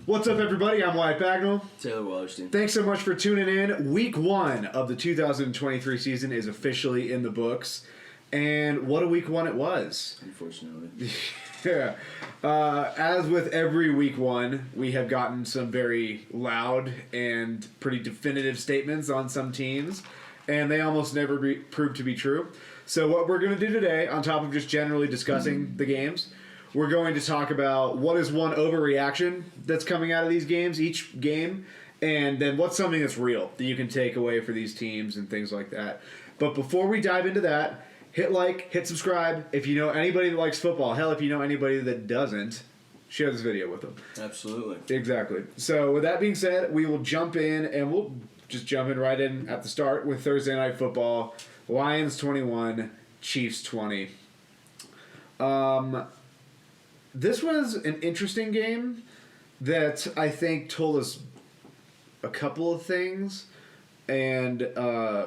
What's up, everybody? I'm Wyatt Bagnall. Taylor Wallerstein. Thanks so much for tuning in. Week 1 of the 2023 season is officially in the books. And what a week 1 it was. Unfortunately. Yeah. As with every week 1, we have gotten some very loud and pretty definitive statements on some teams. And they almost never prove to be true. So what we're going to do today, on top of just generally discussing the games, we're going to talk about what is one overreaction that's coming out of these games, each game, and then what's something that's real that you can take away for these teams and things like that. But before we dive into that, hit like, hit subscribe. If you know anybody that likes football, hell, if you know anybody that doesn't, share this video with them. Absolutely. Exactly. So with that being said, we will jump in, and we'll just jump in right in at the start with Thursday Night Football. Lions 21, Chiefs 20. This was an interesting game that I think told us a couple of things. And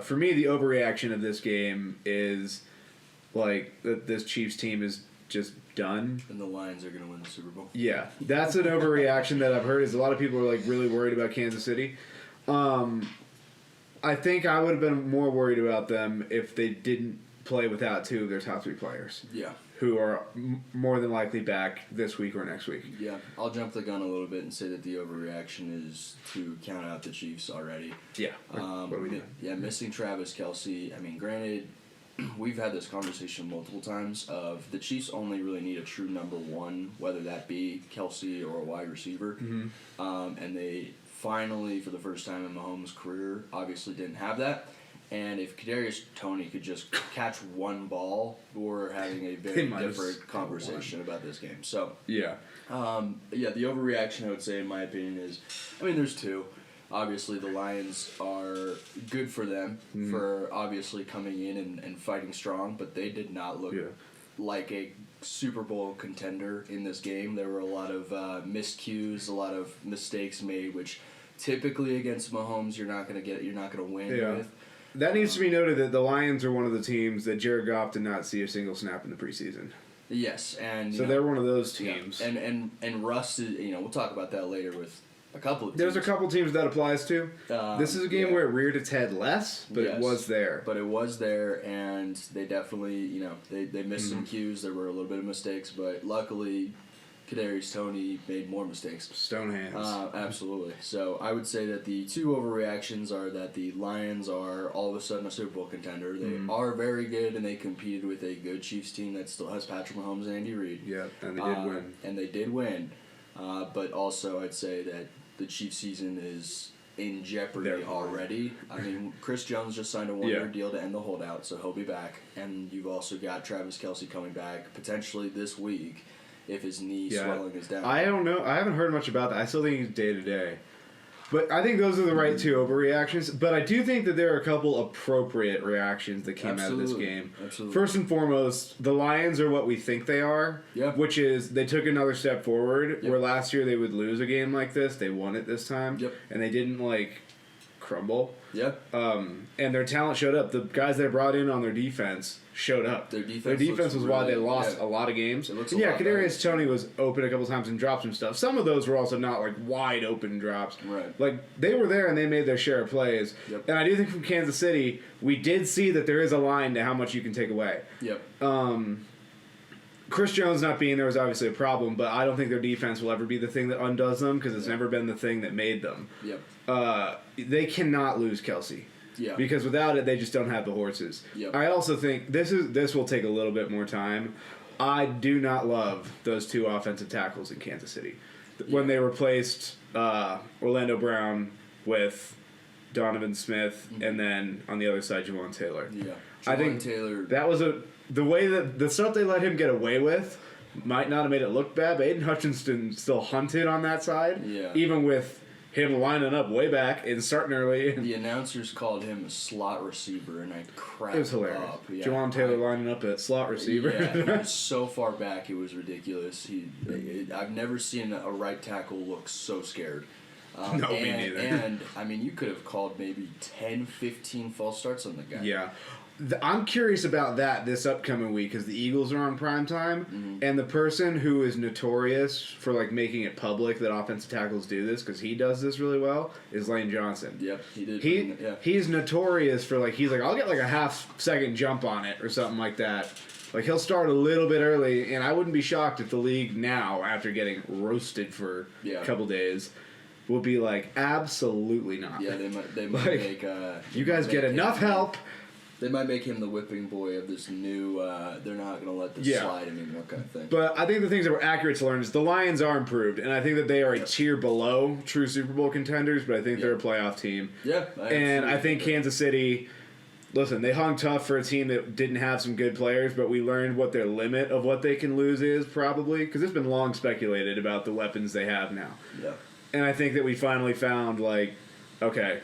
for me, the overreaction of this game is like that this Chiefs team is just done. And the Lions are going to win the Super Bowl. Yeah, that's an overreaction that I've heard. Is a lot of people are like really worried about Kansas City. I think I would have been more worried about them if they didn't play without 2 of their top 3 players. Yeah. Who are more than likely back this week or next week. Yeah, I'll jump the gun a little bit and say that the overreaction is to count out the Chiefs already. Yeah. What are we doing? Yeah, missing Travis Kelce. I mean, granted, we've had this conversation multiple times of the Chiefs only really need a true number 1, whether that be Kelce or a wide receiver. Mm-hmm. And they finally, for the first time in Mahomes' career, obviously didn't have that. And if Kadarius Toney could just catch one ball, we're having a very different conversation about this game. So yeah, the overreaction I would say, in my opinion, is, I mean, there's 2. Obviously, the Lions are good for them for obviously coming in and fighting strong, but they did not look like a Super Bowl contender in this game. There were a lot of miscues, a lot of mistakes made, which typically against Mahomes you're not going to win with. That needs to be noted that the Lions are one of the teams that Jared Goff did not see a single snap in the preseason. Yes, and so they're one of those teams. Yeah. And Russ is, we'll talk about that later with a couple of teams. There's a couple teams that applies to. This is a game where it reared its head less, but it was there. But it was there, and they definitely, they missed some cues. There were a little bit of mistakes, but luckily Kadarius Toney made more mistakes. Stone hands. Absolutely. So I would say that the 2 overreactions are that the Lions are all of a sudden a Super Bowl contender. They are very good, and they competed with a good Chiefs team that still has Patrick Mahomes and Andy Reid. Yeah, and they did win. And they did win. But also I'd say that the Chiefs season is in jeopardy already. I mean, Chris Jones just signed a 1-year deal to end the holdout, so he'll be back. And you've also got Travis Kelce coming back potentially this week, if his knee swelling is down. I don't know. I haven't heard much about that. I still think he's day-to-day. But I think those are the right 2 overreactions. But I do think that there are a couple appropriate reactions that came out of this game. Absolutely. First and foremost, the Lions are what we think they are, which is they took another step forward, where last year they would lose a game like this. They won it this time, and they didn't, crumble. And their talent showed up. The guys they brought in on their defense showed up. Their defense was why they lost a lot of games. Kadarius Toney was open a couple times and dropped some stuff. Some of those were also not wide open drops. Right. They were there and they made their share of plays. And I do think from Kansas City, we did see that there is a line to how much you can take away. Chris Jones not being there was obviously a problem, but I don't think their defense will ever be the thing that undoes them because it's never been the thing that made them. They cannot lose Kelce. Because without it, they just don't have the horses. I also think this will take a little bit more time. I do not love those 2 offensive tackles in Kansas City. When they replaced Orlando Brown with Donovan Smith, and then on the other side, Jawan Taylor. I think that was the way that the stuff they let him get away with might not have made it look bad, but Aiden Hutchinson still hunted on that side, even with him lining up way back and starting early. The announcers called him a slot receiver, and I cracked It was hilarious. up. Jawan Taylor lining up at slot receiver. He was so far back, it was ridiculous. I've never seen a right tackle look so scared. No, me neither. And, I mean, you could have called maybe 10, 15 false starts on the guy. Yeah. I'm curious about that this upcoming week because the Eagles are on primetime, and the person who is notorious for like making it public that offensive tackles do this because he does this really well is Lane Johnson. Yep, he did. He's notorious for like he's like I'll get like a half-second jump on it or something like that. Like he'll start a little bit early, and I wouldn't be shocked if the league now, after getting roasted for a couple days, will be like absolutely not. Yeah, they might like, make. You guys get enough help. They might make him the whipping boy of this new, they're not going to let this slide anymore kind of thing. But I think the things that were accurate to learn is the Lions are improved, and I think that they are a tier below true Super Bowl contenders, but I think they're a playoff team. Yeah. I think Kansas City, listen, they hung tough for a team that didn't have some good players, but we learned what their limit of what they can lose is probably, because it's been long speculated about the weapons they have now. Yeah. And I think that we finally found, like, okay,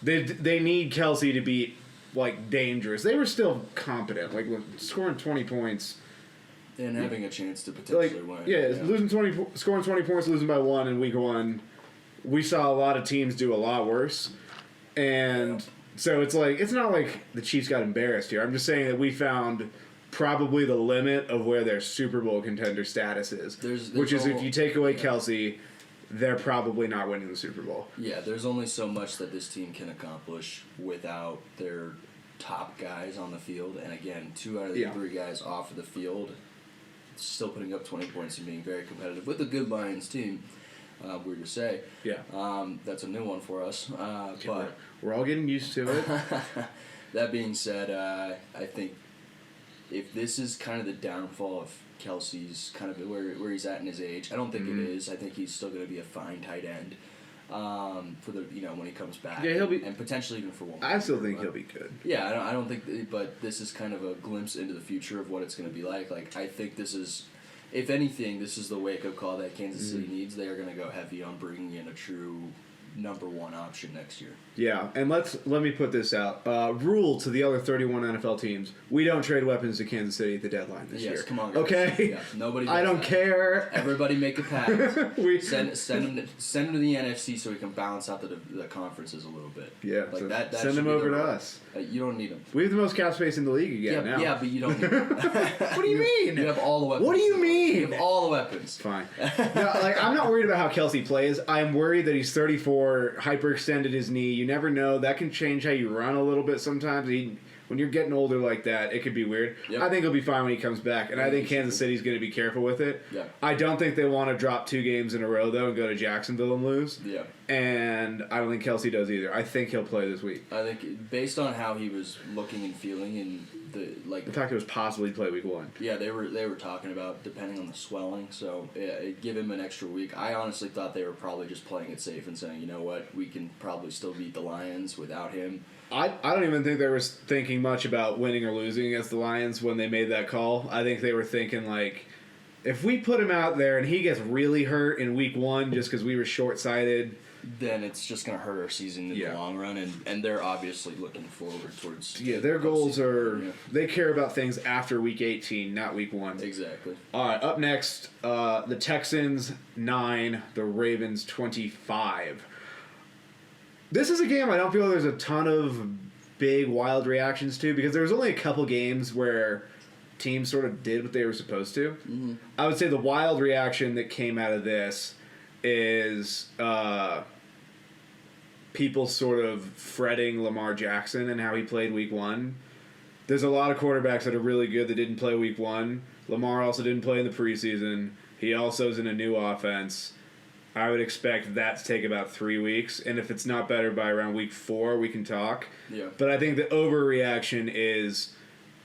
they need Kelsey to be like dangerous. They were still competent, like scoring 20 points and having a chance to potentially win. Yeah, scoring 20 points, losing by 1 in week 1. We saw a lot of teams do a lot worse, and so it's like it's not like the Chiefs got embarrassed here. I'm just saying that we found probably the limit of where their Super Bowl contender status is, which is if you take away Kelsey, they're probably not winning the Super Bowl. Yeah, there's only so much that this team can accomplish without their top guys on the field. And again, 2 out of the 3 guys off of the field, still putting up 20 points and being very competitive with a good Lions team. Weird to say. Yeah. That's a new one for us. But we're all getting used to it. That being said, I think if this is kind of the downfall of Kelsey's kind of where he's at in his age. I don't think it is. I think he's still going to be a fine tight end for the when he comes back. Yeah, he'll be, and potentially even for one. I still think he'll be good. Yeah, I don't think. But this is kind of a glimpse into the future of what it's going to be like. Like I think this is, if anything, this is the wake up call that Kansas City needs. They are going to go heavy on bringing in a true number 1 option next year. Yeah, and let me put this out. Rule to the other 31 NFL teams: we don't trade weapons to Kansas City at the deadline this year. Yes, come on, guys. Okay. Yeah, nobody. I don't care. Everybody make a pact. send them to the NFC so we can balance out the conferences a little bit. Yeah, like so that send them over to us. You don't need them. We have the most cap space in the league again now. Yeah, but you don't need them. What do you mean? You have all the weapons. What do you mean? You have all the weapons. Fine. No, like I'm not worried about how Kelsey plays. I'm worried that he's 34, hyperextended his knee. You never know. That can change how you run a little bit sometimes. When you're getting older like that, it could be weird. Yep. I think he'll be fine when he comes back, and I think Kansas City's going to be careful with it. Yeah. I don't think they want to drop 2 games in a row, though, and go to Jacksonville and lose. Yeah. And I don't think Kelsey does either. I think he'll play this week. I think based on how he was looking and feeling and the fact it was possibly play week 1. Yeah, they were talking about depending on the swelling, so give him an extra week. I honestly thought they were probably just playing it safe and saying, you know what, we can probably still beat the Lions without him. I don't even think they were thinking much about winning or losing against the Lions when they made that call. I think they were thinking, like, if we put him out there and he gets really hurt in week 1 just because we were short-sighted, then it's just going to hurt our season in the long run, and they're obviously looking forward towards... Yeah, their goals are... Yeah. They care about things after week 18, not week 1. Exactly. All right, up next, the Texans 9, the Ravens 25. This is a game I don't feel there's a ton of big, wild reactions to because there was only a couple games where teams sort of did what they were supposed to. Mm-hmm. I would say the wild reaction that came out of this is people sort of fretting Lamar Jackson and how he played week 1. There's a lot of quarterbacks that are really good that didn't play week 1. Lamar also didn't play in the preseason. He also is in a new offense. I would expect that to take about 3 weeks, and if it's not better by around week 4, we can talk. Yeah. But I think the overreaction is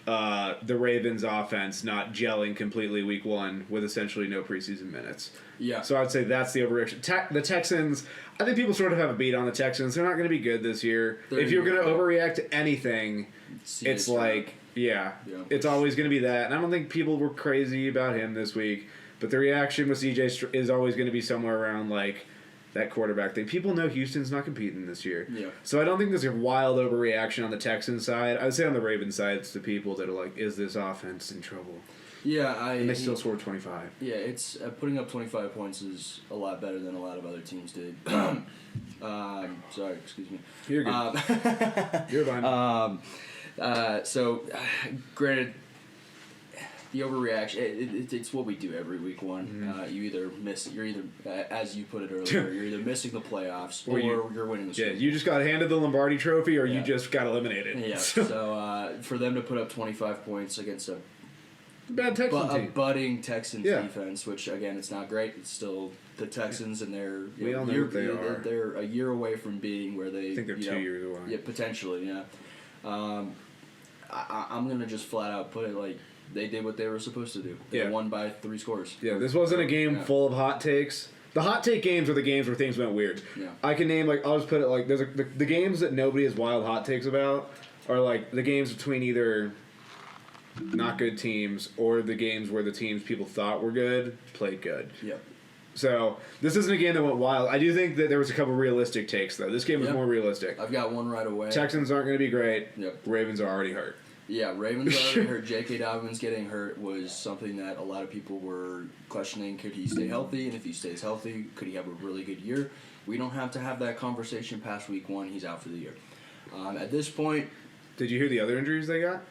the Ravens' offense not gelling completely week 1 with essentially no preseason minutes. Yeah. So I'd say that's the overreaction. The Texans, I think people sort of have a beat on the Texans. They're not going to be good this year. If you're going to overreact to anything, it's like, it's always going to be that. And I don't think people were crazy about him this week. But the reaction with CJ is always going to be somewhere around, like, that quarterback thing. People know Houston's not competing this year. Yeah. So I don't think there's a wild overreaction on the Texans side. I would say on the Ravens side, it's the people that are like, is this offense in trouble? Yeah, and they still scored 25. Yeah, it's putting up 25 points is a lot better than a lot of other teams did. Sorry, excuse me. You're good. You're fine. Granted, the overreaction, it's what we do every week one. You're either, as you put it earlier, you're either missing the playoffs or you're winning the Super Bowl. Yeah, you just got handed the Lombardi trophy or you just got eliminated. Yeah, so for them to put up 25 points against a bad Texans team. Budding Texans defense, which, again, it's not great. It's still the Texans, and we all know what they are. They're a year away from being where they... I think they're 2 years away. Yeah, potentially, yeah. I'm going to just flat out put it like... They did what they were supposed to do. They won by 3 scores. Yeah, this wasn't a game full of hot takes. The hot take games are the games where things went weird. Yeah. I can name, I'll just put it there's the games that nobody has wild hot takes about are, the games between either not good teams or the games where the teams people thought were good played good. Yep. So, this isn't a game that went wild. I do think that there was a couple realistic takes, though. This game was more realistic. I've got one right away. Texans aren't going to be great. Yep. Ravens are already hurt. Yeah, Ravens already hurt. J.K. Dobbins getting hurt was something that a lot of people were questioning. Could he stay healthy? And if he stays healthy, could he have a really good year? We don't have to have that conversation past week 1. He's out for the year. At this point... Did you hear the other injuries they got?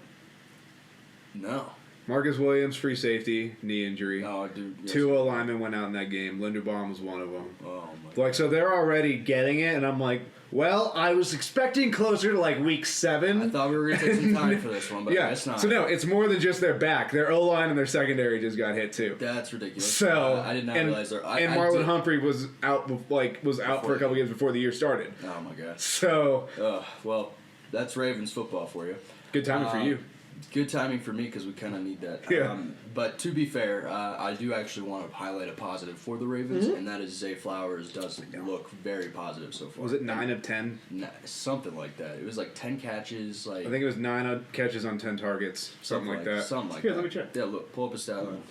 No. Marcus Williams, free safety, knee injury. Oh, dude. Yes. 2 O-linemen went out in that game. Linderbaum was one of them. Oh, my God. So they're already getting it, and I'm like, well, I was expecting closer to, week 7. I thought we were going to take some time for this one, but it's not. So, no, it's more than just their back. Their O-line and their secondary just got hit, too. That's ridiculous. So, I did not realize that. And Marlon Humphrey was out for a couple games before the year started. Oh, my God. So. Well, that's Ravens football for you. Good timing for you. Good timing for me because we kind of need that. Yeah. But to be fair, I do actually want to highlight a positive for the Ravens, and that is Zay Flowers does look very positive so far. Was it 9 of 10? Something like that. It was 10 catches. I think it was 9 catches on 10 targets. Something like that. Something like that. Let me check. Yeah, look, pull up a stat line.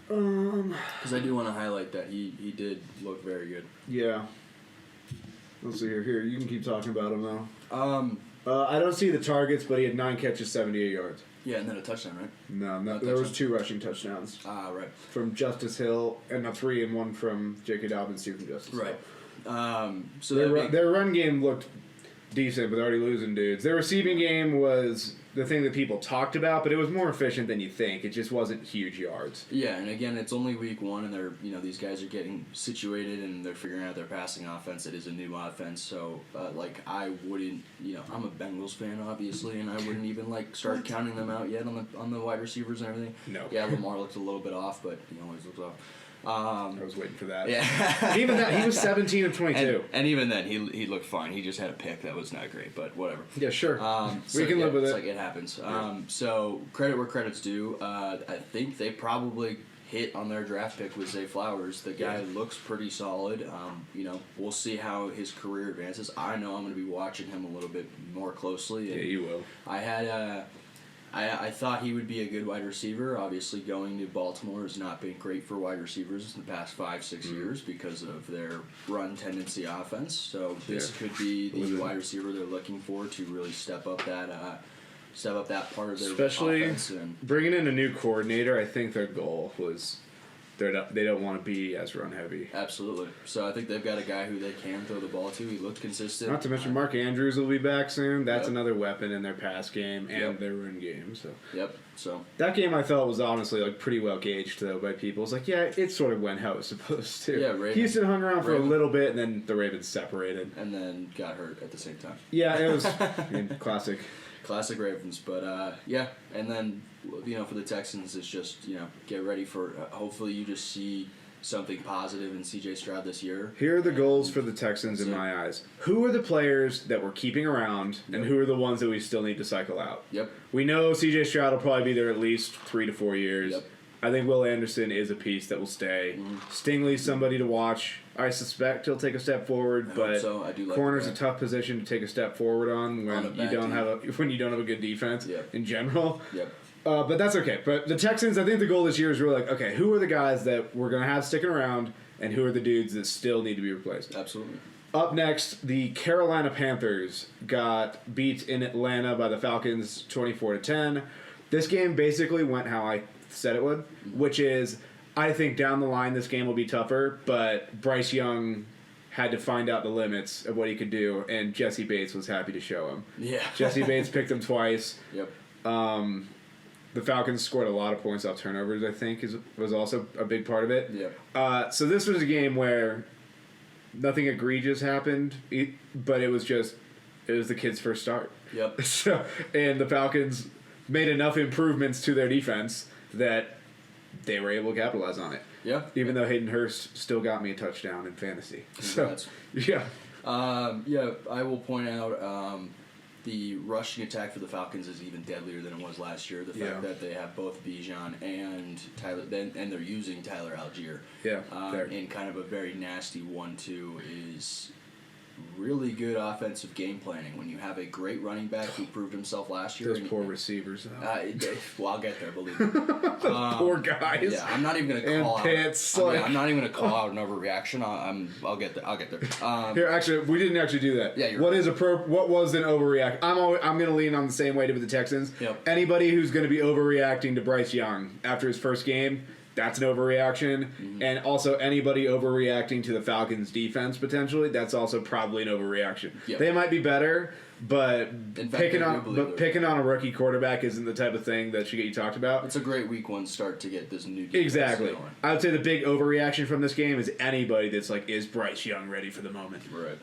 Because I do want to highlight that he did look very good. Yeah. Let's see here. Here, you can keep talking about him though. I don't see the targets, but he had 9 catches, 78 yards. Yeah, and then a touchdown, right? No, there was 2 rushing touchdowns. Right. From Justice Hill, and 3 and 1 from J.K. Dobbins, 2 from Justice Hill. Right. So their run game looked decent, but they're already losing dudes. Their receiving game was the thing that people talked about, but it was more efficient than you think. It just wasn't huge yards. Yeah, and again, it's only week 1, and they're these guys are getting situated and they're figuring out their passing offense. It is a new offense, so I wouldn't, I'm a Bengals fan obviously, and I wouldn't even start counting them out yet on the wide receivers and everything. No. Yeah, Lamar looked a little bit off, but he always looks off. I was waiting for that. Yeah. Even that, he was 17 of 22. And even then, he looked fine. He just had a pick that was not great, but whatever. Yeah, sure. We can live with it. It happens. So credit where credit's due. I think they probably hit on their draft pick with Zay Flowers. The guy looks pretty solid. We'll see how his career advances. I know I'm going to be watching him a little bit more closely. Yeah, you will. I thought he would be a good wide receiver. Obviously, going to Baltimore has not been great for wide receivers in the past 5-6 years because of their run tendency offense. So this could be the wide receiver they're looking for to really step up that part of their offense. Especially bringing in a new coordinator, I think their goal was they don't want to be as run heavy. Absolutely. So I think they've got a guy who they can throw the ball to. He looked consistent. Not to mention Mark Andrews will be back soon. That's another weapon in their pass game and their run game. So that game I felt was honestly pretty well gauged though by people. It's it sort of went how it was supposed to. Yeah, Houston hung around for a little bit and then the Ravens separated. And then got hurt at the same time. Yeah, it was classic. Classic Ravens, but and then for the Texans, it's just get ready for. Hopefully, you just see something positive in C.J. Stroud this year. Here are the goals for the Texans in my eyes. Who are the players that we're keeping around, and who are the ones that we still need to cycle out? Yep. We know C.J. Stroud will probably be there at least 3 to 4 years. Yep. I think Will Anderson is a piece that will stay. Stingley's somebody to watch. I suspect he'll take a step forward, but I do like corner's a tough position to take a step forward on when you don't have a good defense in general. Yep. But that's okay. But the Texans, I think the goal this year is really okay, who are the guys that we're going to have sticking around, and who are the dudes that still need to be replaced? Absolutely. Up next, the Carolina Panthers got beat in Atlanta by the Falcons 24-10. This game basically went how I said it would, which is I think down the line this game will be tougher, but Bryce Young had to find out the limits of what he could do, and Jesse Bates was happy to show him. Yeah. Jesse Bates picked him twice. Yep. The Falcons scored a lot of points off turnovers, I think, was also a big part of it. Yeah. So this was a game where nothing egregious happened, but it was the kid's first start. Yep. And the Falcons made enough improvements to their defense that they were able to capitalize on it. Yeah. Even though Hayden Hurst still got me a touchdown in fantasy. So, yeah. I will point out the rushing attack for the Falcons is even deadlier than it was last year. The fact that they have both Bijan and Tyler, and they're using Tyler Algier. Yeah. In kind of a very nasty 1-2 is really good offensive game planning when you have a great running back who proved himself last year. Those poor receivers, though. Well, I'll get there, believe me. Poor guys. Yeah, I'm not even going to call out. I'm not even going to call out an overreaction. I'll get there. Here, actually, we didn't actually do that. Yeah, what was an overreaction? I'm going to lean on the same way with the Texans. Yep. Anybody who's going to be overreacting to Bryce Young after his first game, that's an overreaction. Mm-hmm. And also anybody overreacting to the Falcons' defense, potentially, that's also probably an overreaction. Yep. They might be better, but picking on a rookie quarterback isn't the type of thing that should get you talked about. It's a great week 1 start to get this new defense Exactly. going. I would say the big overreaction from this game is anybody that's like, is Bryce Young ready for the moment? Right.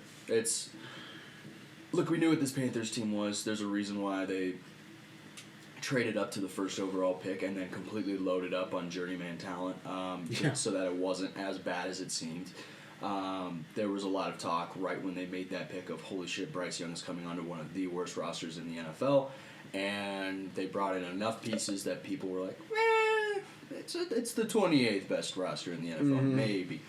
Look, we knew what this Panthers team was. There's a reason why they traded up to the first overall pick and then completely loaded up on journeyman talent so that it wasn't as bad as it seemed. There was a lot of talk right when they made that pick of, holy shit, Bryce Young's coming onto one of the worst rosters in the NFL, and they brought in enough pieces that people were like, it's the 28th best roster in the NFL, maybe.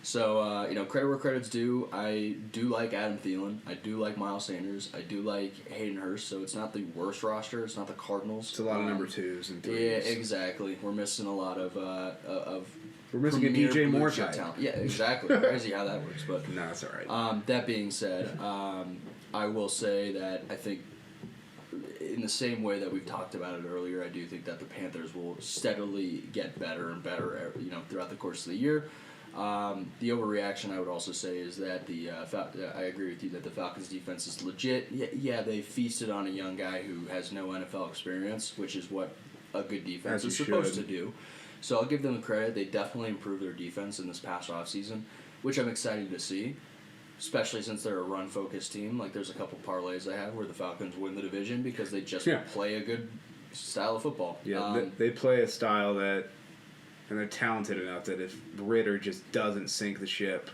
So, credit where credit's due. I do like Adam Thielen. I do like Miles Sanders. I do like Hayden Hurst. So it's not the worst roster. It's not the Cardinals. It's a lot of number 2s and 3s. Yeah, exactly. We're missing a lot of we're missing a DJ Moore type. Talent. Yeah, exactly. Crazy how that works, but no, it's all right. That being said, I will say that I think, in the same way that we've talked about it earlier, I do think that the Panthers will steadily get better and better, throughout the course of the year. The overreaction, I would also say, is that I agree with you that the Falcons' defense is legit. Yeah, they feasted on a young guy who has no NFL experience, which is what a good defense is supposed to do. So I'll give them credit. They definitely improved their defense in this past offseason, which I'm excited to see, especially since they're a run-focused team. Like, there's a couple parlays I have where the Falcons win the division because they just play a good style of football. Yeah, they play a style that... And they're talented enough that if Ritter just doesn't sink the ship,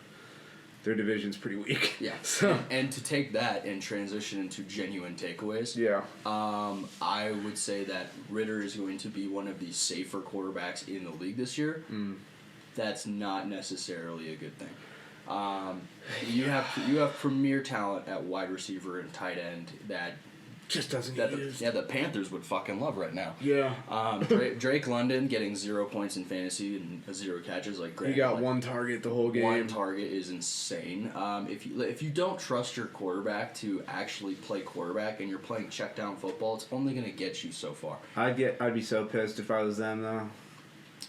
their division's pretty weak. Yeah. So and to take that and transition into genuine takeaways. Yeah. I would say that Ritter is going to be one of the safer quarterbacks in the league this year. That's not necessarily a good thing. You have premier talent at wide receiver and tight end that just doesn't get used. The Panthers would fucking love right now. Yeah. Drake London getting 0 points in fantasy and 0 catches, like great. He got one target the whole game. One target is insane. If you don't trust your quarterback to actually play quarterback and you're playing check down football, it's only going to get you so far. I'd be so pissed if I was them though.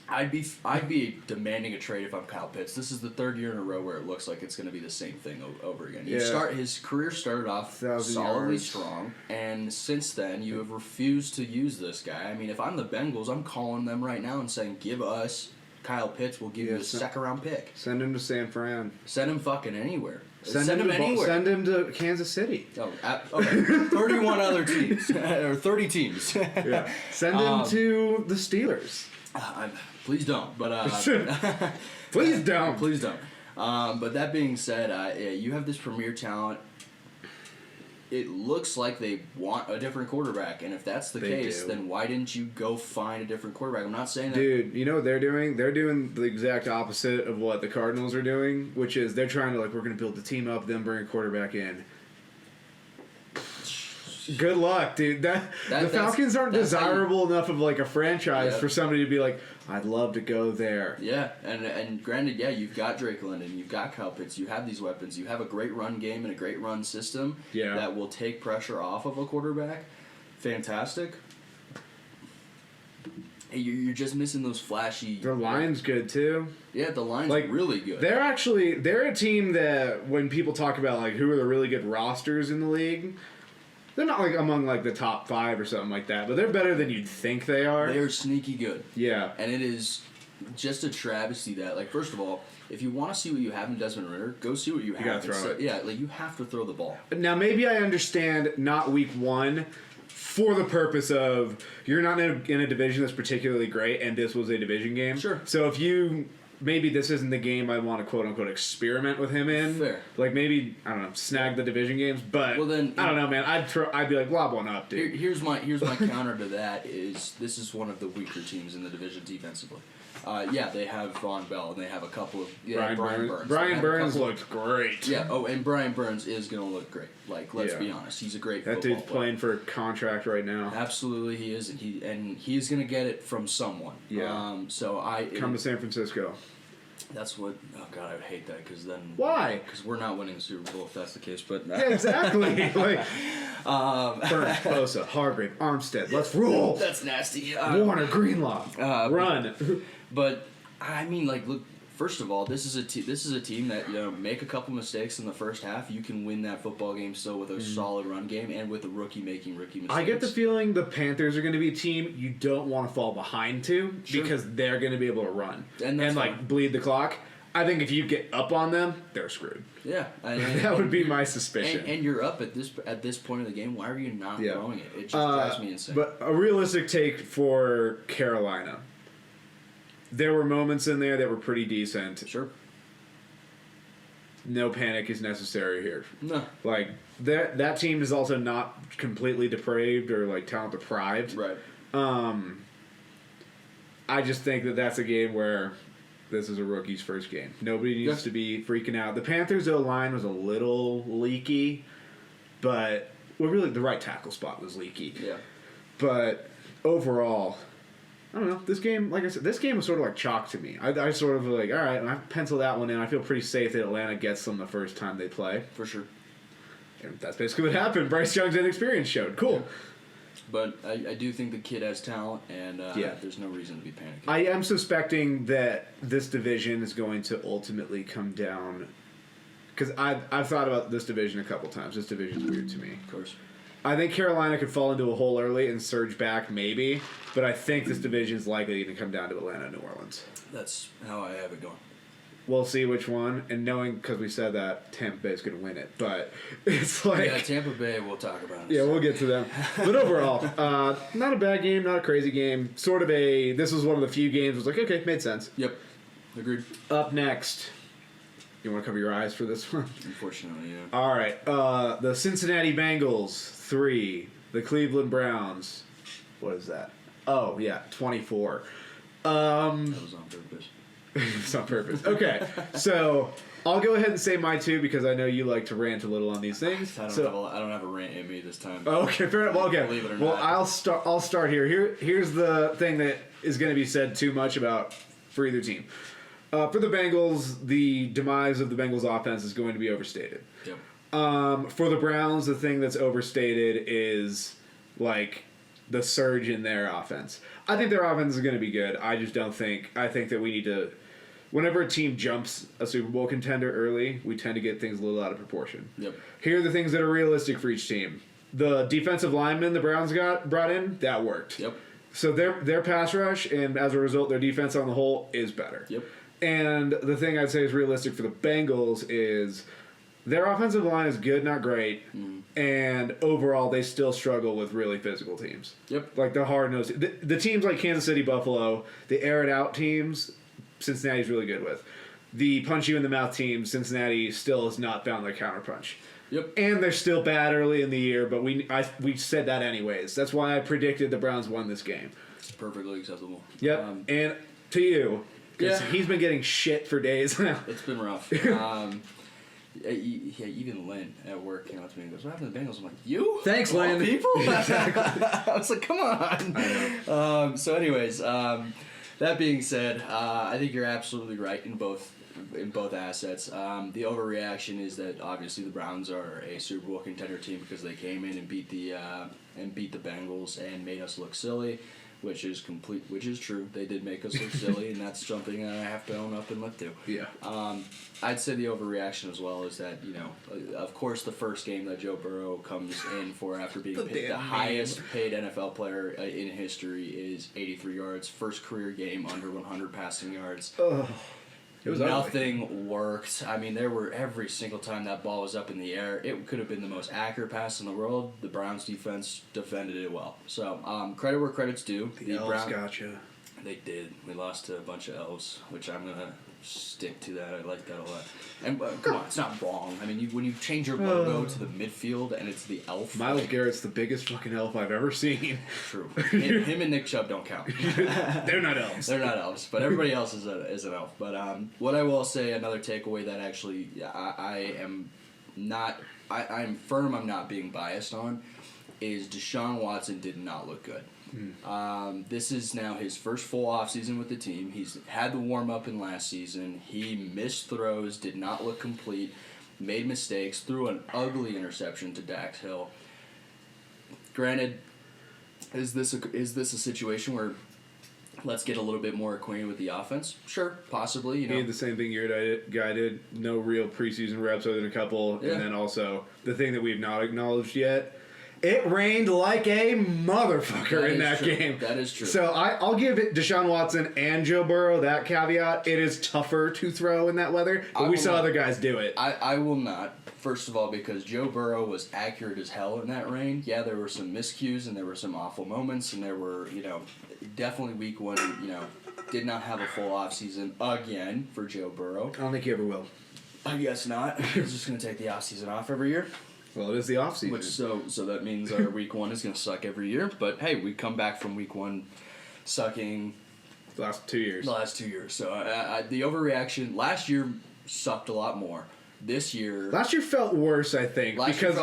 I'd be demanding a trade if I'm Kyle Pitts. This is the 3rd year in a row where it looks like it's going to be the same thing over again. His career started off solidly strong, and since then you have refused to use this guy. I mean, if I'm the Bengals, I'm calling them right now and saying, give us Kyle Pitts. We'll give you a 2nd round pick. Send him to San Fran. Send him fucking anywhere. Send him anywhere. Send him to Kansas City. Oh, okay. 31 other teams or 30 teams. Yeah. Send him to the Steelers. Please don't, but please don't. Please don't. But that being said, you have this premier talent. It looks like they want a different quarterback, and if that's the case, then why didn't you go find a different quarterback? I'm not saying that. Dude, you know what they're doing? They're doing the exact opposite of what the Cardinals are doing, which is they're trying to, we're going to build the team up, then bring a quarterback in. Good luck, dude. The Falcons aren't desirable enough of a franchise for somebody to be like, I'd love to go there. Yeah, and granted, you've got Drake London, you've got Kyle Pitts, you have these weapons, you have a great run game and a great run system that will take pressure off of a quarterback. Fantastic. You're just missing those flashy... The line's good, too. Yeah, the line's really good. They're a team that, when people talk about, like, who are the really good rosters in the league, they're not, like, among, like, the top 5 or something like that, but they're better than you'd think they are. They're sneaky good. Yeah. And it is just a travesty that, like, first of all, if you want to see what you have in Desmond Ridder, go see what you have. You gotta throw it. Yeah, like, you have to throw the ball. Now, maybe I understand not week 1... for the purpose of you're not in a division that's particularly great, and this was a division game. Sure. So if maybe this isn't the game I want to quote unquote experiment with him in. Fair. Like maybe I don't know, snag the division games. But well, then, I don't know, man. I'd be like lob one up, dude. Here's my counter to that is this is one of the weaker teams in the division defensively. Yeah, they have Von Bell, and they have a couple of... Yeah, Brian Burns. Brian Burns looked great. Yeah, and Brian Burns is going to look great. Like, let's be honest. He's a great football player. That dude's playing for a contract right now. Absolutely, he is. And he's going to get it from someone. Yeah. Come to San Francisco. That's what... Oh, God, I would hate that, because then... Why? Because we're not winning the Super Bowl, if that's the case, but... Yeah, exactly. Like, Burns, Bosa, Hargrave, Armstead, let's roll! That's nasty. Warner, Greenlaw, run! But, I mean, like, look... First of all, this is a team that, you know, make a couple mistakes in the first half, you can win that football game still with a solid run game and with a rookie making rookie mistakes. I get the feeling the Panthers are going to be a team you don't want to fall behind to because they're going to be able to run and like bleed the clock. I think if you get up on them, they're screwed. Yeah, that would be my suspicion. And you're up at this point of the game. Why are you not throwing it? It just drives me insane. But a realistic take for Carolina. There were moments in there that were pretty decent. Sure. No panic is necessary here. No. Like, that team is also not completely depraved or, like, talent deprived. Right. I just think that that's a game where this is a rookie's first game. Nobody needs to be freaking out. The Panthers' O-line was a little leaky, but, well, really, the right tackle spot was leaky. Yeah. But overall... I don't know. This game, like I said, this game was sort of like chalk to me. I sort of like, all right, I pencil that one in. I feel pretty safe that Atlanta gets them the first time they play. For sure. And that's basically what happened. Bryce Young's inexperience showed. Cool. Yeah. But I do think the kid has talent, and there's no reason to be panicking. I am suspecting that this division is going to ultimately come down, because I've thought about this division a couple times. This division's weird to me. Of course. I think Carolina could fall into a hole early and surge back, maybe. But I think this division is likely to come down to Atlanta and New Orleans. That's how I have it going. We'll see which one. And knowing, because we said that, Tampa Bay is going to win it. But it's like... Yeah, Tampa Bay, we'll talk about it. Yeah, we'll get to them. But overall, not a bad game, not a crazy game. Sort of this was one of the few games was like, okay, made sense. Yep. Agreed. Up next... You want to cover your eyes for this one? Unfortunately, yeah. All right. The Cincinnati Bengals, 3. The Cleveland Browns, what is that? Oh, yeah, 24. That was on purpose. It's on purpose. Okay. So, I'll go ahead and say my two because I know you like to rant a little on these things. I don't have a rant in me this time. Okay, fair enough. Well, okay. Believe it or not. I'll start here. Here's the thing that is going to be said too much about for either team. For the Bengals, the demise of the Bengals offense is going to be overstated. Yep. For the Browns, the thing that's overstated is, like, the surge in their offense. I think their offense is going to be good. I just don't think... I think that we need to... Whenever a team jumps a Super Bowl contender early, we tend to get things a little out of proportion. Yep. Here are the things that are realistic for each team. The defensive linemen the Browns brought in, that worked. Yep. So their pass rush, and as a result, their defense on the whole is better. Yep. And the thing I'd say is realistic for the Bengals is their offensive line is good, not great, and overall they still struggle with really physical teams. Yep. Like the hard-nosed... The teams like Kansas City, Buffalo, the air-it-out teams, Cincinnati's really good with. The punch-you-in-the-mouth teams, Cincinnati still has not found their counterpunch. Yep. And they're still bad early in the year, but we said that anyways. That's why I predicted the Browns won this game. It's perfectly acceptable. Yep. And to you... Yeah. He's been getting shit for days now. It's been rough. Even Lynn at work came up to me and goes, "What happened to the Bengals?" I'm like, "You? Thanks, Lynn." People? I was like, "Come on." I know. So, anyways, that being said, I think you're absolutely right in both assets. The overreaction is that obviously the Browns are a Super Bowl contender team because they came in and beat the Bengals and made us look silly. which is true. They did make us look silly, and that's something that I have to own up and live to. Yeah. I'd say the overreaction as well is that, of course, the first game that Joe Burrow comes in for after being the highest paid NFL player in history is 83 yards, first career game under 100 passing yards. It was Nothing ugly. worked. I mean, every single time that ball was up in the air, it could have been the most accurate pass in the world. The Browns defense defended it well. So, credit where credit's due. The Elves gotcha. They did. We lost to a bunch of elves, which I'm going to stick to that. I like that a lot. And come on, it's not wrong. I mean, when you change your logo to the midfield and it's the elf. Myles Garrett's the biggest fucking elf I've ever seen. True. Him and Nick Chubb don't count. They're not elves. They're not elves, but everybody else is an elf. But what I will say, another takeaway that actually I'm firm I'm not being biased on, is Deshaun Watson did not look good. This is now his first full offseason with the team. He's had the warm-up in last season. He missed throws, did not look complete, made mistakes, threw an ugly interception to Dax Hill. Granted, is this a situation where let's get a little bit more acquainted with the offense? Sure, possibly. He did the same thing your guy did. No real preseason reps other than a couple. Yeah. And then also, the thing that we've not acknowledged yet, it rained like a motherfucker in that game. That is true. So I'll give it Deshaun Watson and Joe Burrow that caveat. It is tougher to throw in that weather, but we saw other guys do it. I will not. First of all, because Joe Burrow was accurate as hell in that rain. Yeah, there were some miscues and there were some awful moments, and there were, definitely week one, did not have a full offseason again for Joe Burrow. I don't think he ever will. I guess not. He's just going to take the offseason off every year. Well, it is the offseason. So that means our week one is going to suck every year. But, hey, we come back from week one sucking the last 2 years. So the overreaction last year sucked a lot more. Last year felt worse, I think. Because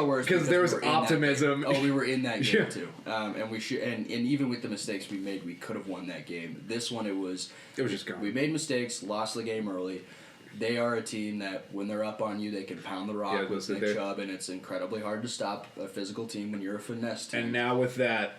there was optimism. We were in that game too. And we should, and even with the mistakes we made, we could have won that game. This one, it was just gone. We made mistakes, lost the game early. They are a team that when they're up on you, they can pound the rock with Nick Chubb, and it's incredibly hard to stop a physical team when you're a finesse team. And now with that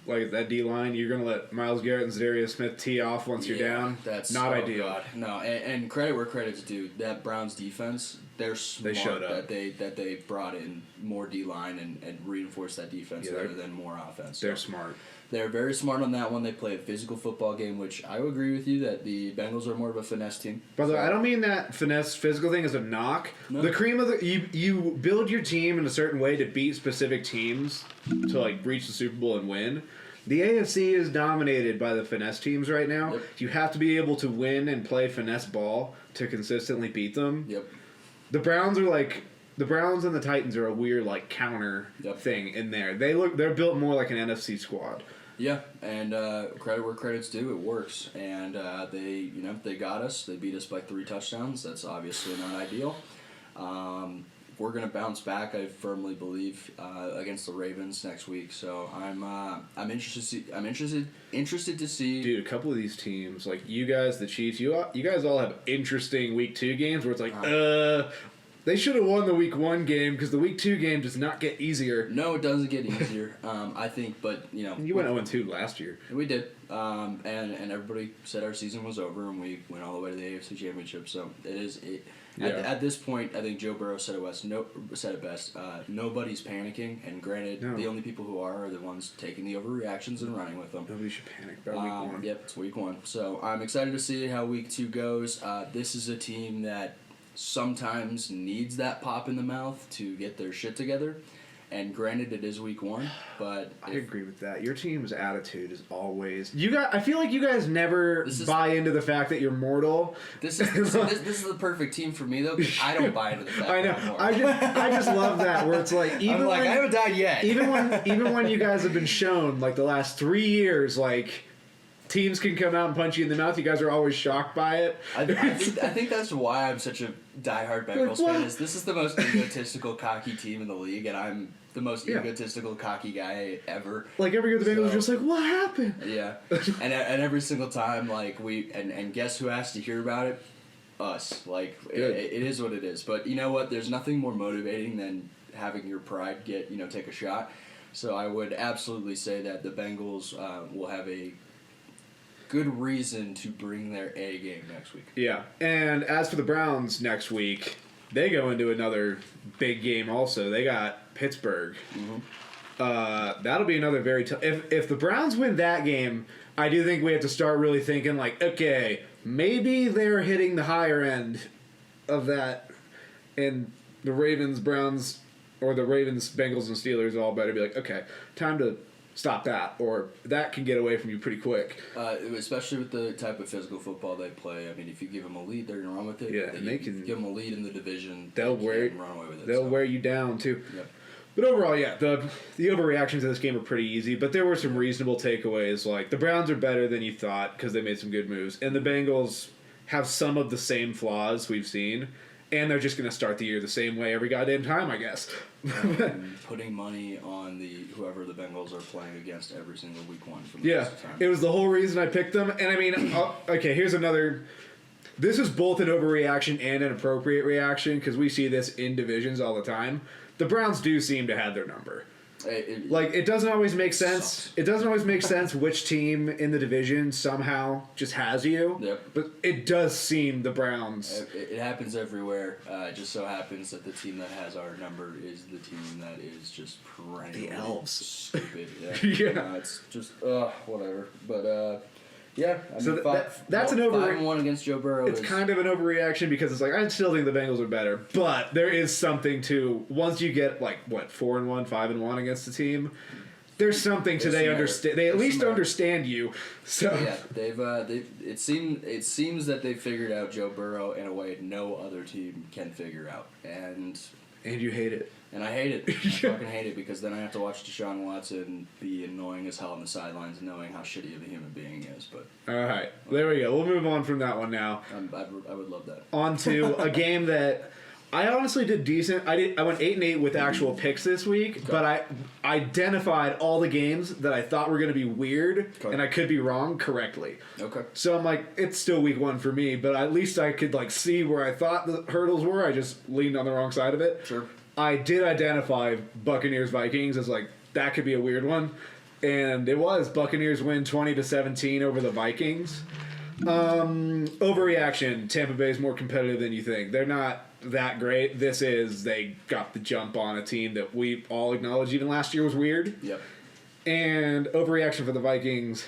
D-line, you're going to let Myles Garrett and Zadarius Smith tee off once you're down? That's not ideal. God. No, and credit where credit's due. That Browns defense, they're smart. They showed up. That they brought in more D-line and reinforced that defense rather than more offense. They're smart. They're very smart on that one. They play a physical football game, which I would agree with you that the Bengals are more of a finesse team. By the way, I don't mean that finesse physical thing as a knock. No. The cream of you build your team in a certain way to beat specific teams to reach the Super Bowl and win. The AFC is dominated by the finesse teams right now. Yep. You have to be able to win and play finesse ball to consistently beat them. Yep. The Browns and the Titans are a weird counter thing in there. They're built more like an NFC squad. Yeah, and credit where credit's due, it works. And they got us. They beat us by 3 touchdowns. That's obviously not ideal. We're gonna bounce back, I firmly believe, against the Ravens next week. So I'm interested to see. Dude, a couple of these teams, like you guys, the Chiefs, you guys all have interesting week 2 games where it's they should have won the week 1 game because the week 2 game does not get easier. No, it doesn't get easier. I think, but you went 0-2 last year. We did, and everybody said our season was over, and we went all the way to the AFC Championship. So it is. At this point, I think Joe Burrow said it best. Nobody's panicking, and granted, the only people who are the ones taking the overreactions and running with them. Nobody should panic about week 1. Yep, it's week 1. So I'm excited to see how week 2 goes. This is a team that sometimes needs that pop in the mouth to get their shit together. And granted, it is week 1, but I agree with that. Your team's attitude is always I feel like you guys never buy into the fact that you're mortal. This is the perfect team for me though. Because I don't buy into the fact. I know. That I'm mortal. I just love that where it's even I haven't died yet. even when you guys have been shown the last 3 years teams can come out and punch you in the mouth. You guys are always shocked by it. I think that's why I'm such a diehard Bengals fan. This is the most egotistical, cocky team in the league, and I'm the most egotistical, cocky guy ever. Every year the Bengals are just what happened? Yeah, and every single time and guess who has to hear about it? Us. It is what it is. But you know what? There's nothing more motivating than having your pride take a shot. So I would absolutely say that the Bengals will have a good reason to bring their A game next week. Yeah. And as for the Browns next week, they go into another big game also. They got Pittsburgh. Mm-hmm. That'll be another very tough... If the Browns win that game, I do think we have to start really thinking like, okay, maybe they're hitting the higher end of that, and the Ravens, Browns, or the Ravens, Bengals, and Steelers all better be like, okay, time to stop that, or that can get away from you pretty quick. Especially with the type of physical football they play. I mean, if you give them a lead, they're going to run with it. Yeah, and they can give them a lead in the division. They'll run away with it. They'll wear you down too. Yep. But overall, yeah, the overreactions of this game are pretty easy. But there were some reasonable takeaways, like the Browns are better than you thought because they made some good moves, and the Bengals have some of the same flaws we've seen. And they're just going to start the year the same way every goddamn time, I guess. Putting money on whoever the Bengals are playing against every single week one. From the yeah, it was the whole reason I picked them. And I mean, okay, here's another. This is both an overreaction and an appropriate reaction because we see this in divisions all the time. The Browns do seem to have their number. It doesn't always make sense. Sucks. It doesn't always make sense which team in the division somehow just has you. Yep. But it does seem the Browns. It happens everywhere. It just so happens that the team that has our number is the team that is just perennially The Elves. stupid. Yeah. Yeah. It's just whatever. But yeah. I So mean, that's an 5-1 against Joe Burrow. It's kind of an overreaction because it's like I still think the Bengals are better, but there is something to once you get 4-1, 5-1 against the team. There's something to they understand. They at least understand you. So yeah, they've it seems that they've figured out Joe Burrow in a way no other team can figure out, and you hate it. And I hate it. I fucking hate it because then I have to watch Deshaun Watson be annoying as hell on the sidelines, knowing how shitty of a human being he is. But all right, there we go. We'll move on from that one now. I would love that. On to a game that I honestly did decent. I went 8-8 with actual picks this week, okay. But I identified all the games that I thought were going to be weird, okay. And I could be wrong correctly. Okay. So I'm like, it's still week one for me, but at least I could see where I thought the hurdles were. I just leaned on the wrong side of it. Sure. I did identify Buccaneers-Vikings as that could be a weird one, and it was. Buccaneers win 20-17 over the Vikings. Overreaction. Tampa Bay is more competitive than you think. They're not that great. They got the jump on a team that we all acknowledge even last year was weird. Yep. And overreaction for the Vikings.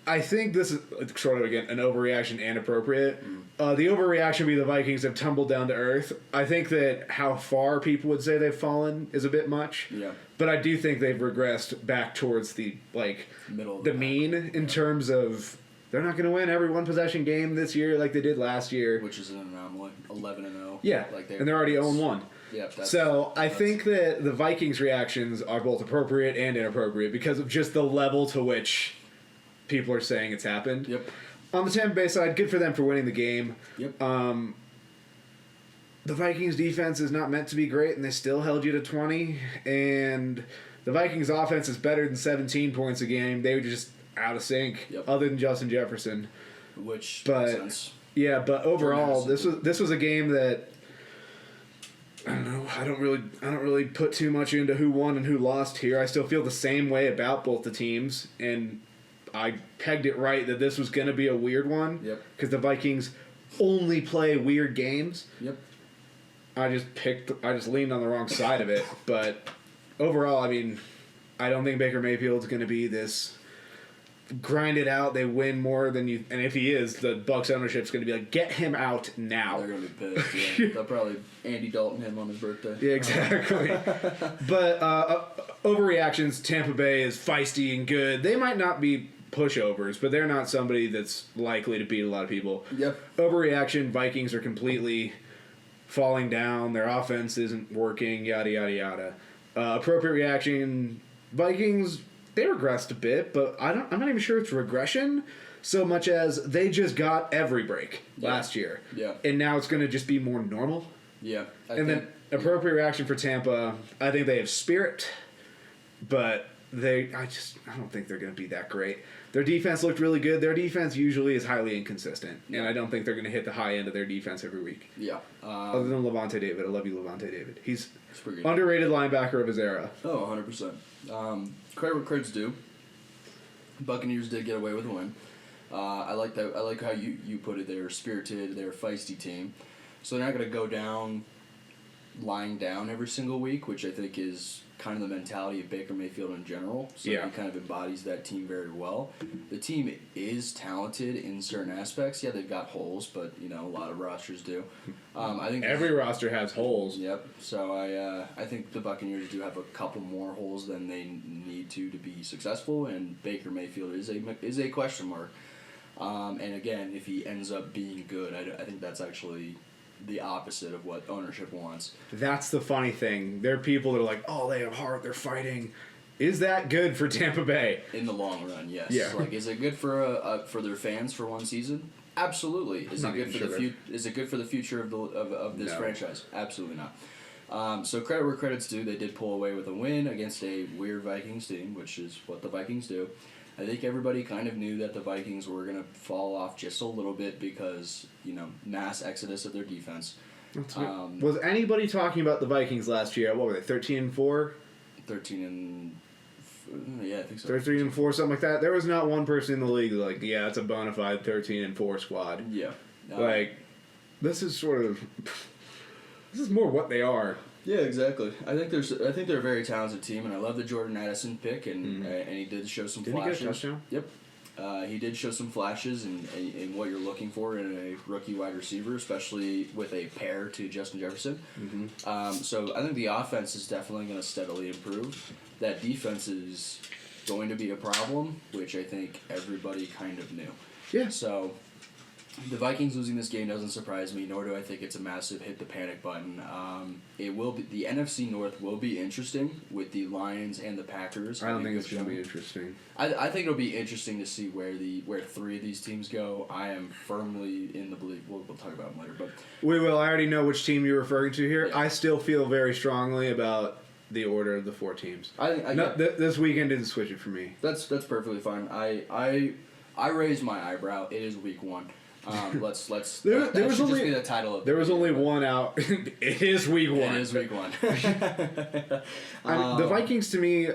I think this is sort of, again, an overreaction and appropriate. The overreaction would be the Vikings have tumbled down to earth. I think that how far people would say they've fallen is a bit much. Yeah. But I do think they've regressed back towards the middle of the mean in terms of they're not going to win every one-possession game this year like they did last year. Which is an anomaly. 11-0. Yeah, and they're already 0-1. Yeah, so I think that the Vikings' reactions are both appropriate and inappropriate because of just the level to which people are saying it's happened. Yep. On the Tampa Bay side, good for them for winning the game. Yep. The Vikings defense is not meant to be great, and they still held you to 20. And the Vikings offense is better than 17 points a game. They were just out of sync, other than Justin Jefferson. Makes sense. Yeah, but overall, this was a game that I don't know. I don't really put too much into who won and who lost here. I still feel the same way about both the teams, and I pegged it right that this was going to be a weird one. Yep. Because the Vikings only play weird games. Yep. I just leaned on the wrong side of it. But overall, I mean, I don't think Baker Mayfield's going to be this grind it out. They win more than you. And if he is, the Bucs ownership's going to be like, get him out now. They're going to be pissed. Yeah. They'll probably Andy Dalton him on his birthday. Yeah, exactly. But overreactions. Tampa Bay is feisty and good. They might not be pushovers, but they're not somebody that's likely to beat a lot of people. Yep. Overreaction. Vikings are completely falling down. Their offense isn't working. Yada yada yada. Appropriate reaction. Vikings. They regressed a bit, but I'm not even sure it's regression so much as they just got every break last year. Yeah. And now it's going to just be more normal. Yeah. Then appropriate reaction for Tampa. I think they have spirit, but I don't think they're going to be that great. Their defense looked really good. Their defense usually is highly inconsistent, and I don't think they're going to hit the high end of their defense every week. Yeah. Other than Levante David. I love you, Levante David. He's pretty good. Underrated linebacker of his era. Oh, 100%. Credit where credit's due. Buccaneers did get away with a win. I like that. I like how you put it. They're spirited. They're a feisty team. So they're not going to go down, lying down every single week, which I think is kind of the mentality of Baker Mayfield in general. So he kind of embodies that team very well. The team is talented in certain aspects. Yeah, they've got holes, but a lot of rosters do. I think every roster has holes. Yep. So I think the Buccaneers do have a couple more holes than they need to be successful, and Baker Mayfield is a question mark. And again, if he ends up being good, I think that's actually the opposite of what ownership wants. That's the funny thing. There are people that are like, oh, they have heart, they're fighting. Is that good for Tampa Bay? In the long run, yes. Yeah. Like, is it good for their fans for one season? Absolutely. Is it good for Is it good for the future of this franchise? Absolutely not. So credit where credit's due. They did pull away with a win against a weird Vikings team, which is what the Vikings do. I think everybody kind of knew that the Vikings were going to fall off just a little bit because, mass exodus of their defense. Was anybody talking about the Vikings last year? What were they, 13-4? 13 I think so. 13-4, something like that. There was not one person in the league like, yeah, it's a bona fide 13-4 squad. Yeah. This is more what they are. Yeah, exactly. I think they're a very talented team, and I love the Jordan Addison pick, and he did show some flashes. Did he get a touchdown? Yep. He did show some flashes in what you're looking for in a rookie wide receiver, especially with a pair to Justin Jefferson. Mm-hmm. So I think the offense is definitely going to steadily improve. That defense is going to be a problem, which I think everybody kind of knew. Yeah. So the Vikings losing this game doesn't surprise me, nor do I think it's a massive hit the panic button. It will be the NFC North will be interesting with the Lions and the Packers. I don't think it's going to be interesting. I think it'll be interesting to see where three of these teams go. I am firmly in the belief. We'll talk about them later, but we will. I already know which team you're referring to here. Yeah. I still feel very strongly about the order of the four teams. This weekend didn't switch it for me. That's perfectly fine. I raised my eyebrow. It is week one. Let's. There was only be the title of. There was only one out. It is week one. It is week one. The Vikings, to me,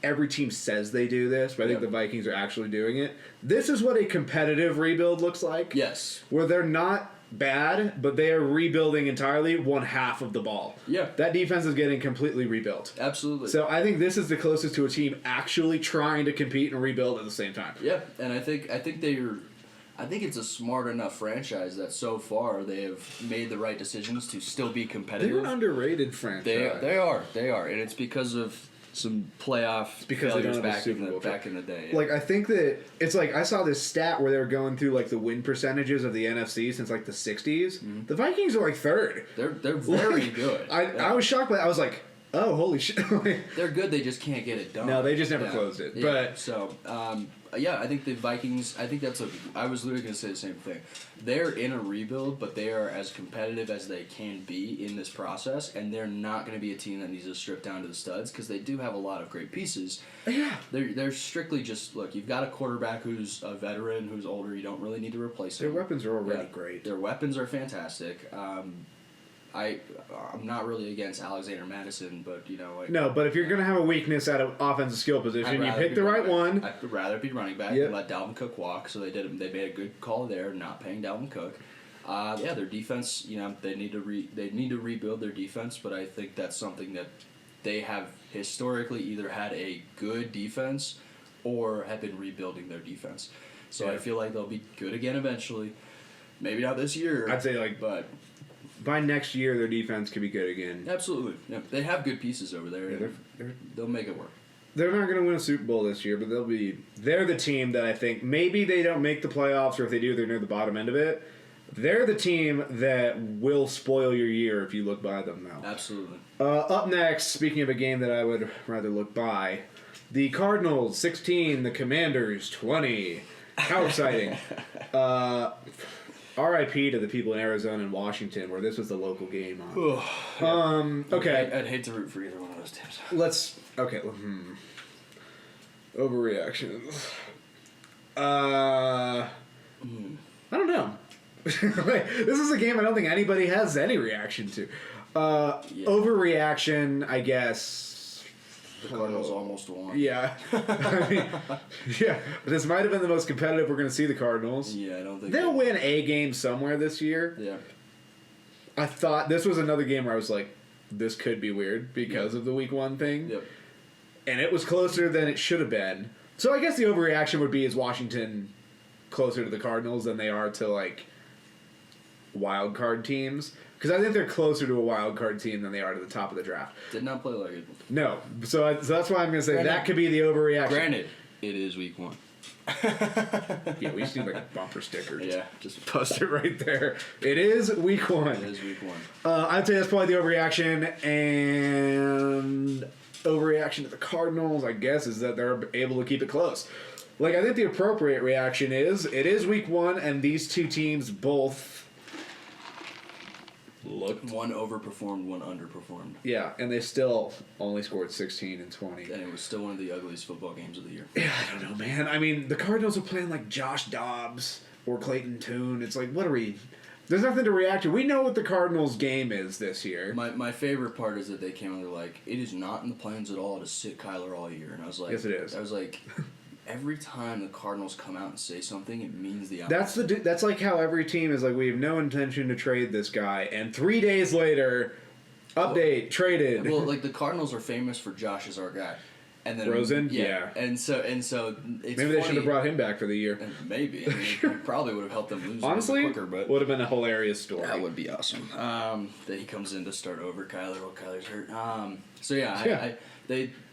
every team says they do this, but I think the Vikings are actually doing it. This is what a competitive rebuild looks like. Yes, where they're not bad, but they are rebuilding entirely one half of the ball. Yeah, that defense is getting completely rebuilt. Absolutely. So I think this is the closest to a team actually trying to compete and rebuild at the same time. Yeah, and I think it's a smart enough franchise that so far they have made the right decisions to still be competitive. They're an underrated franchise. They are, and it's because of some playoff failures back in the day. Yeah. Like, I think that it's like I saw this stat where they were going through like the win percentages of the NFC since like the 60s. Mm-hmm. The Vikings are like third. They're very good. I was shocked by that. I was like, oh, holy shit. They're good. They just can't get it done. No, they just never closed it. Yeah. But so, I think the Vikings. I think I was literally going to say the same thing. They're in a rebuild, but they are as competitive as they can be in this process, and they're not going to be a team that needs to strip down to the studs because they do have a lot of great pieces. Yeah, they're strictly just look. You've got a quarterback who's a veteran, who's older. You don't really need to replace him. Their weapons are already great. Their weapons are fantastic. I'm not really against Alexander Madison, but no. But if you're gonna have a weakness at an offensive skill position, you pick the right one. I'd rather be running back and let Dalvin Cook walk. So they made a good call there, not paying Dalvin Cook. Their defense, they need to rebuild their defense, but I think that's something that they have historically either had a good defense or have been rebuilding their defense. So I feel like they'll be good again eventually. Maybe not this year. I'd say but by next year, their defense could be good again. Absolutely. Yeah. They have good pieces over there. Yeah, they'll make it work. They're not going to win a Super Bowl this year, but they're the team that I think maybe they don't make the playoffs, or if they do, they're near the bottom end of it. They're the team that will spoil your year if you look by them now. Absolutely. Up next, speaking of a game that I would rather look by, the Cardinals 16, the Commanders 20. How exciting. R.I.P. to the people in Arizona and Washington, where this was the local game on. Okay. I'd hate to root for either one of those teams. Overreaction. I don't know. This is a game I don't think anybody has any reaction to. Overreaction, I guess. The Cardinals almost won. Yeah. I mean, yeah. This might have been the most competitive we're going to see the Cardinals. Yeah, I don't think they'll win a game somewhere this year. Yeah. I thought this was another game where I was like, this could be weird because of the week 1 thing. Yep. And it was closer than it should have been. So I guess the overreaction would be is Washington closer to the Cardinals than they are to, like, wild card teams. Because I think they're closer to a wild card team than they are to the top of the draft. Did not play like it. No. So that's why I'm going to say that could be the overreaction. Granted, it is week 1. Yeah, we just need like a bumper sticker. Yeah, just post it right there. It is week 1. It is week 1. I'd say that's probably the overreaction, and overreaction to the Cardinals, I guess, is that they're able to keep it close. Like, I think the appropriate reaction is it is week 1, and these two teams both looked. One overperformed, one underperformed. Yeah, and they still only scored 16 and 20. And it was still one of the ugliest football games of the year. Yeah, I don't know, man. I mean, the Cardinals are playing like Josh Dobbs or Clayton Tune. It's like, what are we... There's nothing to react to. We know what the Cardinals' game is this year. My favorite part is that they came and they're like, it is not in the plans at all to sit Kyler all year. And I was like... Yes, it is. I was like... Every time the Cardinals come out and say something, it means the opposite. That's like how every team is like, we have no intention to trade this guy, and 3 days later, update, traded. Well, like the Cardinals are famous for Josh is our guy, and then Rosen, yeah. and so it's maybe they should have brought him back for the year. Maybe I mean, it probably would have helped them lose. Honestly, quicker, but would have been a hilarious story. That would be awesome. That he comes in to start over Kyler while Kyler's hurt. So yeah.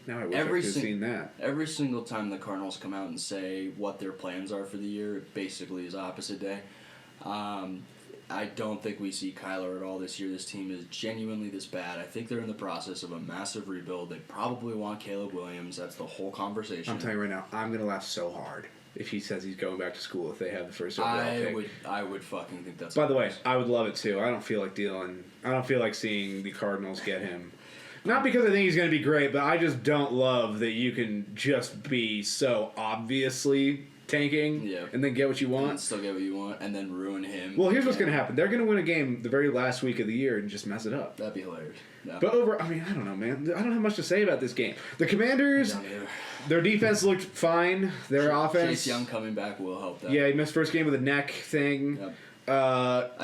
Now I wish I could have seen that. Every single time the Cardinals come out and say what their plans are for the year, it basically is opposite day. I don't think we see Kyler at all this year. This team is genuinely this bad. I think they're in the process of a massive rebuild. They probably want Caleb Williams. That's the whole conversation. I'm telling you right now, I'm going to laugh so hard if he says he's going back to school if they have the first overall pick. I would fucking think that's... By the way, I would love it too. I don't feel like seeing the Cardinals get him. Not because I think he's going to be great, but I just don't love that you can just be so obviously tanking and then get what you want. And still get what you want and then ruin him. Well, here's what's going to happen. They're going to win a game the very last week of the year and just mess it up. That'd be hilarious. No. But I don't know, man. I don't have much to say about this game. The Commanders, their defense looked fine. Their offense... Chase Young coming back will help them. Yeah, he missed first game with a neck thing. Yep.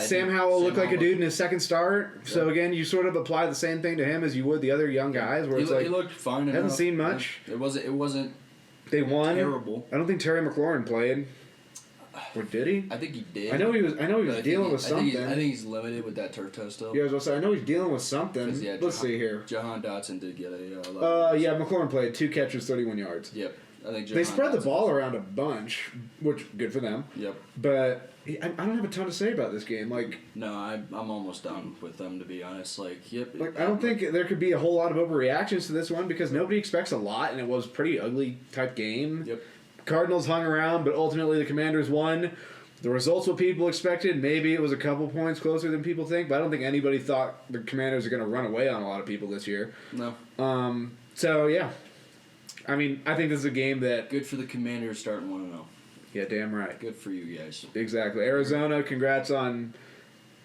Sam Howell looked like a dude in his second start. Yep. So again, you sort of apply the same thing to him as you would the other young guys. Where he looked fine. Hasn't seen much. It wasn't. They won. Terrible. I don't think Terry McLaurin played. Or did he? I think he did. I know he was dealing with something. I think he's limited with that turf toe still. Yeah, I was gonna say I know he's dealing with something. Yeah, Let's see here. Jahan Dotson did get a. Yeah, McLaurin played 2 catches, 31 yards. Yep. I think they spread the ball around a bunch, which good for them. Yep. But I don't have a ton to say about this game. Like, no, I'm almost done with them to be honest. Like, yep. Like, I don't think there could be a whole lot of overreactions to this one because nobody expects a lot, and it was a pretty ugly type game. Yep. Cardinals hung around, but ultimately the Commanders won. The results what people expected. Maybe it was a couple points closer than people think, but I don't think anybody thought the Commanders are going to run away on a lot of people this year. No. So yeah. I mean, I think this is a game that... Good for the Commanders starting 1-0. Yeah, damn right. Good for you guys. Exactly. Arizona, congrats on...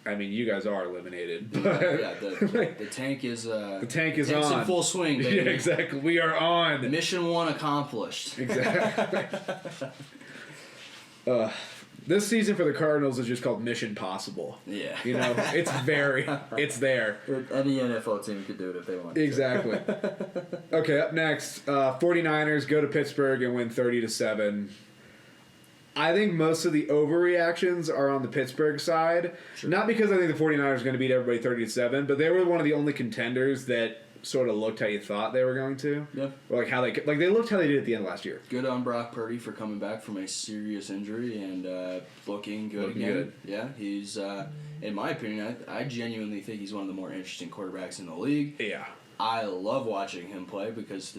I mean, you guys are eliminated. But the tank is... the tank is tank's on. in full swing, baby. Yeah, exactly. We are on. Mission 1 accomplished. Exactly. This season for the Cardinals is just called Mission Possible. Yeah. You know, it's there. Any NFL team could do it if they want. Exactly. Okay, up next, 49ers go to Pittsburgh and win 30-7. I think most of the overreactions are on the Pittsburgh side. Sure. Not because I think the 49ers are going to beat everybody 30-7, but they were one of the only contenders that sort of looked how you thought they were going to. Yeah. Or they looked how they did at the end of last year. Good on Brock Purdy for coming back from a serious injury and looking good again. Good. Yeah, he's in my opinion, I genuinely think he's one of the more interesting quarterbacks in the league. Yeah. I love watching him play because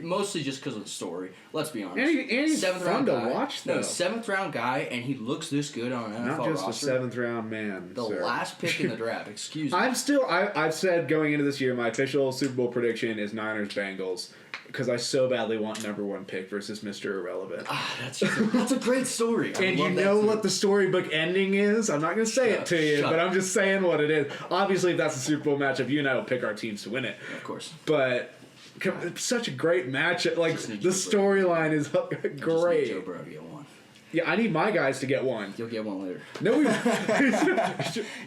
mostly just because of the story. Let's be honest. And he's fun to watch, though. No, 7th round guy, and he looks this good on an NFL roster. Not just a 7th round man. The last pick in the draft. Excuse me. I've said going into this year, my official Super Bowl prediction is Niners Bengals because I so badly want number 1 pick versus Mr. Irrelevant. That's a great story. And you know what the storybook ending is? I'm not going to say it to you, but I'm just saying what it is. Obviously, if that's a Super Bowl matchup, you and I will pick our teams to win it. Of course. But It's such a great matchup. Like, the storyline is great. Joe Burrow to get one. Yeah, I need my guys to get one. You'll get one later. No,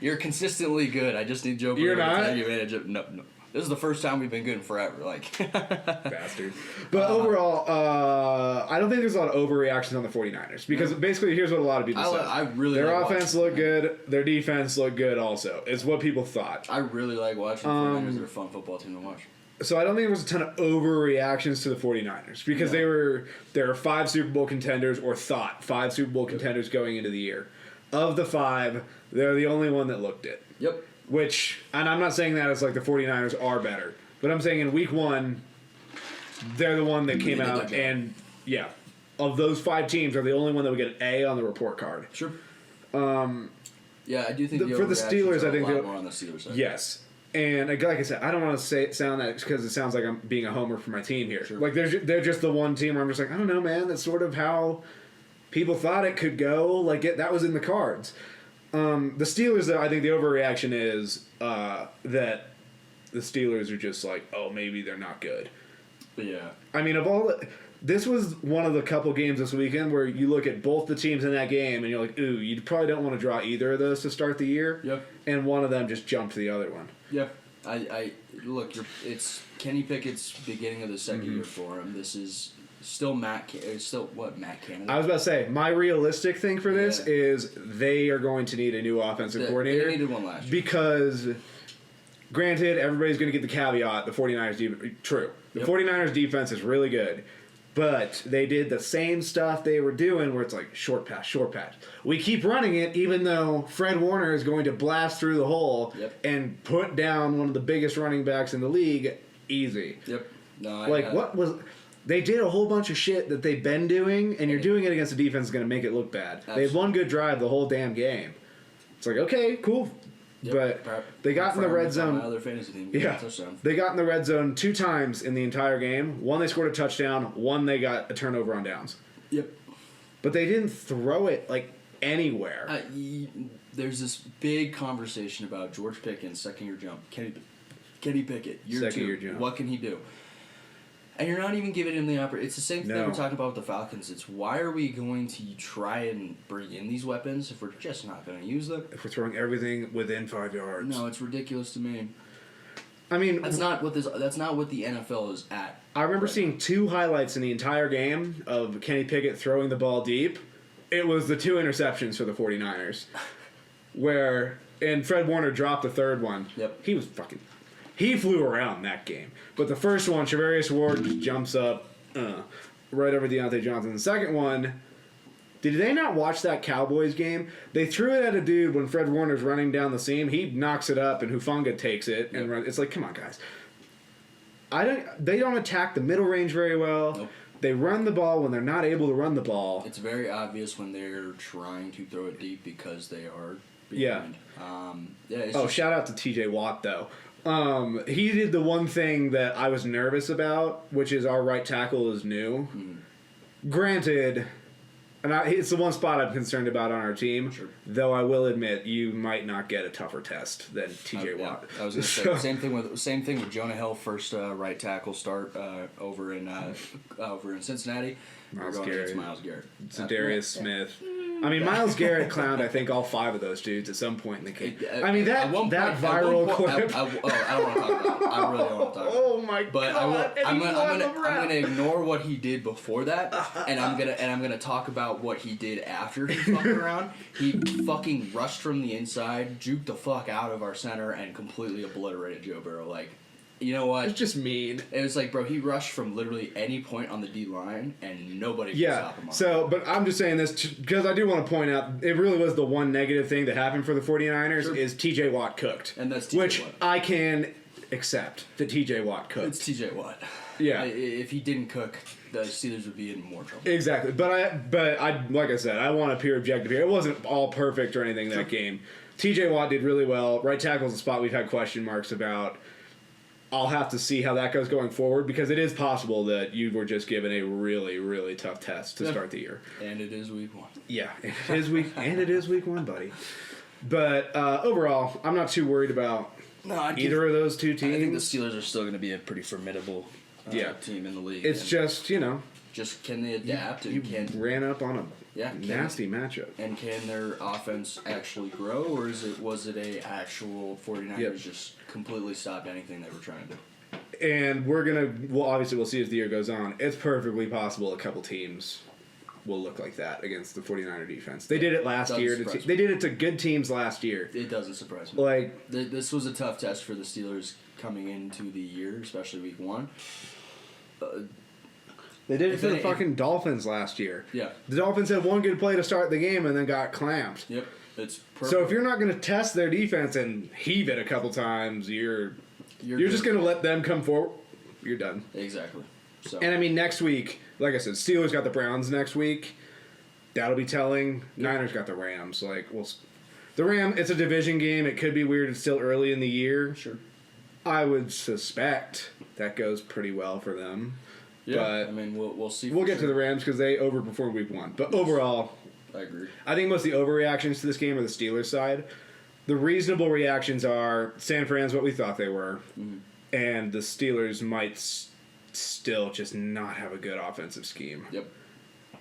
You're consistently good. I just need Joe Burrow You're not? to take advantage of. No. This is the first time we've been good in forever. Like, bastard. But overall, I don't think there's a lot of overreactions on the 49ers. Because basically, here's what a lot of people say. I really their like offense looked good. Their defense looked good also. It's what people thought. I really like watching the 49ers. They're a fun football team to watch. So I don't think there was a ton of overreactions to the 49ers. Because there were 5 Super Bowl contenders, or thought 5 Super Bowl contenders going into the year. Of the 5, they're the only one that looked it. Yep. Which, and I'm not saying that as like the 49ers are better, but I'm saying in week 1, they're the one that came out and, of those 5 teams, are the only one that would get an A on the report card. Sure. Yeah, I do think for the Steelers, I think a lot more on the Steelers side. Yes. And like I said, I don't want to sound that because it sounds like I'm being a homer for my team here. Sure. Like they're just the one team where I'm just like, I don't know, man. That's sort of how people thought it could go. Like that was in the cards. The Steelers, though, I think the overreaction is that the Steelers are just like, oh, maybe they're not good. Yeah. I mean, this was one of the couple games this weekend where you look at both the teams in that game and you're like, ooh, you probably don't want to draw either of those to start the year. Yep. And one of them just jumped the other one. Yeah. I look. It's Kenny Pickett's beginning of the second year for him. This is. Still Matt Canada? I was about to say, my realistic thing for this is they are going to need a new offensive coordinator. They needed one last year. Because, granted, everybody's going to get the caveat, the 49ers defense. True. The 49ers defense is really good. But they did the same stuff they were doing where it's like, short pass. We keep running it even though Fred Warner is going to blast through the hole and put down one of the biggest running backs in the league easy. Yep. No, what was... They did a whole bunch of shit that they've been doing, and you're doing it against a defense that's going to make it look bad. Absolutely. They had one good drive the whole damn game. It's like, okay, cool. Yep. But they got in the red zone. My other fantasy team they got in the red zone 2 times in the entire game. One, they scored a touchdown. One, they got a turnover on downs. Yep. But they didn't throw it, like, anywhere. There's this big conversation about George Pickens' second-year jump. Kenny Pickett, year 2. Jump. What can he do? And you're not even giving him the opportunity. It's the same thing we're talking about with the Falcons. It's why are we going to try and bring in these weapons if we're just not going to use them? If we're throwing everything within 5 yards. No, it's ridiculous to me. I mean, that's not what the NFL is at. I remember seeing 2 highlights in the entire game of Kenny Pickett throwing the ball deep. It was the 2 interceptions for the 49ers. And Fred Warner dropped the third one. Yep. He flew around that game. But the first one, Charvarius Ward just jumps up right over Deontay Johnson. The second one, did they not watch that Cowboys game? They threw it at a dude when Fred Warner's running down the seam. He knocks it up, and Hufanga takes it and runs. It's like, come on, guys. They don't attack the middle range very well. Nope. They run the ball when they're not able to run the ball. It's very obvious when they're trying to throw it deep because they are behind. Shout out to TJ Watt, though. He did the one thing that I was nervous about, which is our right tackle is new. Mm-hmm. Granted, it's the one spot I'm concerned about on our team, though I will admit you might not get a tougher test than TJ Watt. I was going to say, same thing with Jonah Hill, first right tackle start over in Cincinnati. Miles Garrett. Zadarius Smith. I mean, Miles Garrett clowned, I think, all 5 of those dudes at some point in the game. I mean, that viral clip. I don't want to talk about it. I really don't want to talk about it. Oh, my God. I'm gonna ignore what he did before that, and I'm gonna talk about what he did after he fucked around. He fucking rushed from the inside, juked the fuck out of our center, and completely obliterated Joe Burrow. Like, you know what? It's just mean. It was like, bro, he rushed from literally any point on the D line, and nobody could stop him. So, but I'm just saying this because I do want to point out it really was the one negative thing that happened for the 49ers is TJ Watt cooked. And that's TJ Which Watt. I can accept that TJ Watt cooked. It's TJ Watt. Yeah. If he didn't cook, the Steelers would be in more trouble. Exactly. But I like I said, I want to appear objective here. It wasn't all perfect or anything that game. TJ Watt did really well. Right tackle's a spot we've had question marks about. I'll have to see how that goes going forward because it is possible that you were just given a really, really tough test to start the year. And it is week 1. Yeah, it is week 1, buddy. But overall, I'm not too worried about either of those 2 teams. I think the Steelers are still going to be a pretty formidable team in the league. It's just, just can they adapt? You ran up on a nasty matchup. And can their offense actually grow, or was it a actual 49ers just completely stopped anything they were trying to do? And obviously we'll see as the year goes on. It's perfectly possible a couple teams will look like that against the 49er defense. They did it last year. They did it to good teams last year. It doesn't surprise me. This was a tough test for the Steelers coming into the year, especially week 1. They did it for the fucking Dolphins last year. Yeah. The Dolphins had one good play to start the game and then got clamped. Yep. It's perfect. So if you're not going to test their defense and heave it a couple times, you're just going to let them come forward. You're done. Exactly. So. And I mean, next week, like I said, Steelers got the Browns next week. That'll be telling. Niners got the Rams. It's a division game. It could be weird. It's still early in the year. Sure. I would suspect that goes pretty well for them. Yeah, but I mean, we'll see. We'll get to the Rams because they overperformed week 1. But overall, I agree. I think most of the overreactions to this game are the Steelers side. The reasonable reactions are San Fran's what we thought they were, and the Steelers might still just not have a good offensive scheme. Yep.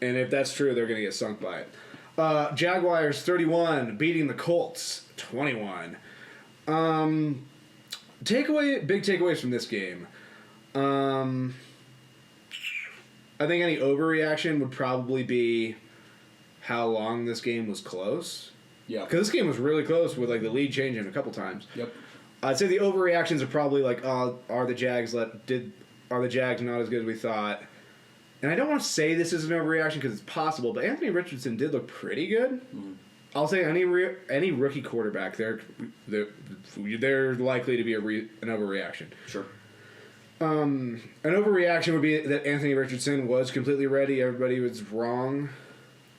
And if that's true, they're going to get sunk by it. Jaguars 31 beating the Colts 21. Big takeaways from this game. I think any overreaction would probably be how long this game was close. Yeah. Because this game was really close with the lead changing a couple times. Yep. I'd say the overreactions are probably are the Jags not as good as we thought? And I don't want to say this is an overreaction because it's possible, but Anthony Richardson did look pretty good. I'll say any rookie quarterback, they're likely to be an overreaction. Sure. An overreaction would be that Anthony Richardson was completely ready. Everybody was wrong.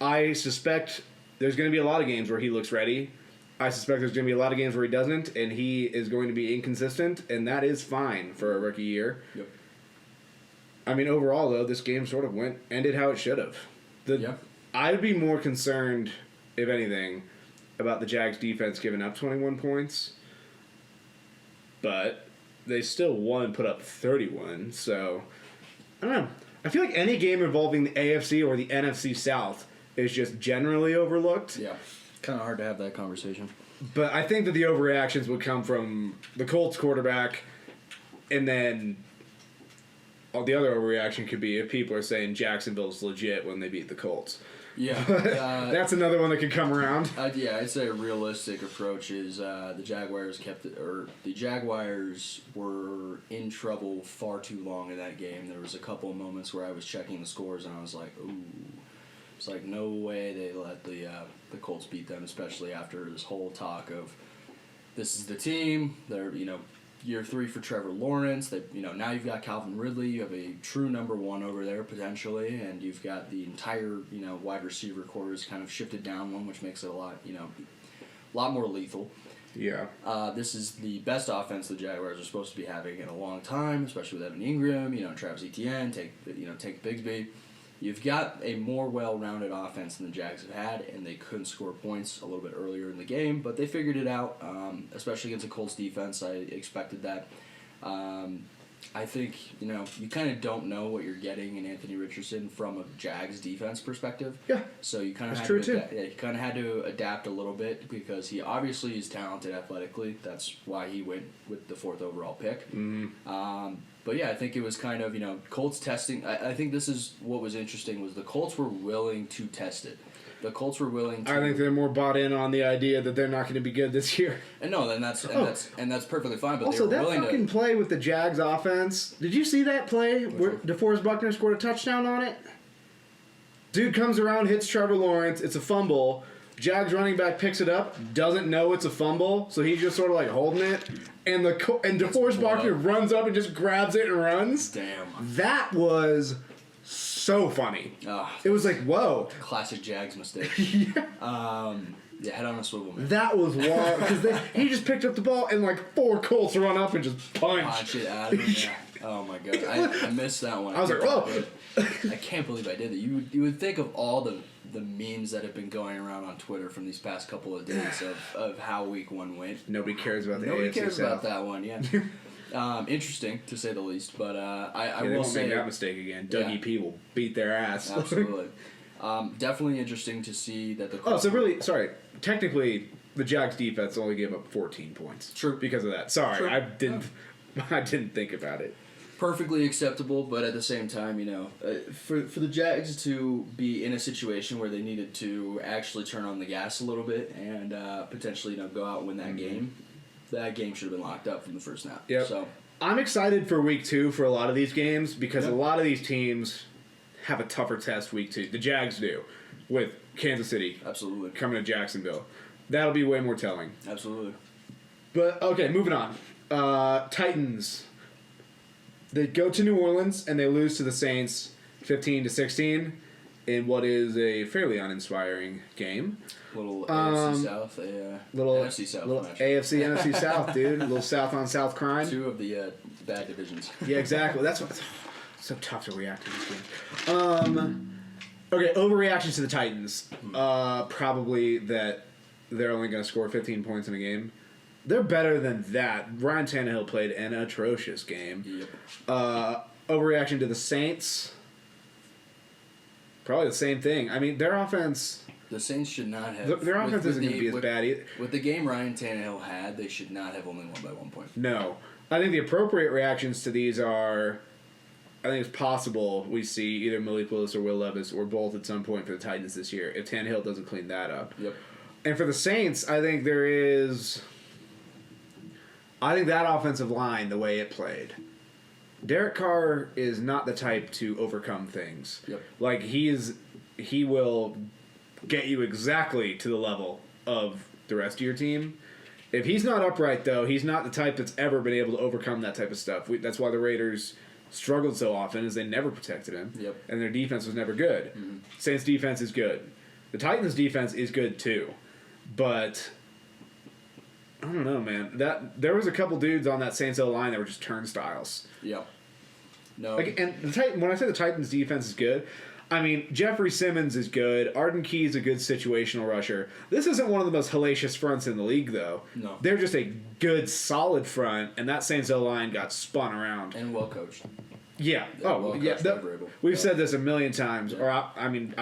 I suspect there's going to be a lot of games where he looks ready. I suspect there's going to be a lot of games where he doesn't, and he is going to be inconsistent, and that is fine for a rookie year. Yep. I mean, overall, though, this game sort of ended how it should have. I'd be more concerned, if anything, about the Jags' defense giving up 21 points. But they still won, put up 31, so I don't know. I feel like any game involving the AFC or the NFC South is just generally overlooked. Yeah. Kind of hard to have that conversation. But I think that the overreactions would come from the Colts quarterback, and then the other overreaction could be if people are saying Jacksonville's legit when they beat the Colts. Yeah. That's another one that could come around. I'd say a realistic approach is the Jaguars the Jaguars were in trouble far too long in that game. There was a couple of moments where I was checking the scores and I was like, ooh. It's like no way they let the Colts beat them, especially after this whole talk of this is the team. They're year 3 for Trevor Lawrence. That now you've got Calvin Ridley. You have a true number 1 over there potentially, and you've got the entire wide receiver core is kind of shifted down one, which makes it a lot more lethal. Yeah. This is the best offense the Jaguars are supposed to be having in a long time, especially with Evan Ingram. Travis Etienne, take Bigsby. You've got a more well-rounded offense than the Jags have had, and they couldn't score points a little bit earlier in the game, but they figured it out, especially against the Colts defense. I expected that. I think, you kind of don't know what you're getting in Anthony Richardson from a Jags defense perspective. Yeah. So you kind of had to adapt a little bit because he obviously is talented athletically. That's why he went with the 4th overall pick. Mm-hmm. But yeah, I think it was kind of, Colts testing. I think this is what was interesting was the Colts were willing to test it. The Colts were willing to. I think they're more bought in on the idea that they're not going to be good this year. And no, then that's perfectly fine. But also, they were willing that fucking play with the Jags offense. Did you see that play where DeForest Buckner scored a touchdown on it? Dude comes around, hits Trevor Lawrence. It's a fumble. Jags running back picks it up, doesn't know it's a fumble, so he's just sort of holding it, and DeForest Buckner runs up and just grabs it and runs. Damn. That was so funny. It was like, whoa. Classic Jags mistake. Yeah. Head on a swivel, man. That was wild because he just picked up the ball and 4 Colts run up and just punch it out of him. Yeah. Oh my god, I missed that one. I was like, oh. I can't believe I did that. You would think of all the memes that have been going around on Twitter from these past couple of days of how week 1 went. Nobody cares about the AFC Nobody cares South. about that one, yeah. Interesting, to say the least. But I they will won't say... make that mistake again. Dougie P will beat their ass. Absolutely. Definitely interesting to see that the... Oh, so really, sorry. Technically, the Jags defense only gave up 14 points. True. Because of that. Sorry, True. I didn't think about it. Perfectly acceptable, but at the same time, for the Jags to be in a situation where they needed to actually turn on the gas a little bit and potentially go out and win that game, that game should have been locked up from the first snap. Yep. So I'm excited for week 2 for a lot of these games because a lot of these teams have a tougher test week 2. The Jags do, with Kansas City absolutely coming to Jacksonville. That'll be way more telling. Absolutely. But okay, moving on. Titans. They go to New Orleans and they lose to the Saints 15-16 in what is a fairly uninspiring game. Little AFC South, little NFC South, little AFC NFC South, dude. A little South on South crime. 2 of the bad divisions. Yeah, exactly. That's what. So tough to react to this game. Okay, overreactions to the Titans. Probably that they're only going to score 15 points in a game. They're better than that. Ryan Tannehill played an atrocious game. Yep. Overreaction to the Saints. Probably the same thing. I mean, their offense... The Saints should not have... Their offense isn't going to be as bad either. With the game Ryan Tannehill had, they should not have only won by 1 point. No. I think the appropriate reactions to these are... I think it's possible we see either Malik Willis or Will Levis or both at some point for the Titans this year if Tannehill doesn't clean that up. Yep. And for the Saints, I think there is... I think that offensive line, the way it played, Derek Carr is not the type to overcome things. Yep. Like, he will get you exactly to the level of the rest of your team. If he's not upright, though, he's not the type that's ever been able to overcome that type of stuff. That's why the Raiders struggled so often, is they never protected him. Yep. And their defense was never good. Mm-hmm. Saints' defense is good. The Titans' defense is good, too. But... I don't know, man. There was a couple dudes on that Saints O-line that were just turnstiles. Yeah. No. And when I say the Titans' defense is good, I mean Jeffrey Simmons is good. Arden Key is a good situational rusher. This isn't one of the most hellacious fronts in the league, though. No. They're just a good, solid front, and that Saints O-line got spun around. And well coached. Yeah. We've said this a million times, or I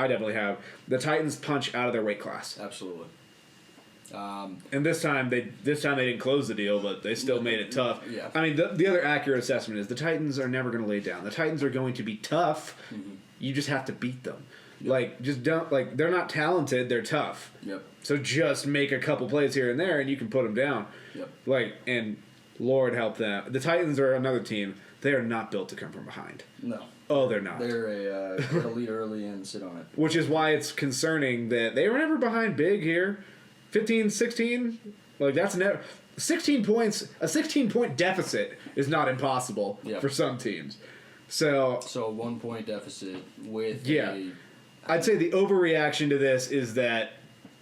definitely have. The Titans punch out of their weight class. Absolutely. And this time they didn't close the deal, but they still made it tough. Yeah. I mean, the other accurate assessment is the Titans are never going to lay down. The Titans are going to be tough. Mm-hmm. You just have to beat them. Yep. They're not talented. They're tough. Yep. So just make a couple plays here and there, and you can put them down. Yep. And Lord help them. The Titans are another team. They are not built to come from behind. No. Oh, they're not. They're a lead early and sit on it. Which is why it's concerning that they were never behind big here. 15, 16, that's never 16 points. A 16-point deficit is not impossible for some teams. So a 1 point deficit with I'd say the overreaction to this is that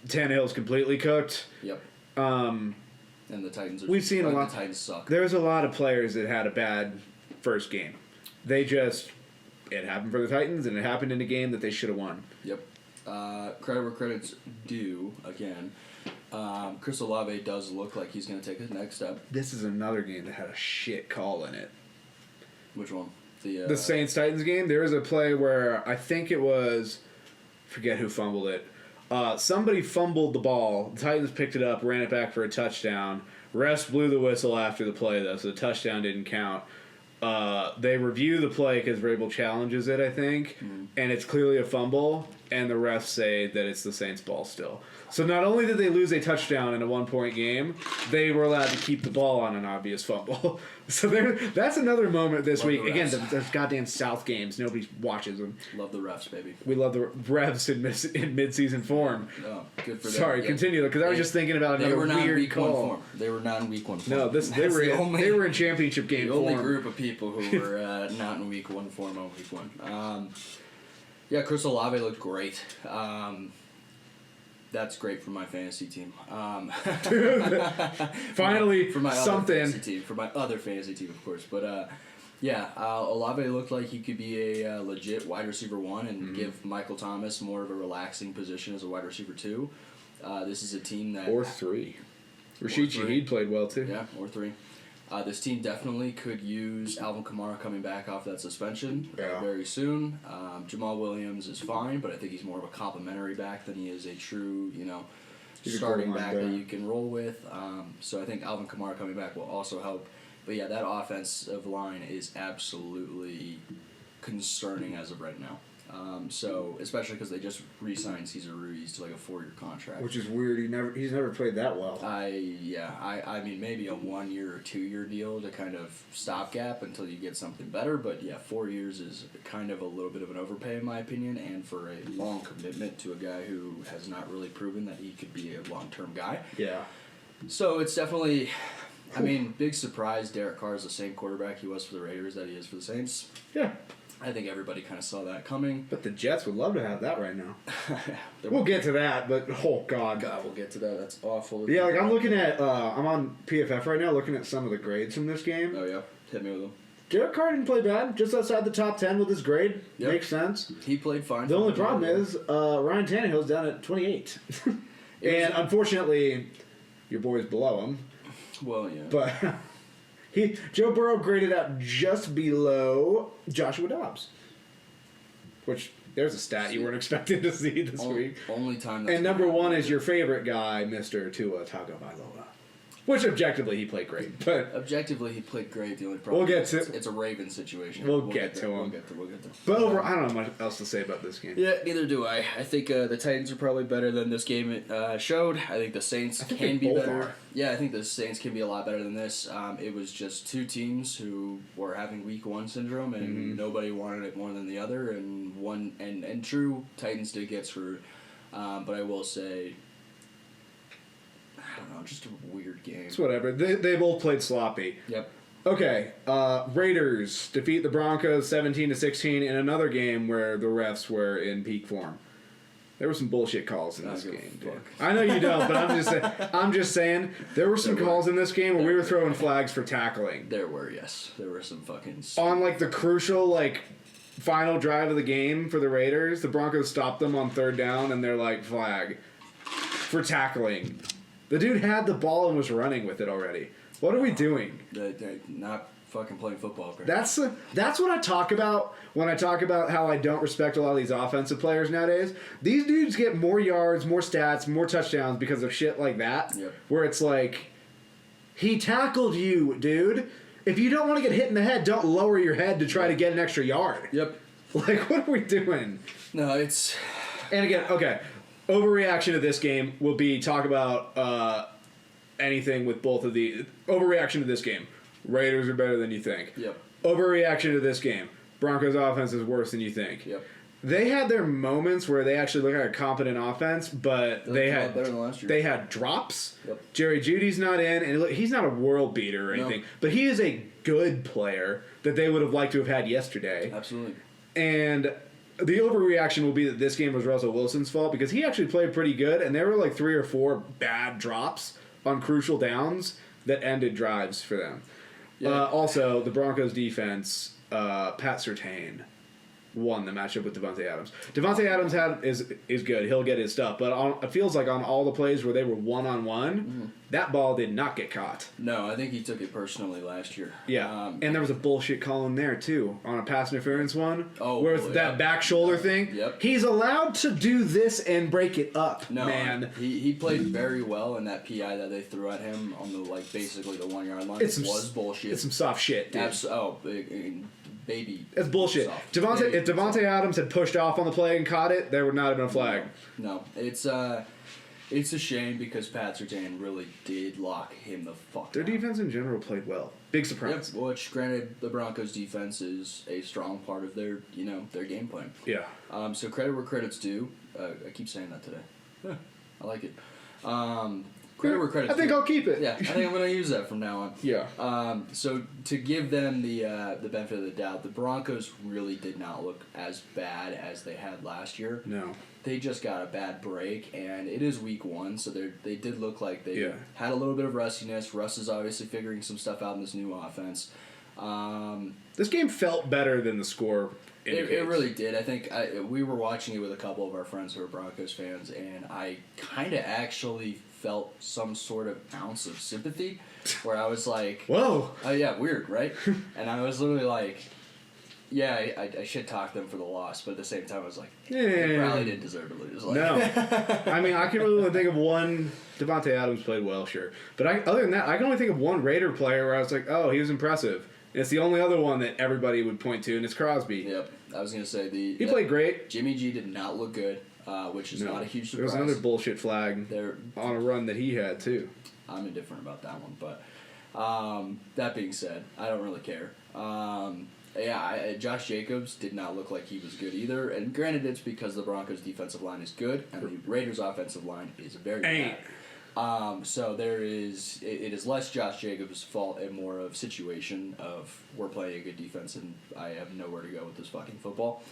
Tannehill's completely cooked. Yep. And the Titans. We've seen a lot. The Titans suck. There's a lot of players that had a bad first game. It happened for the Titans, and it happened in a game that they should have won. Yep. Credit where credit's due. Again. Chris Olave does look like he's going to take his next step. This is another game that had a shit call in it. Which one? The Saints-Titans game. There was a play where I think it was... forget who fumbled it. Somebody fumbled the ball. The Titans picked it up, ran it back for a touchdown. Refs blew the whistle after the play, though, so the touchdown didn't count. They review the play because Vrabel challenges it, I think, and it's clearly a fumble, and the refs say that it's the Saints' ball still. So not only did they lose a touchdown in a 1-point game, they were allowed to keep the ball on an obvious fumble. So that's another moment this week. Again, those goddamn South games, nobody watches them. Love the refs, baby. We love the refs in mid-season form. Oh, good for them. Sorry, continue, because I was just thinking about another weird call. They were not in week 1 form. No, they were in championship game form. The only group of people who were not in week 1 form on week 1. Chris Olave looked great. That's great for my fantasy team. Finally, for my something. Other fantasy team, for my other fantasy team, of course. But Olave looked like he could be a legit wide receiver 1 and give Michael Thomas more of a relaxing position as a wide receiver 2. This is a team that... Or 3. Rashid Shaheed played well, too. Yeah, or 3. This team definitely could use Alvin Kamara coming back off that suspension very soon. Jamal Williams is fine, but I think he's more of a complimentary back than he is a true, starting back that you can roll with. So I think Alvin Kamara coming back will also help. But yeah, that offensive line is absolutely concerning as of right now. So especially because they just re-signed Cesar Ruiz to like a 4-year contract, which is weird. He's never played that well. I mean maybe a 1-year or 2-year deal to kind of stopgap until you get something better. But yeah, 4 years is kind of a little bit of an overpay in my opinion, and for a long commitment to a guy who has not really proven that he could be a long-term guy. Yeah. So it's definitely. I mean, big surprise. Derek Carr is the same quarterback he was for the Raiders that he is for the Saints. Yeah. I think everybody kind of saw that coming. But the Jets would love to have that right now. We'll get to that, but oh god. We'll get to that. That's awful. Yeah, like I'm looking at, I'm on PFF right now looking at some of the grades from this game. Oh yeah, hit me with them. Derek Carr didn't play bad, just outside the top 10 with his grade. Yep. Makes sense. He played fine. The only problem is Ryan Tannehill's down at 28. And unfortunately, your boy's below him. Well, yeah. But Joe Burrow graded out just below Joshua Dobbs. Which, there's a stat you weren't expecting to see this week. Only time. And number one is your favorite guy, Mr. Tua Tagovailoa. Which, objectively, he played great. But objectively, he played great. The only problem it's a Raven situation. We'll get to him. We'll get there. But I don't have much else to say about this game. Yeah, neither do I. I think the Titans are probably better than this game showed. I think the Saints can be better. Are. Yeah, I think the Saints can be a lot better than this. It was just two teams who were having week one syndrome, and nobody wanted it more than the other. And true, Titans did get screwed. But I will say, I don't know, just a weird game. It's whatever. They both played sloppy. Yep. Okay, Raiders defeat the Broncos 17-16 in another game where the refs were in peak form. There were some bullshit calls in this game, dude. I know you don't, but I'm just saying there were some calls in this game where we were throwing flags for tackling. There were, yes. There were some fucking... On, like, the crucial, final drive of the game for the Raiders, the Broncos stopped them on 3rd down, and they're like, flag for tackling. The dude had the ball and was running with it already. What are we doing? They're not fucking playing football. That's what I talk about when I talk about how I don't respect a lot of these offensive players nowadays. These dudes get more yards, more stats, more touchdowns because of shit like that. Yep. Where it's like, he tackled you, dude. If you don't want to get hit in the head, don't lower your head to try to get an extra yard. Yep. Like, what are we doing? No, it's... And again, okay, overreaction to this game will be talk about anything with both of the... Overreaction to this game. Raiders are better than you think. Yep. Overreaction to this game. Broncos offense is worse than you think. Yep. They had their moments where they actually look like a competent offense, but they had better than last year. They had drops. Yep. Jerry Jeudy's not in, and he's not a world beater or anything, but he is a good player that they would have liked to have had yesterday. Absolutely. And the overreaction will be that this game was Russell Wilson's fault because he actually played pretty good, and there were like 3 or 4 bad drops on crucial downs that ended drives for them. Yeah. Also, the Broncos defense, Pat Surtain won the matchup with Devontae Adams. Devontae Adams is good. He'll get his stuff. But it feels like on all the plays where they were one-on-one, that ball did not get caught. No, I think he took it personally last year. Yeah. And there was a bullshit call in there, too, on a pass interference one. where it's that back shoulder thing. Yep. He's allowed to do this and break it up, man. He played very well, and that PI that they threw at him on the, basically the 1-yard line was bullshit. It's some soft shit, dude. Baby. It's bullshit. If Devontae Adams had pushed off on the play and caught it, there would not have been a flag. No. It's a shame because Pat Surtain really did lock him the fuck Their down. defense in general played well. Big surprise. Yep, which, granted, the Broncos' defense is a strong part of their game plan. Yeah. So credit where credit's due. I keep saying that today. Yeah, I like it. Credit where credit's due. I think I'll keep it. Yeah, I think I'm going to use that from now on. Yeah. So to give them the benefit of the doubt, the Broncos really did not look as bad as they had last year. No. They just got a bad break, and it is week 1, so they did look like they had a little bit of rustiness. Russ is obviously figuring some stuff out in this new offense. This game felt better than the score indicates. It really did. I think we were watching it with a couple of our friends who are Broncos fans, and I kind of actually felt some sort of ounce of sympathy, where I was like, whoa, oh yeah, weird, right? And I was literally like, yeah, I should talk them for the loss, but at the same time I was like, they probably didn't deserve to lose. Like, no. I mean, I can really only think of one. Devontae Adams played well, sure. But other than that, I can only think of one Raider player where I was like, oh, he was impressive. And it's the only other one that everybody would point to, and it's Crosby. Yep. I was going to say he played great. Jimmy G did not look good, which is not a huge surprise. There was another bullshit flag on a run that he had, too. I'm indifferent about that one. But that being said, I don't really care. Josh Jacobs did not look like he was good either. And granted, it's because the Broncos' defensive line is good, and the Raiders' offensive line is very bad. So it is less Josh Jacobs' fault and more of situation of we're playing a good defense and I have nowhere to go with this fucking football.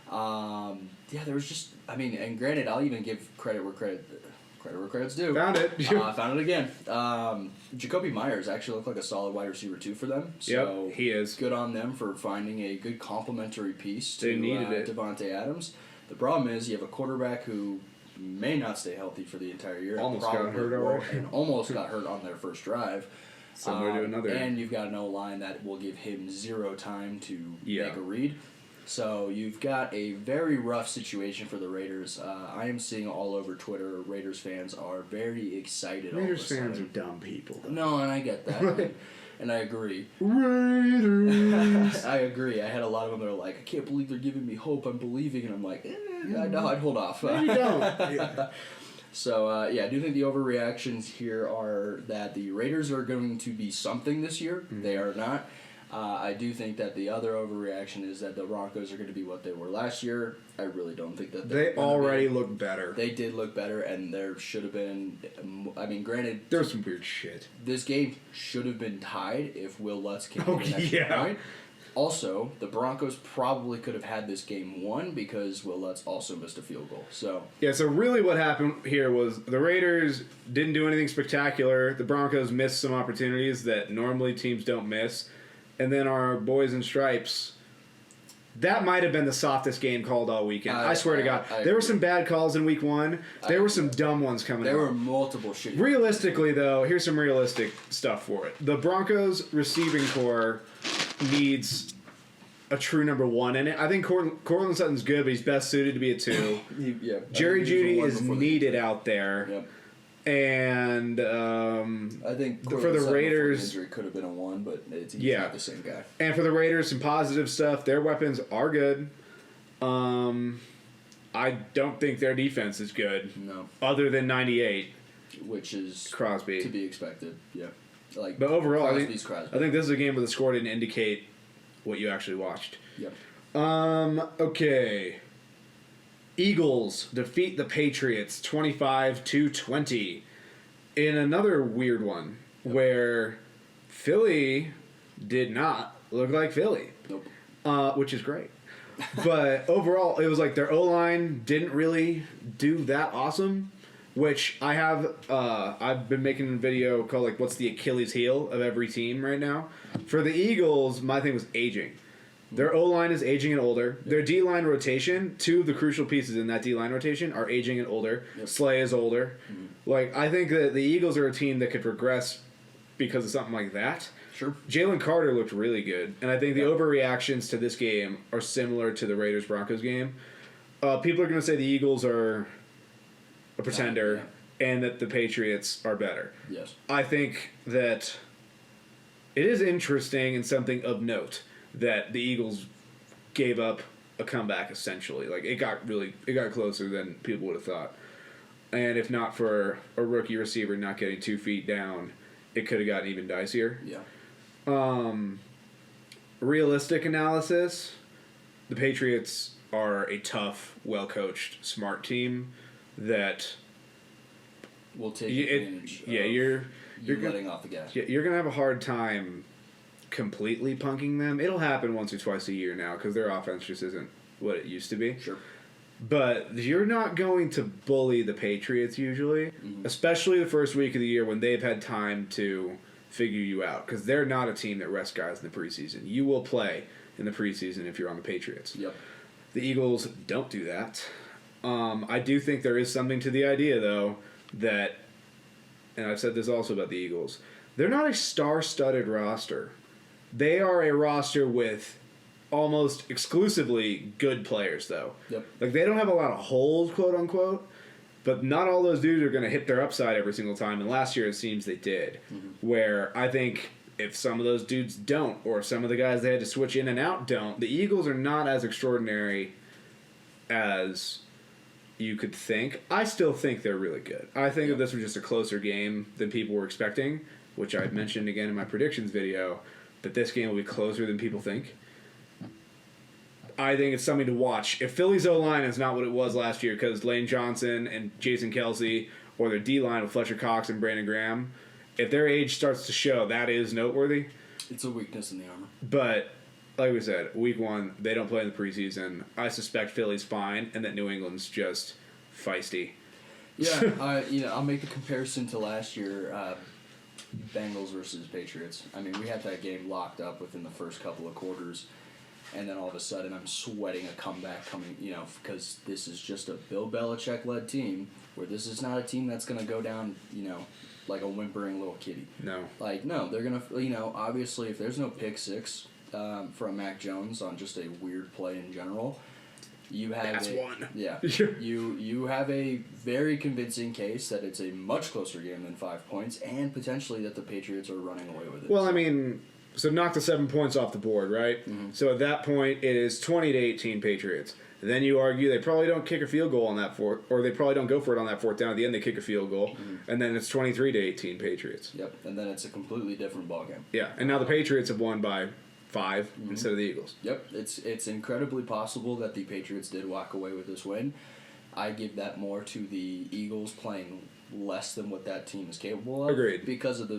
There was just, and granted, I'll even give credit where credit's due. Found it. Found it again. Jacoby Myers actually looked like a solid wide receiver too for them. So yep, he is. Good on them for finding a good complementary piece to Devontae Adams. The problem is you have a quarterback who may not stay healthy for the entire year. Almost got hurt already. And almost got hurt on their first drive. Similar to another. And you've got an O-line that will give him zero time to make a read. So you've got a very rough situation for the Raiders. I am seeing all over Twitter, Raiders fans are very excited. Raiders fans are dumb people. No, and I get that. And I agree. Raiders! I agree. I had a lot of them that are like, I can't believe they're giving me hope. I'm believing. And I'm like, I'd hold off. No, you don't. Yeah. So, I do think the overreactions here are that the Raiders are going to be something this year. Mm-hmm. They are not. I do think that the other overreaction is that the Broncos are going to be what they were last year. I really don't think that they already look better. They did look better, and there should have been. Granted, there's some weird shit. This game should have been tied if Will Lutz came in the next point. Also, the Broncos probably could have had this game won because Will Lutz also missed a field goal. So really what happened here was the Raiders didn't do anything spectacular. The Broncos missed some opportunities that normally teams don't miss. And then our boys in stripes, that might have been the softest game called all weekend. I swear to God. There were some bad calls in week one. There were some dumb ones coming out. There were multiple shitty. Realistically, though, here's some realistic stuff for it. The Broncos receiving core needs a true number one in it. I think Courtland Sutton's good, but he's best suited to be a 2. Jerry Jeudy is needed out there. Yep. And I think for the Raiders, injury could have been a 1, but he's not the same guy. And for the Raiders, some positive stuff. Their weapons are good. I don't think their defense is good. No. Other than 98, which is Crosby to be expected. Yeah. But overall, I think this is a game where the score didn't indicate what you actually watched. Yep. Okay. Eagles defeat the Patriots 25-20 in another weird one where Philly did not look like Philly. Nope. Which is great. But overall, it was like their O-line didn't really do that awesome, which I have, I've been making a video called, like, what's the Achilles heel of every team right now. For the Eagles, my thing was aging. Their O-line is aging and older. Yep. Their D-line rotation, 2 of the crucial pieces in that D-line rotation are aging and older. Yep. Slay is older. Mm-hmm. Like, I think that the Eagles are a team that could progress because of something like that. Sure. Jalen Carter looked really good. And I think the overreactions to this game are similar to the Raiders-Broncos game. People are going to say the Eagles are a pretender and that the Patriots are better. Yes. I think that it is interesting and something of note that the Eagles gave up a comeback, essentially. Like, it got closer than people would have thought. And if not for a rookie receiver not getting 2 feet down, it could have gotten even dicier. Yeah. Realistic analysis, the Patriots are a tough, well-coached, smart team that will take advantage. You're letting off the gas. You're going to have a hard time completely punking them. It'll happen once or twice a year now because their offense just isn't what it used to be. Sure. But you're not going to bully the Patriots usually, especially the first week of the year when they've had time to figure you out because they're not a team that rests guys in the preseason. You will play in the preseason if you're on the Patriots. Yep. The Eagles don't do that. I do think there is something to the idea, though, that and I've said this also about the Eagles, they're not a star-studded roster. They are a roster with almost exclusively good players, though. Yep. Like, they don't have a lot of holes, quote-unquote, but not all those dudes are going to hit their upside every single time, and last year it seems they did. Where I think if some of those dudes don't, or some of the guys they had to switch in and out don't, the Eagles are not as extraordinary as you could think. I still think they're really good. I think that this was just a closer game than people were expecting, which I mentioned again in my predictions video, that this game will be closer than people think. I think it's something to watch. If Philly's O-line is not what it was last year because Lane Johnson and Jason Kelsey, or their D-line with Fletcher Cox and Brandon Graham, if their age starts to show, that is noteworthy. It's a weakness in the armor. But, like we said, week one, they don't play in the preseason. I suspect Philly's fine, and that New England's just feisty. Yeah, I'll make the comparison to last year, Bengals versus Patriots. I mean, we had that game locked up within the first couple of quarters, and then all of a sudden I'm sweating a comeback coming, because this is just a Bill Belichick-led team, where this is not a team that's going to go down, like a whimpering little kitty. No. No, they're going to, obviously if there's no pick six from Mac Jones on just a weird play in general, you have one. Yeah. you have a very convincing case that it's a much closer game than 5 points, and potentially that the Patriots are running away with it. Well, I mean, so knock the 7 points off the board, right? Mm-hmm. So at that point, it is 20-18 Patriots. And then you argue they probably don't kick a field goal on that fourth, or they probably don't go for it on that fourth down. At the end, they kick a field goal, and then it's 23-18 Patriots. Yep, and then it's a completely different ballgame. Yeah, and now the Patriots have won by 5 instead of the Eagles. Yep, it's incredibly possible that the Patriots did walk away with this win. I give that more to the Eagles playing less than what that team is capable of. Agreed. Because of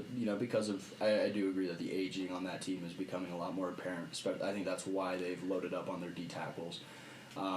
I do agree that the aging on that team is becoming a lot more apparent. I think that's why they've loaded up on their D tackles.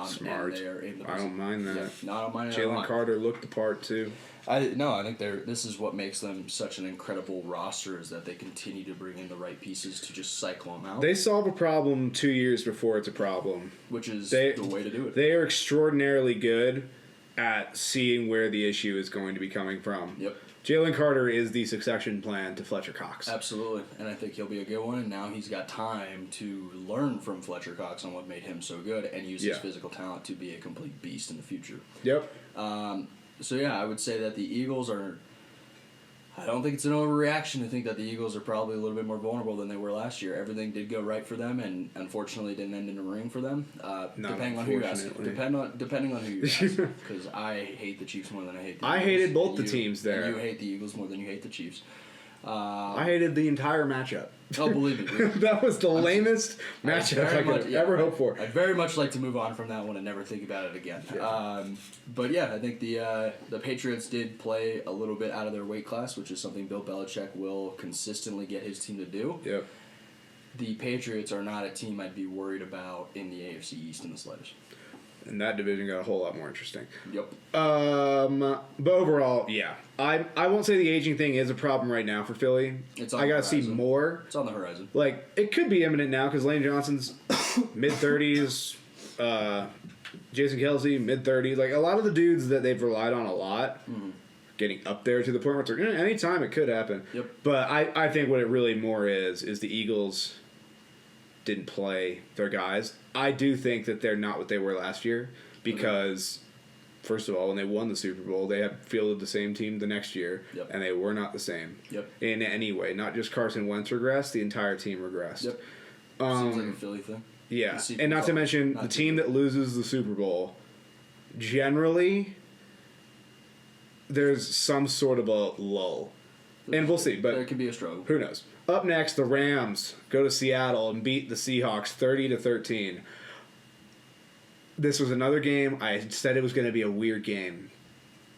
Smart. I don't mind that. Yeah, no, I don't mind it. Jalen Carter looked the part too. I think this is what makes them such an incredible roster, is that they continue to bring in the right pieces to just cycle them out. They solve a problem 2 years before it's a problem, which is the way to do it. They are extraordinarily good at seeing where the issue is going to be coming from. Yep. Jalen Carter is the succession plan to Fletcher Cox. Absolutely, and I think he'll be a good one, and now he's got time to learn from Fletcher Cox on what made him so good and use his physical talent to be a complete beast in the future. Yep. So yeah, I would say that the Eagles are... I don't think it's an overreaction to think that the Eagles are probably a little bit more vulnerable than they were last year. Everything did go right for them, and unfortunately didn't end in a ring for them. Depending on who you ask. Depending on who you ask. Because I hate the Chiefs more than I hate the Eagles. I hated both the teams there. You hate the Eagles more than you hate the Chiefs. I hated the entire matchup. Oh, believe me. That was the lamest matchup I could ever hope for. I'd very much like to move on from that one and never think about it again. Yeah. But yeah, I think the Patriots did play a little bit out of their weight class, which is something Bill Belichick will consistently get his team to do. Yep. The Patriots are not a team I'd be worried about in the AFC East in the slightest. And that division got a whole lot more interesting. Yep. But overall, yeah. I won't say the aging thing is a problem right now for Philly. I gotta see more. It's on the horizon. Like, it could be imminent now because Lane Johnson's mid-30s. Jason Kelsey, mid-30s. Like, a lot of the dudes that they've relied on a lot, getting up there to the point where it's like, anytime it could happen. Yep. But I think what it really more is the Eagles didn't play their guys. I do think that they're not what they were last year because, first of all, when they won the Super Bowl, they had fielded the same team the next year, and they were not the same in any way. Not just Carson Wentz regressed, the entire team regressed. Yep. Seems like a Philly thing. Yeah, and not to mention the team that loses the Super Bowl, generally, there's some sort of a lull. And we'll see, but there could be a struggle. Who knows? Up next, the Rams go to Seattle and beat the Seahawks 30-13. This was another game. I said it was going to be a weird game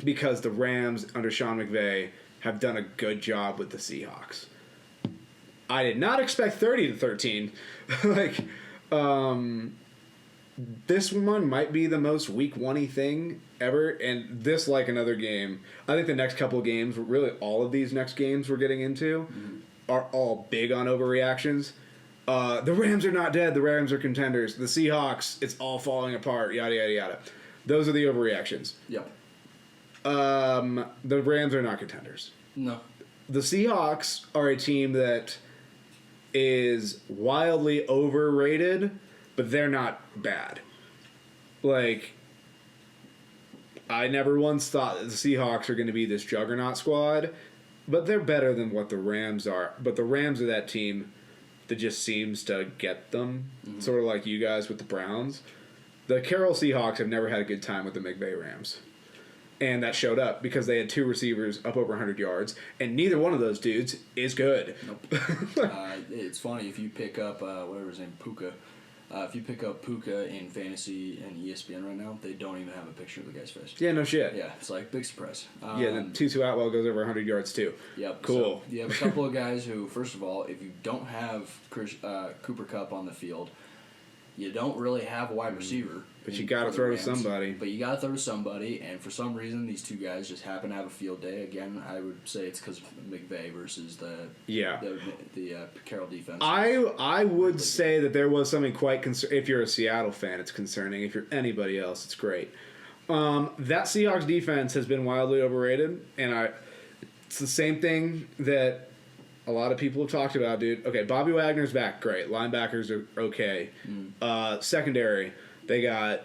because the Rams under Sean McVay have done a good job with the Seahawks. I did not expect 30-13. This one might be the most week one-y thing ever, and this, like another game, I think the next couple of games, really all of these next games we're getting into, are all big on overreactions. The Rams are not dead. The Rams are contenders. The Seahawks, it's all falling apart, yada, yada, yada. Those are the overreactions. Yep. The Rams are not contenders. No. The Seahawks are a team that is wildly overrated, but they're not bad. Like, I never once thought that the Seahawks are going to be this juggernaut squad, but they're better than what the Rams are. But the Rams are that team that just seems to get them, sort of like you guys with the Browns. The Carroll Seahawks have never had a good time with the McVay Rams. And that showed up because they had 2 receivers up over 100 yards, and neither one of those dudes is good. Nope. It's funny, if you pick up, whatever his name, Puka, if you pick up Puka in fantasy and ESPN right now, they don't even have a picture of the guy's face. Yeah, no shit. Yeah, it's like, big surprise. Yeah, then Tutu Atwell goes over 100 yards too. Yep. Cool. So you have a couple of guys who, first of all, if you don't have Cooper Kupp on the field, you don't really have a wide receiver. But you got to throw to somebody. But you got to throw to somebody, and for some reason, these 2 guys just happen to have a field day. Again, I would say it's because of McVay versus the Carroll defense. I would say that there was something quite if you're a Seattle fan, it's concerning. If you're anybody else, it's great. That Seahawks defense has been wildly overrated, and it's the same thing that a lot of people have talked about, dude. Okay, Bobby Wagner's back, great. Linebackers are okay. Secondary, they got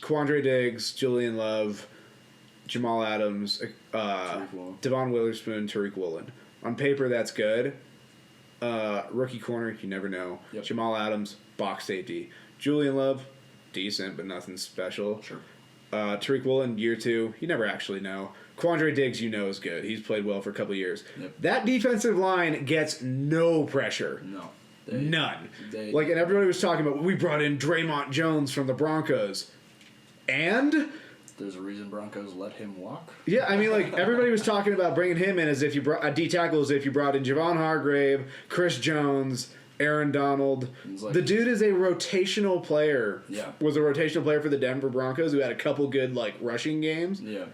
Quandre Diggs, Julian Love, Jamal Adams, Devon Witherspoon, Tariq Woolen. On paper, that's good. Rookie corner, you never know. Yep. Jamal Adams, box safety. Julian Love, decent, but nothing special. Sure. Tariq Woolen, year 2, you never actually know. Quandre Diggs, you know, is good. He's played well for a couple of years. Yep. That defensive line gets no pressure. No. None. And everybody was talking about, we brought in Draymond Jones from the Broncos. And? There's a reason Broncos let him walk. Yeah, I mean, like, everybody was talking about bringing him in as if you brought a D-tackle, as if you brought in Javon Hargrave, Chris Jones, Aaron Donald. Like, the dude is a rotational player. Yeah. Was a rotational player for the Denver Broncos who had a couple good, like, rushing games. Yeah.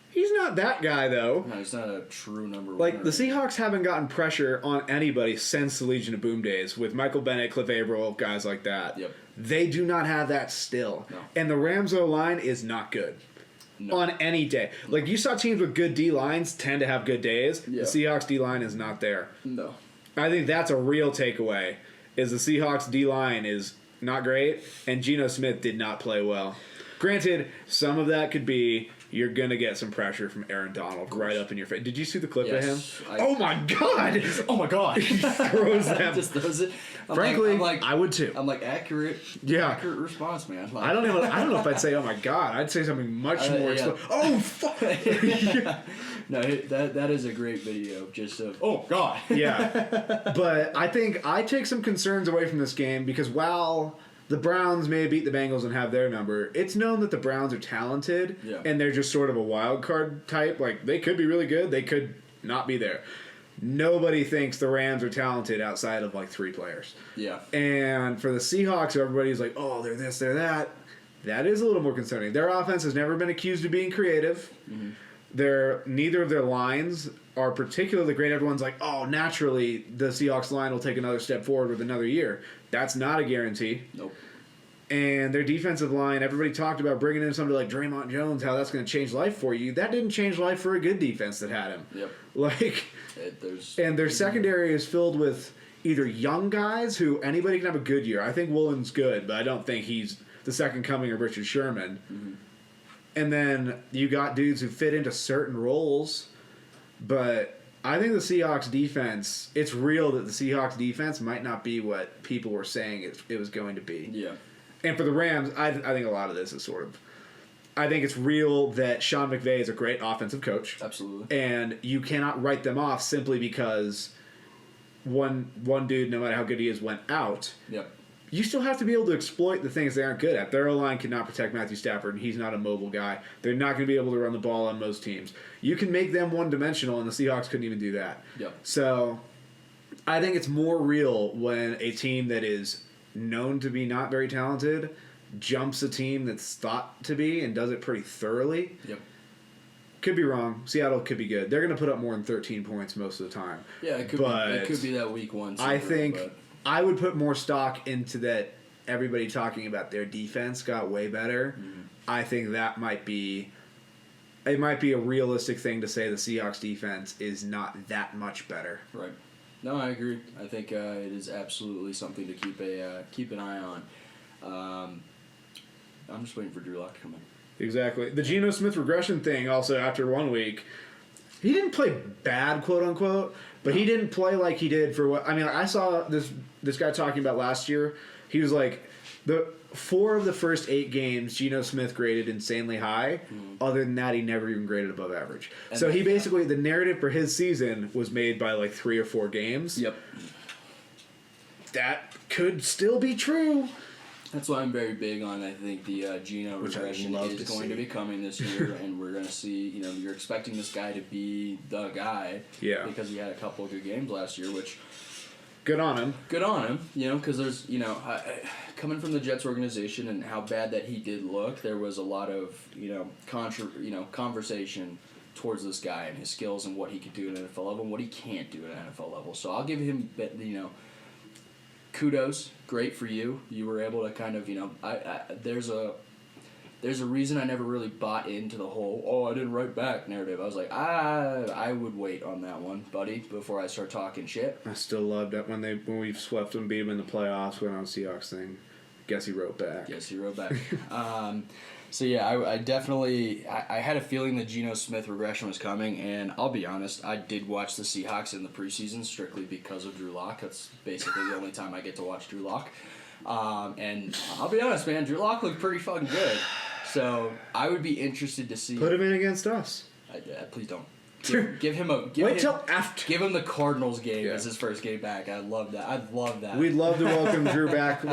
He's not that guy, though. No, he's not a true number one. Like, the Seahawks haven't gotten pressure on anybody since the Legion of Boom days with Michael Bennett, Cliff Averill, guys like that. Yep. They do not have that still. No. And the Rams O-line is not good. No. On any day. Like, you saw teams with good D-lines tend to have good days. Yeah. The Seahawks D-line is not there. No. I think that's a real takeaway, is the Seahawks D-line is not great, and Geno Smith did not play well. Granted, some of that could be you're going to get some pressure from Aaron Donald right up in your face. Did you see the clip of him? Oh, my God! Oh, my God! He throws them. Just throws it. Frankly, I would too. I'm like, accurate response, man. Like, I don't know if I'd say, oh, my God. I'd say something much more explosive. Oh, fuck! No, that is a great video just of, oh, God. Yeah. But I think I take some concerns away from this game because while the Browns may beat the Bengals and have their number, it's known that the Browns are talented, and they're just sort of a wild card type. Like, they could be really good. They could not be there. Nobody thinks the Rams are talented outside of, like, 3 players. Yeah. And for the Seahawks, everybody's like, oh, they're this, they're that. That is a little more concerning. Their offense has never been accused of being creative. Mm-hmm. Neither of their lines are particularly great. Everyone's like, oh, naturally, the Seahawks line will take another step forward with another year. That's not a guarantee. Nope. And their defensive line, everybody talked about bringing in somebody like Draymond Jones, how that's going to change life for you. That didn't change life for a good defense that had him. Yep. Like, and their secondary is filled with either young guys who anybody can have a good year. I think Woolen's good, but I don't think he's the second coming of Richard Sherman. Mm-hmm. And then you got dudes who fit into certain roles, but I think the Seahawks defense, it's real that the Seahawks defense might not be what people were saying it was going to be. Yeah. And for the Rams, I think a lot of this is sort of, I think it's real that Sean McVay is a great offensive coach. Absolutely. And you cannot write them off simply because one dude, no matter how good he is, went out. Yep. You still have to be able to exploit the things they aren't good at. Their O-line cannot protect Matthew Stafford, and he's not a mobile guy. They're not going to be able to run the ball on most teams. You can make them one-dimensional, and the Seahawks couldn't even do that. Yep. So I think it's more real when a team that is known to be not very talented jumps a team that's thought to be and does it pretty thoroughly. Yep. Could be wrong. Seattle could be good. They're going to put up more than 13 points most of the time. Yeah, it could be that week one. I think I would put more stock into that. Everybody talking about their defense got way better. Mm-hmm. I think that might be it might be a realistic thing to say the Seahawks defense is not that much better. Right. No, I agree. I think it is absolutely something to keep an eye on. I'm just waiting for Drew Lock to come in. Exactly. The Geno Smith regression thing also after 1 week, he didn't play bad, quote unquote, but he didn't play like he did for what... I mean, I saw this guy talking about last year. He was like, 4 of the first 8 games, Geno Smith graded insanely high. Other than that, he never even graded above average. And so he basically, the narrative for his season was made by like 3 or 4 games. Yep. That could still be true. That's why I'm very big on, I think, the Geno regression is going to be coming this year, and we're going to see, you're expecting this guy to be the guy. Yeah. Because he had a couple of good games last year, which... Good on him. Good on him, because there's, coming from the Jets organization and how bad that he did look, there was a lot of, conversation towards this guy and his skills and what he could do at an NFL level and what he can't do at an NFL level. So I'll give him, kudos. Great for you. You were able to kind of, there's a reason I never really bought into the whole, I didn't write back narrative. I was like, I would wait on that one, buddy, before I start talking shit. I still loved it when we swept them, beat them in the playoffs, went on the Seahawks thing. Guess he wrote back. So yeah, I definitely, I had a feeling the Geno Smith regression was coming, and I'll be honest, I did watch the Seahawks in the preseason strictly because of Drew Lock. That's basically the only time I get to watch Drew Lock. And I'll be honest, man, Drew Lock looked pretty fucking good. So I would be interested to see. Put him in against us. Please don't. Give him a. Wait till after. Give him the Cardinals game as his first game back. I'd love that. We'd love to welcome Drew back.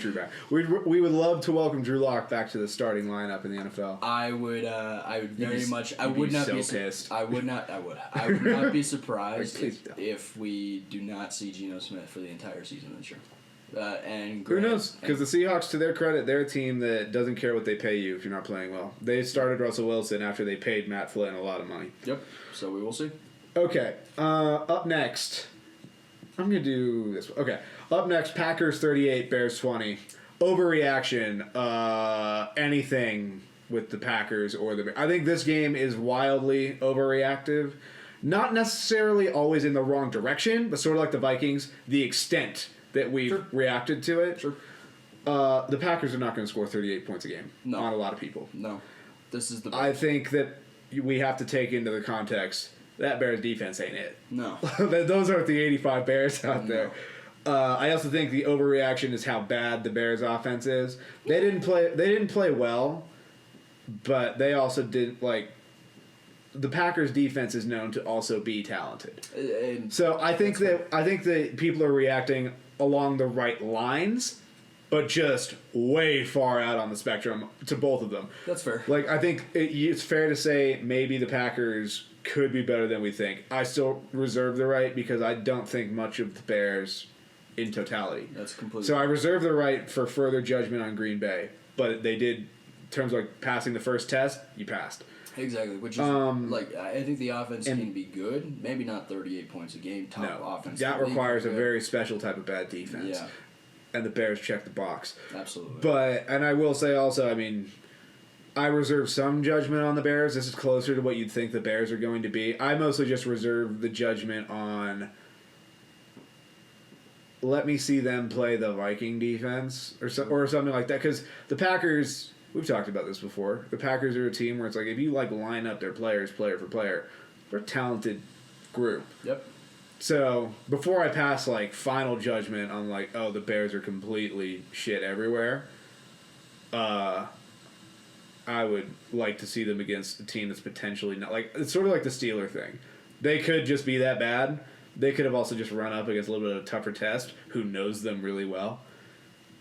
Drew back. We would love to welcome Drew Lock back to the starting lineup in the NFL. I would very much. I would not be pissed. I would not be surprised if we do not see Geno Smith for the entire season this year. And who knows? Because the Seahawks, to their credit, they're a team that doesn't care what they pay you if you're not playing well. They started Russell Wilson after they paid Matt Flynn a lot of money. Yep. So we will see. Okay. Up next, I'm gonna do this one. Okay. Up next, Packers 38, Bears 20. Overreaction. Anything with the Packers or the Bears. I think this game is wildly overreactive. Not necessarily always in the wrong direction, but sort of like the Vikings, the extent that we've reacted to it. Sure. The Packers are not going to score 38 points a game on a lot of people. No. This is the... I think that we have to take into the context that Bears defense ain't it. No. Those aren't the 85 Bears out there. I also think the overreaction is how bad the Bears offense is. They didn't play well, but they also didn't the Packers defense is known to also be talented. So I think that people are reacting along the right lines, but just way far out on the spectrum to both of them. That's fair. I think it's fair to say maybe the Packers could be better than we think. I still reserve the right because I don't think much of the Bears in totality. That's completely. So I reserve the right for further judgment on Green Bay, but they did, in terms of passing the first test, you passed. Exactly, which is I think the offense can be good. Maybe not 38 points a game, offense. That requires a very special type of bad defense. Yeah. And the Bears check the box. Absolutely. And I will say also, I reserve some judgment on the Bears. This is closer to what you'd think the Bears are going to be. I mostly just reserve the judgment on let me see them play the Viking defense or something like that. Because the Packers... We've talked about this before. The Packers are a team where it's if you line up their players player for player, they're a talented group. Yep. So before I pass final judgment on the Bears are completely shit everywhere, I would like to see them against a team that's potentially not it's sort of like the Steeler thing. They could just be that bad. They could have also just run up against a little bit of a tougher test. Who knows them really well.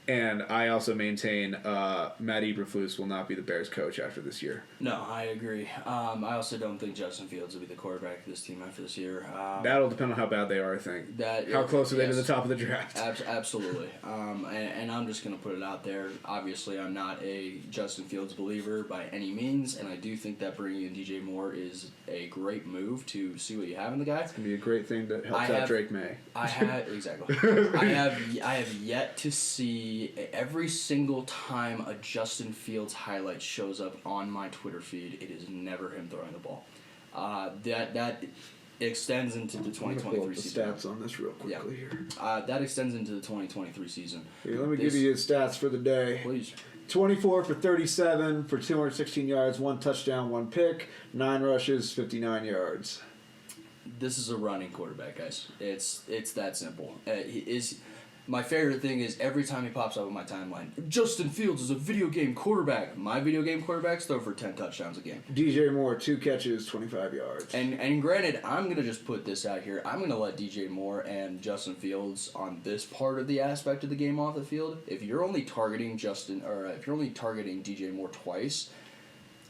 And I also maintain Matt Eberflus will not be the Bears coach after this year. No, I agree. I also don't think Justin Fields will be the quarterback of this team after this year. That'll depend on how bad they are, I think. How close are they to the top of the draft? Absolutely. And I'm just going to put it out there. Obviously, I'm not a Justin Fields believer by any means, and I do think that bringing in DJ Moore is a great move to see what you have in the guy. It's going to be a great thing to help out Drake May. Exactly. I have yet to see every single time a Justin Fields highlight shows up on my Twitter feed, it is never him throwing the ball. That extends into the 2023 season. Stats on this real quickly here. That extends into the 2023 season. Here, let me give you his stats for the day. Please. 24 for 37 for 216 yards, 1 touchdown, 1 pick, 9 rushes, 59 yards. This is a running quarterback, guys. It's that simple. My favorite thing is every time he pops up on my timeline, Justin Fields is a video game quarterback. My video game quarterbacks throw for 10 touchdowns a game. DJ Moore, 2 catches, 25 yards. And granted, I'm going to just put this out here. I'm going to let DJ Moore and Justin Fields on this part of the aspect of the game off the field. If you're only targeting DJ Moore twice,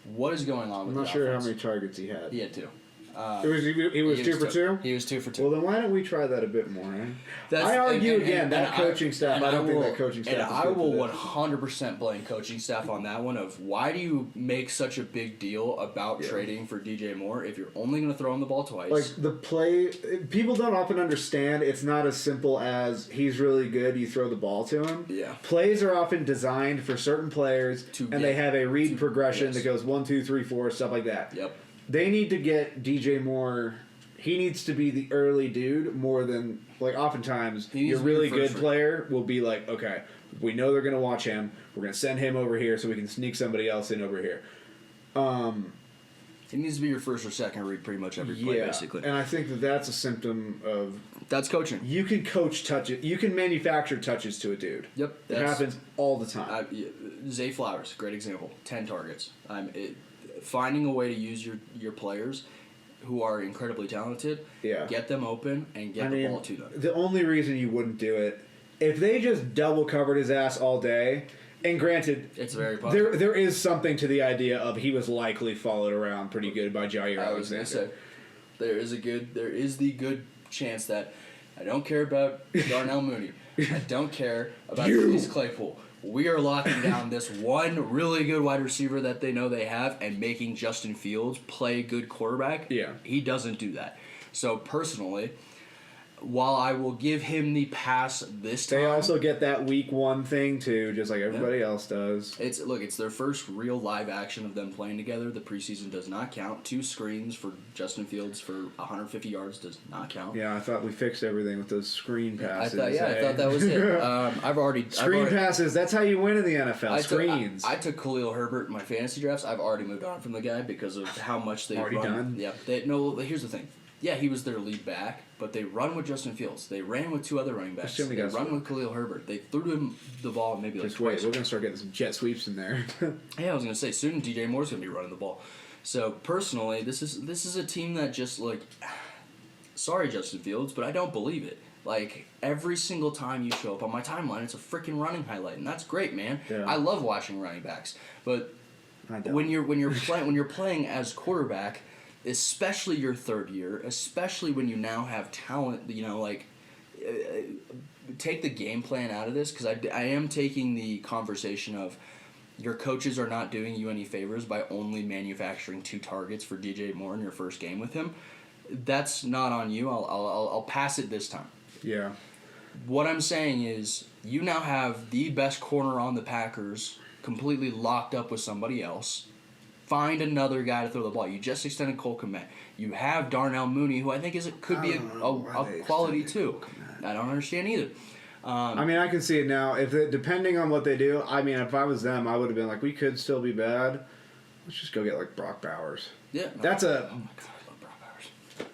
what is going on with the offense? I'm not sure how many targets he had. He had 2. He was 2 for 2? He was 2 for 2. Well, then why don't we try that a bit more, eh? I argue again, that coaching staff, I don't think that coaching staff is good. And I will 100% blame coaching staff on that one of why do you make such a big deal about trading for DJ Moore if you're only going to throw him the ball twice? Like, the play, people don't often understand it's not as simple as he's really good, you throw the ball to him. Yeah. Plays are often designed for certain players, they have a read progression that goes 1, 2, 3, 4, stuff like that. Yep. They need to get DJ Moore. He needs to be the early dude more than, like, oftentimes your really good player will be like, okay, we know they're going to watch him. We're going to send him over here so we can sneak somebody else in over here. He needs to be your first or second read pretty much every play, basically. And I think that's a symptom of... That's coaching. You can coach touches. You can manufacture touches to a dude. Yep. It happens all the time. Zay Flowers, great example. 10 targets. Finding a way to use your players who are incredibly talented, get them open, and get the ball to them. The only reason you wouldn't do it, if they just double covered his ass all day, and granted, it's very possible. There is something to the idea of he was likely followed around pretty good by Jair Alexander. I was going to say, there is the good chance that I don't care about Darnell Mooney. I don't care about Chase Claypool. We are locking down this one really good wide receiver that they know they have and making Justin Fields play good quarterback. Yeah. He doesn't do that. So, personally, while I will give him the pass this time... They also get that week 1 thing, too, just like everybody else does. It's their first real live action of them playing together. The preseason does not count. 2 screens for Justin Fields for 150 yards does not count. Yeah, I thought we fixed everything with those screen passes. I thought that was it. Screen passes, that's how you win in the NFL. Screens. I took Khalil Herbert in my fantasy drafts. I've already moved on from the guy because of how much they already run. Done? Yeah. Here's the thing. Yeah, he was their lead back, but they run with Justin Fields. They ran with 2 other running backs. They run with Khalil Herbert. They threw him the ball maybe like twice. Wait, we're going to start getting some jet sweeps in there. Yeah, I was going to say, soon DJ Moore's going to be running the ball. So, personally, this is a team that just, like, sorry, Justin Fields, but I don't believe it. Like, every single time you show up on my timeline, it's a freaking running highlight, and that's great, man. Yeah. I love watching running backs. But when you're playing as quarterback, especially your third year, especially when you now have talent, take the game plan out of this, because I am taking the conversation of your coaches are not doing you any favors by only manufacturing 2 targets for DJ Moore in your first game with him. That's not on you. I'll pass it this time. Yeah. What I'm saying is you now have the best corner on the Packers completely locked up with somebody else. Find another guy to throw the ball. You just extended Cole Kmet. You have Darnell Mooney, who I think could be a quality too. I don't understand either. I can see it now. Depending on what they do, if I was them, I would have been like, we could still be bad. Let's just go get like Brock Bowers. Yeah, oh my God, I love Brock Bowers.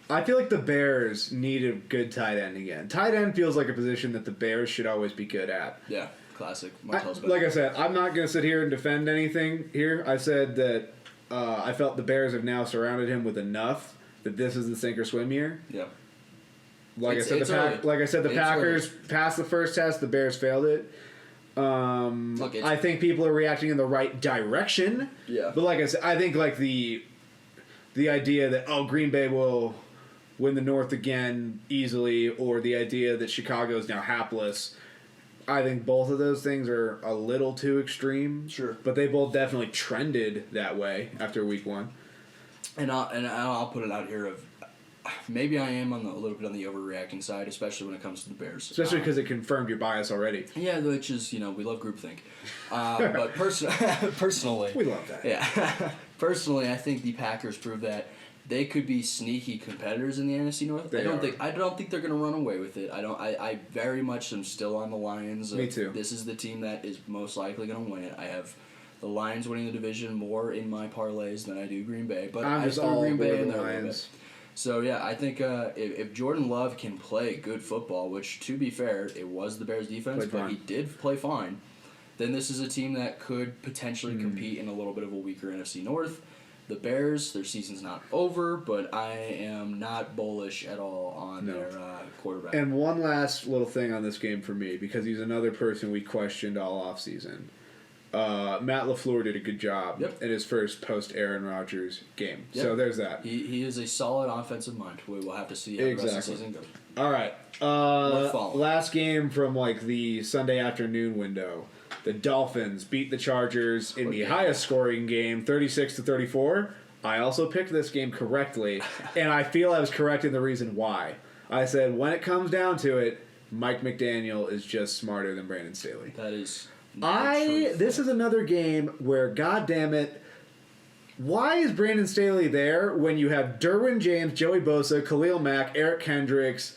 I feel like the Bears need a good tight end again. Tight end feels like a position that the Bears should always be good at. Yeah, classic. Like I said, I'm not going to sit here and defend anything here. I said that I felt the Bears have now surrounded him with enough that this is the sink or swim year. Yeah. Like I said, the Packers passed the first test. The Bears failed it. I think people are reacting in the right direction. Yeah. But like I said, I think like the idea that Green Bay will win the North again easily, or the idea that Chicago is now hapless. I think both of those things are a little too extreme. Sure. But they both definitely trended that way after week 1. And I'll put it out here of maybe I am a little bit on the overreacting side, especially when it comes to the Bears. Especially because it confirmed your bias already. Yeah, which is, we love groupthink. But personally... We love that. Yeah. Personally, I think the Packers proved that they could be sneaky competitors in the NFC North. I don't think they're going to run away with it. I very much am still on the Lions. Me too. This is the team that is most likely going to win it. I have the Lions winning the division more in my parlays than I do Green Bay, but I'm just all Green Bay in the Lions. So yeah, I think if Jordan Love can play good football, which to be fair, it was the Bears defense, but he did play fine, then this is a team that could potentially compete in a little bit of a weaker NFC North. The Bears, their season's not over, but I am not bullish at all on their quarterback. And one last little thing on this game for me, because he's another person we questioned all offseason. Matt LaFleur did a good job in his first post-Aaron Rodgers game. Yep. So there's that. He is a solid offensive mind. We will have to see how the rest of the season goes. All right. Last game from the Sunday afternoon window. The Dolphins beat the Chargers in the highest scoring game, 36-34. I also picked this game correctly, and I feel I was correct in the reason why. I said, when it comes down to it, Mike McDaniel is just smarter than Brandon Staley. That is... This is another game where, goddammit, why is Brandon Staley there when you have Derwin James, Joey Bosa, Khalil Mack, Eric Kendricks,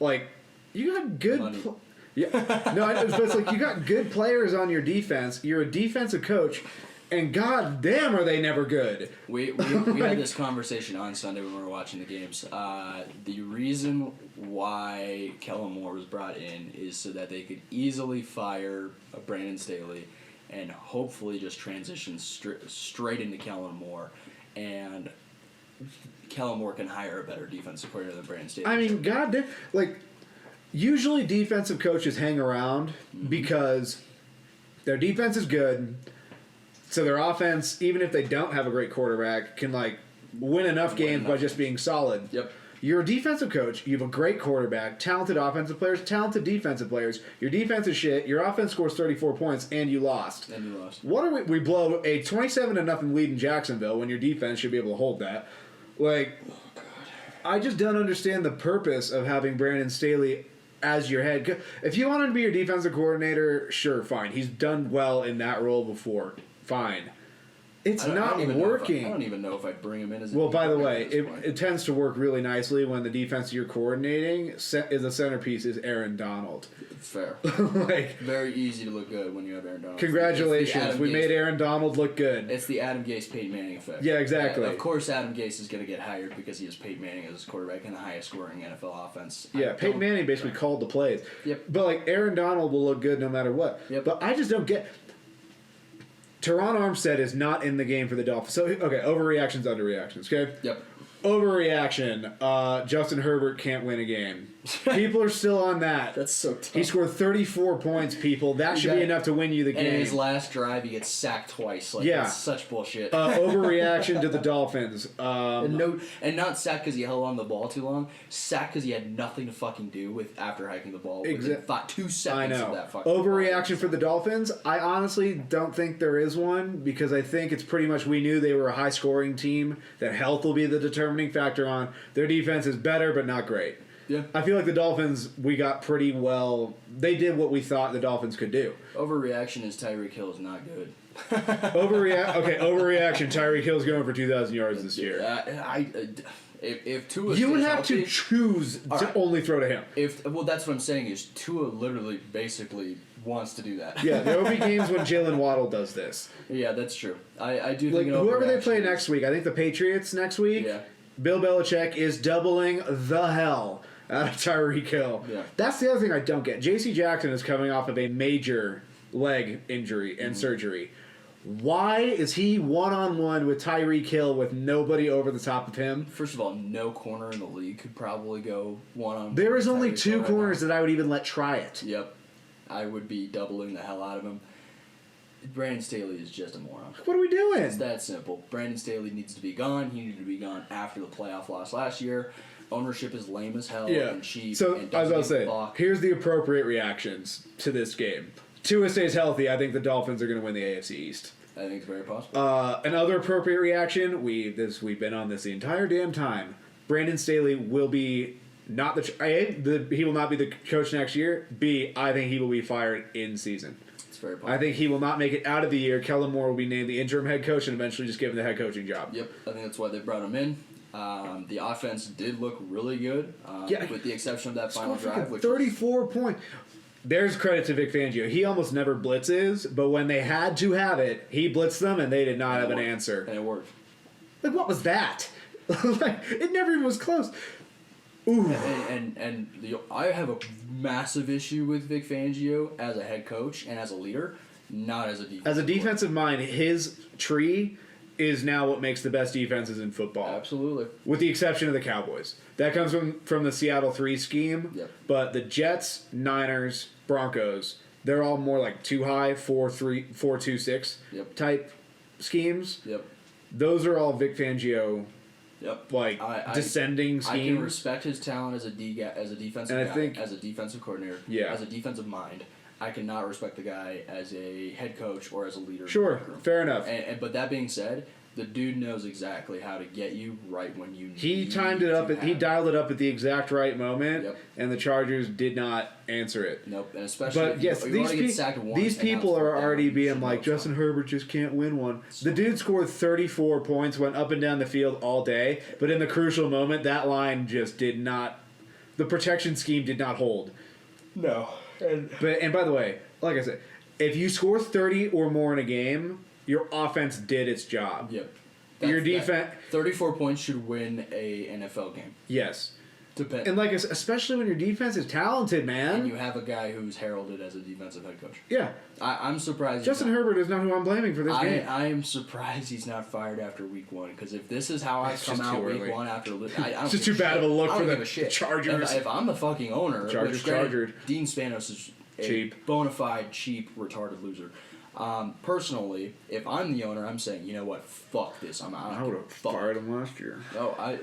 you got good... it's you got good players on your defense. You're a defensive coach, and goddamn, are they never good? We had this conversation on Sunday when we were watching the games. The reason why Kellen Moore was brought in is so that they could easily fire Brandon Staley and hopefully just transition straight into Kellen Moore, and Kellen Moore can hire a better defensive coordinator than Brandon Staley. I mean, goddamn, usually defensive coaches hang around because their defense is good, so their offense, even if they don't have a great quarterback, can win enough games by just being solid. Yep. You're a defensive coach. You have a great quarterback, talented offensive players, talented defensive players. Your defense is shit. Your offense scores 34 points, and you lost. What are we blow a 27-0 lead in Jacksonville when your defense should be able to hold that? I just don't understand the purpose of having Brandon Staley as your head. If you want him to be your defensive coordinator, sure, fine. He's done well in that role before. Fine. It's not working. I don't even know if I'd bring him in as a... Well, by the way, it tends to work really nicely when the defense you're coordinating is the centerpiece is Aaron Donald. Fair. Very easy to look good when you have Aaron Donald. Congratulations. We made Aaron Donald look good. It's the Adam Gase, Peyton Manning effect. Yeah, exactly. Of course, Adam Gase is going to get hired because he has Peyton Manning as his quarterback in the highest scoring NFL offense. Yeah, Peyton Manning basically called the plays. Yep. But, Aaron Donald will look good no matter what. Yep. But I just don't get... Teron Armstead is not in the game for the Dolphins. So, okay, overreactions, underreactions, okay? Yep. Overreaction. Justin Herbert can't win a game. People are still on that. That's so tough. He scored 34 points, people. That should be enough to win you the game. And in his last drive, he gets sacked twice. That's such bullshit. Overreaction to the Dolphins. And not sacked because he held on the ball too long. Sacked because he had nothing to fucking do after hiking the ball. Within 2 seconds of that fucking overreaction for the Dolphins? I honestly don't think there is one because I think it's pretty much we knew they were a high-scoring team, that health will be the determining factor on. Their defense is better but not great. Yeah. I feel like the Dolphins, we got pretty well... They did what we thought the Dolphins could do. Overreaction is Tyreek Hill is not good. Overreaction. Tyreek Hill's going for 2,000 yards this year. If Tua you would have healthy, to choose to only throw to him. Well, that's what I'm saying is Tua literally basically wants to do that. Yeah, there will be games when Jalen Waddle does this. Yeah, that's true. I do think whoever they play next week, I think the Patriots next week, Bill Belichick is doubling the hell out of Tyreek Hill. Yeah. That's the other thing I don't get. J.C. Jackson is coming off of a major leg injury and surgery. Why is he one-on-one with Tyreek Hill with nobody over the top of him? First of all, no corner in the league could probably go one-on-one. There is only 2 corners that I would even let try it. Yep. I would be doubling the hell out of him. Brandon Staley is just a moron. What are we doing? It's that simple. Brandon Staley needs to be gone. He needed to be gone after the playoff loss last year. Ownership is lame as hell and cheap. So, and I was about to say, here's the appropriate reactions to this game. Tua stays healthy. I think the Dolphins are going to win the AFC East. I think it's very possible. Another appropriate reaction, we've been on this the entire damn time. Brandon Staley will be not he will not be the coach next year. B, I think he will be fired in season. It's very possible. I think he will not make it out of the year. Kellen Moore will be named the interim head coach and eventually just given the head coaching job. Yep, I think that's why they brought him in. The offense did look really good, with the exception of that final drive. Which 34 points. There's credit to Vic Fangio. He almost never blitzes, but when they had to have it, he blitzed them and they did not have an answer. And it worked. Like, what was that? Like, it never even was close. Ooh. I have a massive issue with Vic Fangio as a head coach and as a leader, not as a defensive. As a defensive mind, his tree is now what makes the best defenses in football. Absolutely. With the exception of the Cowboys. That comes from the Seattle 3 scheme. Yep. But the Jets, Niners, Broncos, they're all more like 2 high, 4-3, 4-2-6 type schemes. Yep. Those are all Vic Fangio. Yep. Like descending schemes. I can respect his talent as a defensive guy, as a defensive coordinator, as a defensive mind. I cannot respect the guy as a head coach or as a leader. Sure, fair enough. But that being said, the dude knows exactly how to get you right when you need. He timed it up. He dialed it up at the exact right moment, and the Chargers did not answer it. Nope, and especially. But yes, these people are already being like, Justin Herbert just can't win one. The dude scored 34 points, went up and down the field all day, but in the crucial moment, that line just did not. The protection scheme did not hold. No. And by the way, like I said, if you score 30 or more in a game, your offense did its job. Yep. Your defense 34 points should win a NFL game. Yes. Depends. And especially when your defense is talented, man. And you have a guy who's heralded as a defensive head coach. Yeah. I'm surprised. Justin Herbert is not who I'm blaming for this game. I am surprised he's not fired after week 1, because if this is how I come out week 1 after, it's just too bad of a look for the Chargers. If I'm the fucking owner, Chargers. Dean Spanos is a bona fide cheap retarded loser. Personally, if I'm the owner, I'm saying, you know what, fuck this. I would have fired him last year. No,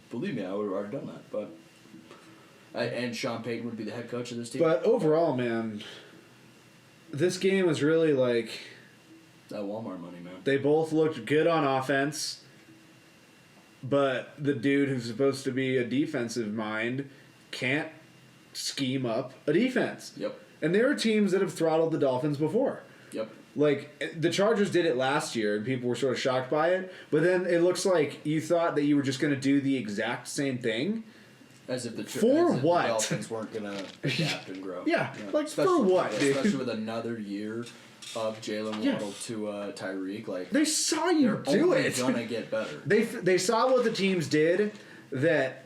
believe me, I would have already done that. But and Sean Payton would be the head coach of this team. But overall, man, this game was really like that Walmart money, man. They both looked good on offense, but the dude who's supposed to be a defensive mind can't scheme up a defense. Yep. And there are teams that have throttled the Dolphins before. Yep. Like, the Chargers did it last year, and people were sort of shocked by it. But then it looks like you thought that you were just going to do the exact same thing. As if the Dolphins weren't going to adapt and grow. Yeah, for what, dude? Especially with another year of Jalen Waddle to Tyreek. Like, they saw you do it. They're going to get better. They saw what the teams did that,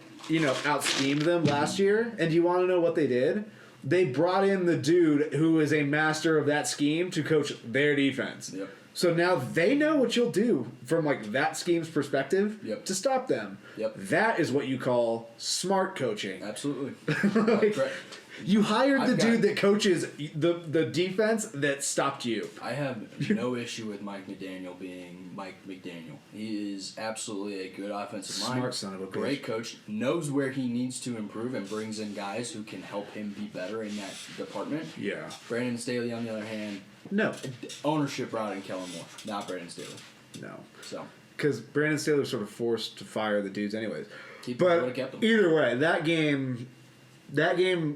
out-schemed them last year. And do you want to know what they did? They brought in the dude who is a master of that scheme to coach their defense. Yep. So now they know what you'll do from that scheme's perspective to stop them. Yep. That is what you call smart coaching. Absolutely. You hired the dude that coaches the defense that stopped you. I have no issue with Mike McDaniel being Mike McDaniel. He is absolutely a good offensive mind. Smart son of a bitch. Great coach. Knows where he needs to improve and brings in guys who can help him be better in that department. Yeah. Brandon Staley, on the other hand, no. Ownership brought in Kellen Moore, not Brandon Staley. No. So. Because Brandon Staley was sort of forced to fire the dudes anyways. But either way, that game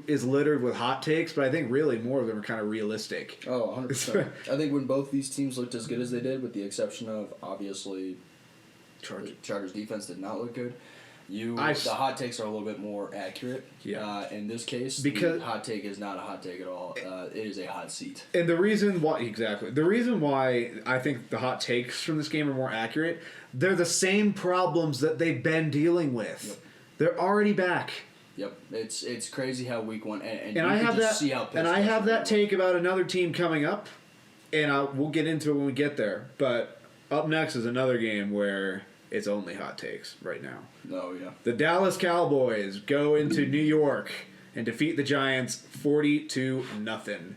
is littered with hot takes, but I think really more of them are kind of realistic. Oh, 100%. I think when both these teams looked as good as they did, with the exception of, obviously, Chargers defense did not look good, the hot takes are a little bit more accurate. Yeah. In this case, the hot take is not a hot take at all. It is a hot seat. And the reason why I think the hot takes from this game are more accurate, they're the same problems that they've been dealing with. Yep. They're already back. Yep, it's crazy how week 1 and I have that take about another team coming up, and we'll get into it when we get there. But up next is another game where it's only hot takes right now. Oh yeah. The Dallas Cowboys go into New York and defeat the Giants 40-0.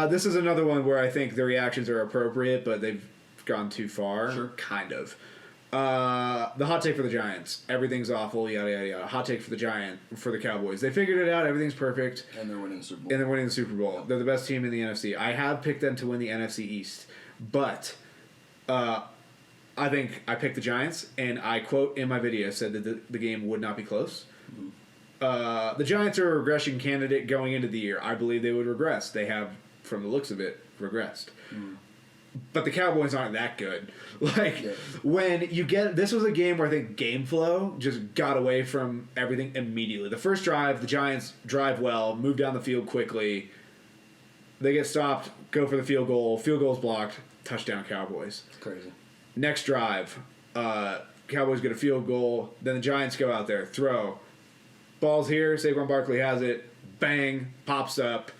This is another one where I think the reactions are appropriate, but they've gone too far. Sure. Kind of. The hot take for the Giants. Everything's awful, yada, yada, yada. Hot take for the Cowboys. They figured it out. Everything's perfect. And they're winning the Super Bowl. Yep. They're the best team in the NFC. I have picked them to win the NFC East. But I think I picked the Giants, and I quote in my video said that the game would not be close. The Giants are a regression candidate going into the year. I believe they would regress. They have, from the looks of it, regressed. But the Cowboys aren't that good. When you get... This was a game where I think game flow just got away from everything immediately. The first drive, the Giants drive well, move down the field quickly. They get stopped, go for the field goal. Field goal's blocked. Touchdown Cowboys. It's crazy. Next drive, Cowboys get a field goal. Then the Giants go out there, throw. Ball's here. Saquon Barkley has it. Bang. Pops up.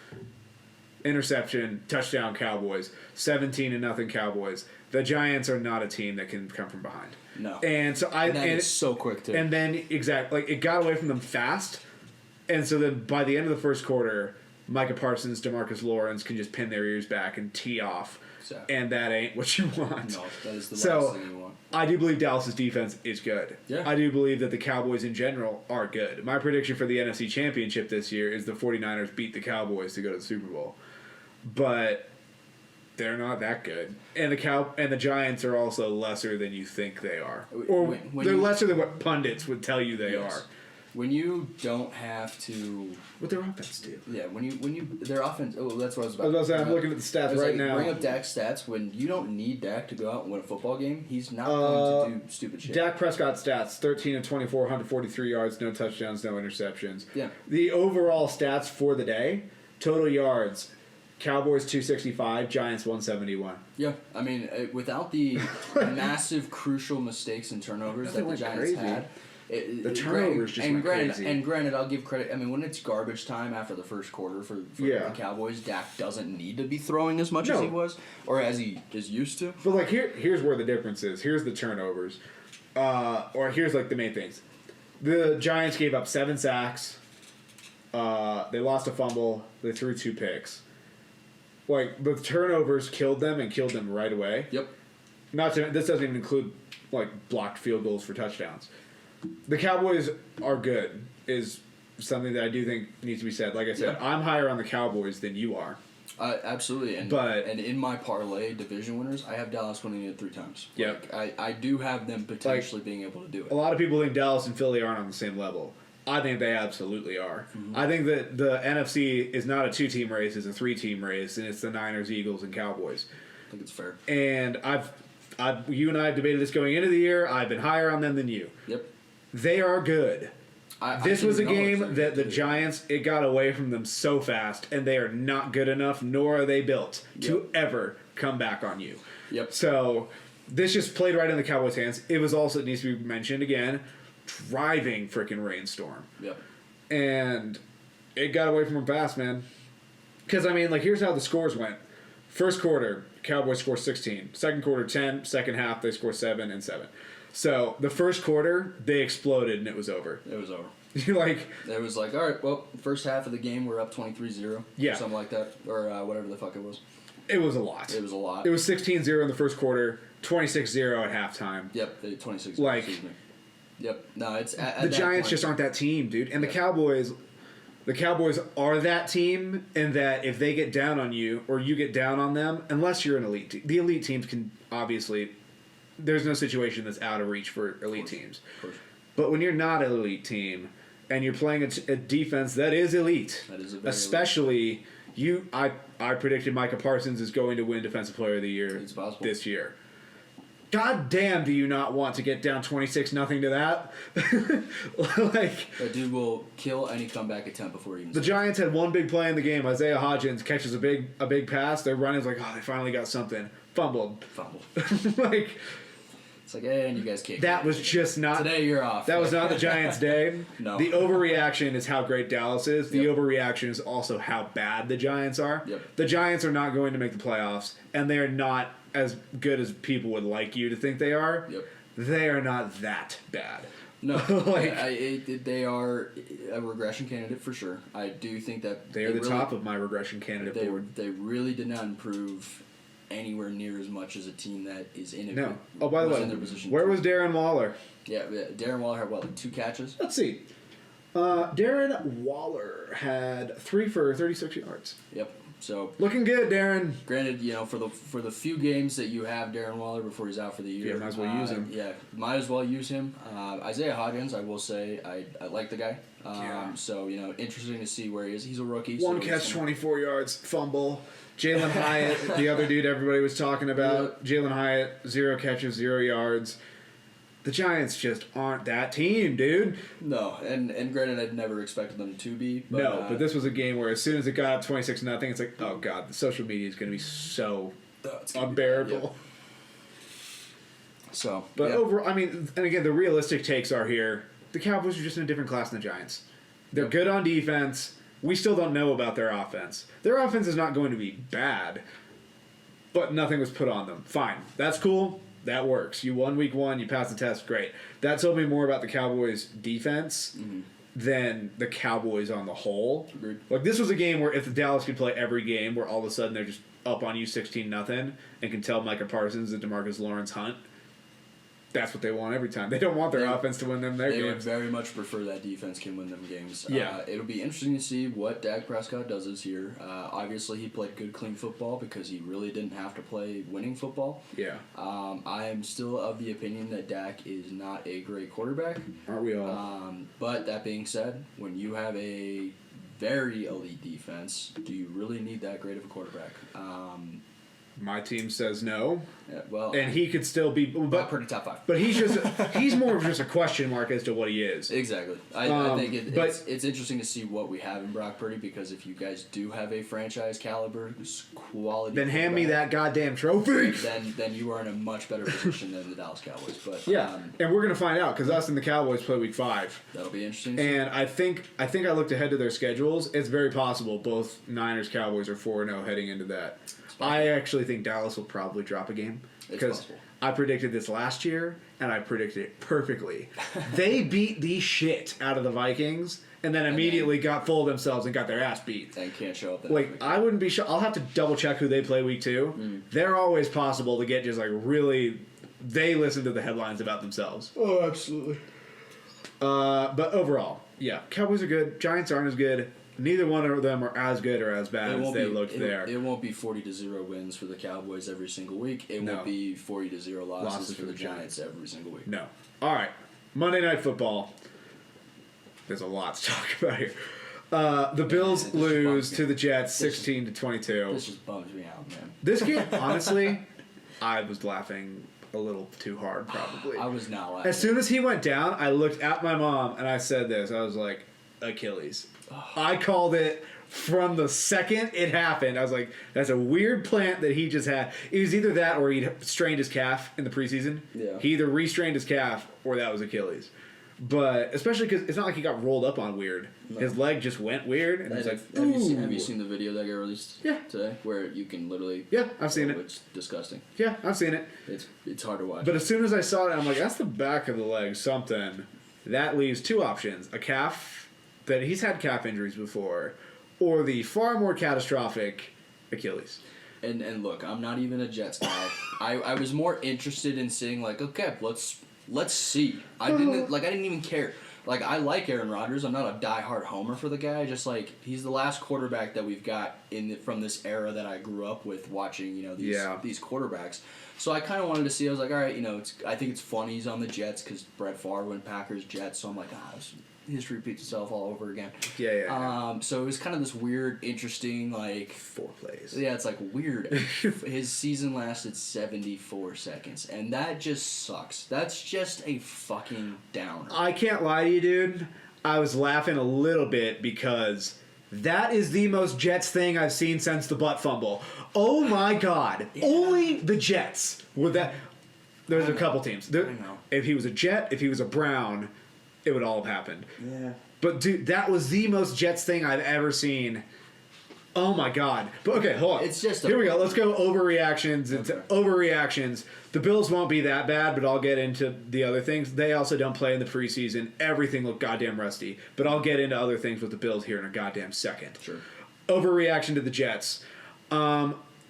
Interception. Touchdown Cowboys. 17-0 Cowboys. The Giants are not a team that can come from behind. No. And so it's so quick too. And then it got away from them fast. And so then by the end of the first quarter, Micah Parsons, DeMarcus Lawrence can just pin their ears back and tee off. Exactly. And that ain't what you want. No, that is the last thing you want. I do believe Dallas' defense is good. Yeah. I do believe that the Cowboys in general are good. My prediction for the NFC Championship this year is the 49ers beat the Cowboys to go to the Super Bowl. But they're not that good. And the Giants are also lesser than you think they are. Or they're lesser than what pundits would tell you they are. When you don't have to... What their offense do. Yeah, when you their offense... Oh, that's what I was about to say. I was about to say, I'm looking at the stats right now. Bring up Dak's stats. When you don't need Dak to go out and win a football game, he's not going to do stupid shit. Dak Prescott stats, 13 of 24, 143 yards, no touchdowns, no interceptions. Yeah. The overall stats for the day, total yards, Cowboys 265, Giants 171. Yeah, I mean, without the massive, crucial mistakes and turnovers that the Giants had... The turnovers just went crazy. And granted, I'll give credit. I mean, when it's garbage time after the first quarter for the Cowboys, Dak doesn't need to be throwing as much as he was, or as he is used to. But here's where the difference is. Here's the turnovers, or here's the main things. The Giants gave up 7 sacks. They lost a fumble. They threw 2 picks. The turnovers killed them and killed them right away. Yep. This doesn't even include blocked field goals for touchdowns. The Cowboys are good is something that I do think needs to be said. Like I said, I'm higher on the Cowboys than you are. Absolutely. And in my parlay division winners, I have Dallas winning it 3 times. Yep. I do have them potentially being able to do it. A lot of people think Dallas and Philly aren't on the same level. I think they absolutely are. Mm-hmm. I think that the NFC is not a 2-team race, it's a 3-team race, and it's the Niners, Eagles, and Cowboys. I think it's fair. And you and I have debated this going into the year. I've been higher on them than you. Yep. They are good. This was a game that the Giants, it got away from them so fast, and they are not good enough, nor are they built to ever come back on you. Yep. So this just played right in the Cowboys' hands. It was also, it needs to be mentioned again, driving freaking rainstorm. Yep. And it got away from them fast, man. Because, here's how the scores went. First quarter, Cowboys score 16. Second quarter, 10. Second half, they score 7 and 7. So, the first quarter, they exploded, and it was over. It was over. It was all right, well, first half of the game, we're up 23-0. Yeah. Or something like that. Or whatever the fuck it was. It was a lot. It was a lot. It was 16-0 in the first quarter, 26-0 at halftime. Yep, 26-0, excuse me. Yep. No, it's... the Giants just aren't that team, dude. And the Cowboys are that team in that if they get down on you, or you get down on them, unless you're an elite team. The elite teams can, obviously... There's no situation that's out of reach for elite teams. Of course. But when you're not an elite team and you're playing a defense that is elite, especially elite. I predicted Micah Parsons is going to win Defensive Player of the Year this year. God damn, do you not want to get down 26-0 to that? That dude will kill any comeback attempt before he even... The Giants had one big play in the game. Isaiah Hodgins catches a big pass. They're running. It's they finally got something. Fumbled. It's and you guys can't. That was just not... Today you're off. That was not the Giants' day. No. The overreaction is how great Dallas is. The overreaction is also how bad the Giants are. Yep. The Giants are not going to make the playoffs, and they are not as good as people would like you to think they are. Yep. They are not that bad. No. They are a regression candidate for sure. I do think that... They are the top of my regression candidate board. They really did not improve anywhere near as much as a team that is in it. No. Oh, by the way, where was Darren Waller? Yeah, Darren Waller had 2 catches? Let's see. Darren Waller had 3 for 36 yards. Yep. So looking good, Darren. Granted, for the few games that you have Darren Waller before he's out for the year, might as well use him. Yeah, might as well use him. Isaiah Hodgins, I will say, I like the guy. So interesting to see where he is. He's a rookie. One catch, 24 yards, fumble. Jalen Hyatt, the other dude everybody was talking about. Jalen Hyatt, 0 catches, 0 yards. The Giants just aren't that team, dude. No, and granted, I'd never expected them to be. But, but this was a game where as soon as it got up 26-0, it's like, oh god, the social media is going to be so unbearable. So, but overall, I mean, and again, the realistic takes are here. The Cowboys are just in a different class than the Giants. They're good on defense. We still don't know about their offense. Their offense is not going to be bad, but nothing was put on them. Fine, that's cool. That works. You won week 1. You passed the test. Great. That told me more about the Cowboys' defense than the Cowboys on the whole. Agreed. Like, this was a game where if the Dallas could play every game, where all of a sudden they're just up on you 16-0 and can tell Micah Parsons and DeMarcus Lawrence Hunt, that's what they want every time. They don't want their offense to win them their games. They would very much prefer that defense can win them games. Yeah. It'll be interesting to see what Dak Prescott does this year. Obviously, he played good, clean football because he really didn't have to play winning football. Yeah. I am still of the opinion that Dak is not a great quarterback. Aren't we all? But that being said, when you have a very elite defense, do you really need that great of a quarterback? My team says no. Yeah, well, and he could still be, but pretty top 5. But he's more of just a question mark as to what he is. Exactly. I think it's interesting to see what we have in Brock Purdy, because if you guys do have a franchise caliber quality, then hand me that goddamn trophy. Then you are in a much better position than the Dallas Cowboys. But yeah, and we're gonna find out because us and the Cowboys play week 5. That'll be interesting. And I think I looked ahead to their schedules. It's very possible both Niners Cowboys are 4-0 heading into that. I actually think Dallas will probably drop a game because I predicted this last year and I predicted it perfectly. They beat the shit out of the Vikings and then immediately got full of themselves and got their ass beat. And can't show up. Like, I wouldn't be sure. I'll have to double check who they play week 2. They're always possible to get just like really. They listen to the headlines about themselves. Oh, absolutely. But overall, yeah, Cowboys are good. Giants aren't as good. Neither one of them are as good or as bad as they looked there. It won't be 40-0 wins for the Cowboys every single week. It won't be 40-0 losses for the Giants every single week. No. All right. Monday Night Football. There's a lot to talk about here. The Bills lose to the Jets 16-22. This just bums me out, man. This game, honestly, I was laughing a little too hard, probably. I was not laughing. As soon as he went down, I looked at my mom and I said this. I was like, Achilles. I called it from the second it happened. I was like, that's a weird plant that he just had. It was either that or he'd strained his calf in the preseason. Yeah. He either restrained his calf or that was Achilles. But especially because it's not like he got rolled up on weird. No. His leg just went weird. And he's like, have you seen the video that got released today? Where you can literally... Yeah, I've seen it. It's disgusting. Yeah, I've seen it. It's hard to watch. But as soon as I saw it, I'm like, that's the back of the leg, something. That leaves 2 options. A calf... that he's had calf injuries before, or the far more catastrophic Achilles. And look, I'm not even a Jets guy. I was more interested in seeing like, okay, let's see. I didn't even care. Like, I like Aaron Rodgers. I'm not a diehard homer for the guy. Just like, he's the last quarterback that we've got from this era that I grew up with watching. These quarterbacks. So I kind of wanted to see. I was like, all right, I think it's funny he's on the Jets because Brett Favre went Packers Jets. So I'm like, history repeats itself all over again. Yeah. So it was kind of this weird, interesting, like... 4 plays. Yeah, it's like weird. His season lasted 74 seconds, and that just sucks. That's just a fucking downer. I can't lie to you, dude. I was laughing a little bit because that is the most Jets thing I've seen since the butt fumble. Oh my God. Yeah. Only the Jets would that... There's a couple teams. I know. If he was a Jet, if he was a Brown... it would all have happened. Yeah. But, dude, that was the most Jets thing I've ever seen. Oh, my God. But, okay, hold on. It's just... Here we go. Let's go overreactions. Okay. Overreactions. The Bills won't be that bad, but I'll get into the other things. They also don't play in the preseason. Everything looked goddamn rusty. But I'll get into other things with the Bills here in a goddamn second. Sure. Overreaction to the Jets.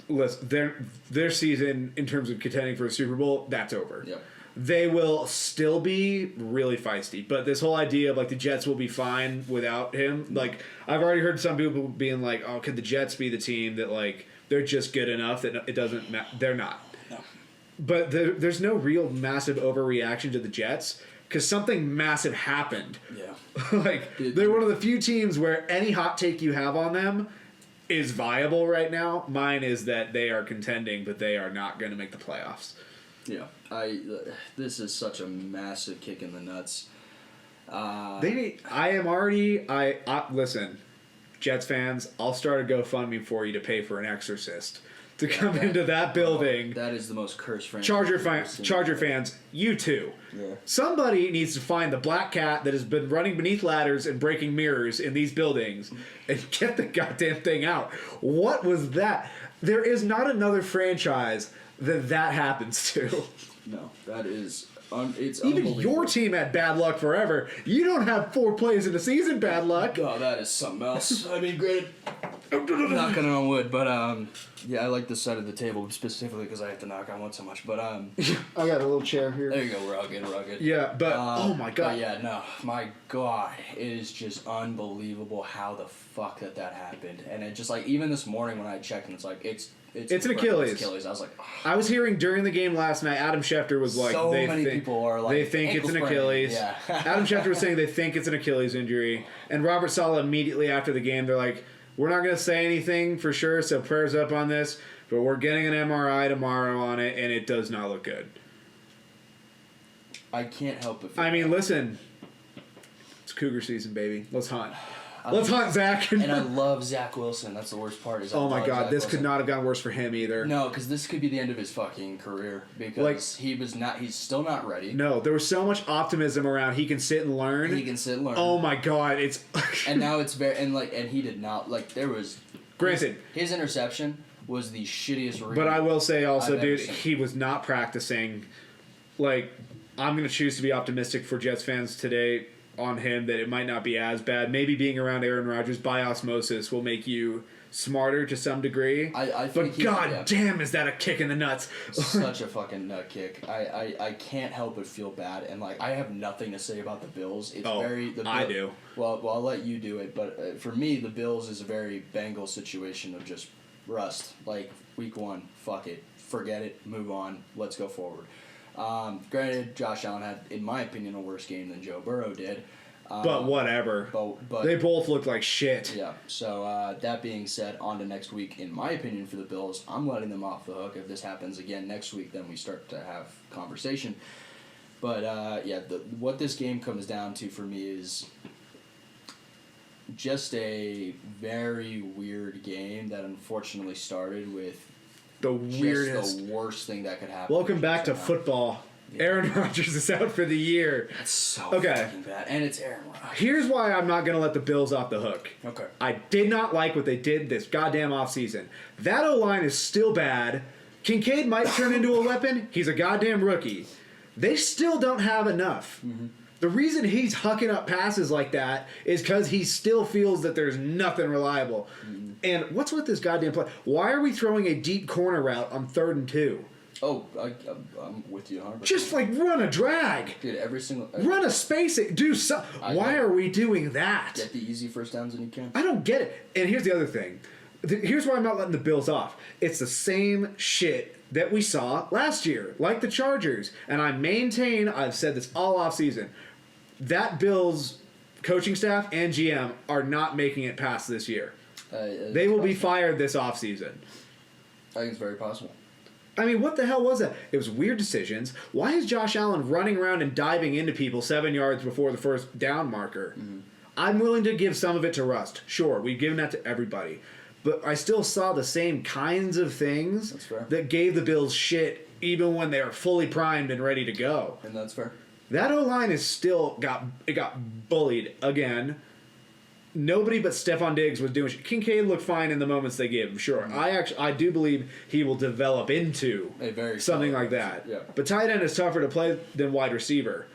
Listen, their season, in terms of contending for a Super Bowl, that's over. Yep. they will still be really feisty. But this whole idea of, like, the Jets will be fine without him, like, I've already heard some people being like, oh, could the Jets be the team that, like, they're just good enough that it doesn't matter? They're not. No. But there's no real massive overreaction to the Jets because something massive happened. Yeah. Like, they're one of the few teams where any hot take you have on them is viable right now. Mine is that they are contending, but they are not going to make the playoffs. Yeah. This is such a massive kick in the nuts. Listen, Jets fans, I'll start a GoFundMe for you to pay for an exorcist to come into that building. That is the most cursed franchise. Charger fans, you too. Yeah. Somebody needs to find the black cat that has been running beneath ladders and breaking mirrors in these buildings and get the goddamn thing out. What was that? There is not another franchise that happens to. No, that is... it's even your team had bad luck forever. You don't have 4 plays in a season bad luck. Oh, that is something else. I mean, granted, knocking on wood, but yeah, I like this side of the table specifically because I have to knock on wood so much. But I got a little chair here. There you go. We're all good. Yeah, but oh my god. But yeah, no, my god, it is just unbelievable how the fuck that happened. And it just like even this morning when I checked, and it's like it's an Achilles. I was like, oh. I was hearing during the game last night, Adam Schefter was like, so many people are like, they think it's an Achilles. Yeah. Adam Schefter was saying they think it's an Achilles injury, and Robert Saleh immediately after the game, they're like, we're not going to say anything for sure, so prayers up on this, but we're getting an MRI tomorrow on it, and it does not look good. I can't help it. Listen, it's Cougar season, baby. Let's hunt. Let's hunt Zach. And I love Zach Wilson. That's the worst part. Oh my god, this could not have gotten worse for him either. No, because this could be the end of his fucking career because he's still not ready. No, there was so much optimism around. He can sit and learn. Oh my god, it's. And now it's and he did not there was. Granted, his interception was the shittiest. But I will say also, dude, he was not practicing. Like, I'm gonna choose to be optimistic for Jets fans today on him that it might not be as bad. Maybe being around Aaron Rodgers by osmosis will make you smarter to some degree. I think but damn, is that a kick in the nuts? Such a fucking nut kick. I can't help but feel bad, and I have nothing to say about the Bills. It's I do. Well, I'll let you do it, but for me, the Bills is a very Bengals situation of just rust. Like week 1, fuck it, forget it, move on, let's go forward. Granted, Josh Allen had, in my opinion, a worse game than Joe Burrow did. But whatever. But they both look like shit. Yeah. So that being said, on to next week. In my opinion, for the Bills, I'm letting them off the hook. If this happens again next week, then we start to have conversation. But what this game comes down to for me is just a very weird game that unfortunately started with the weirdest, the worst thing that could happen. Welcome back to football. Yeah. Aaron Rodgers is out for the year. That's so fucking bad. And it's Aaron Rodgers. Here's why I'm not going to let the Bills off the hook. Okay. I did not like what they did this goddamn offseason. That O-line is still bad. Kincaid might turn into a weapon. He's a goddamn rookie. They still don't have enough. Mm-hmm. The reason he's hucking up passes like that is because he still feels that there's nothing reliable. Mm-hmm. And what's with this goddamn play? Why are we throwing a deep corner route on 3rd and 2? Oh, I'm with you 100%. Just run a drag. Dude, run a space. Do something. Why are we doing that? Get the easy first downs when you can. I don't get it. And here's the other thing. Here's why I'm not letting the Bills off. It's the same shit that we saw last year, like the Chargers. And I maintain, I've said this all offseason, that Bills coaching staff and GM are not making it past this year. They will be fired this offseason. I think it's very possible. I mean, what the hell was that? It was weird decisions. Why is Josh Allen running around and diving into people 7 yards before the first down marker? Mm-hmm. I'm willing to give some of it to Rust. Sure, we've given that to everybody. But I still saw the same kinds of things that gave the Bills shit even when they are fully primed and ready to go. And that's fair. That O-line is still got bullied again. Nobody but Stephon Diggs was doing shit. Kincaid looked fine in the moments they gave him, sure. Mm-hmm. I do believe he will develop into something like that. Yeah. But tight end is tougher to play than wide receiver.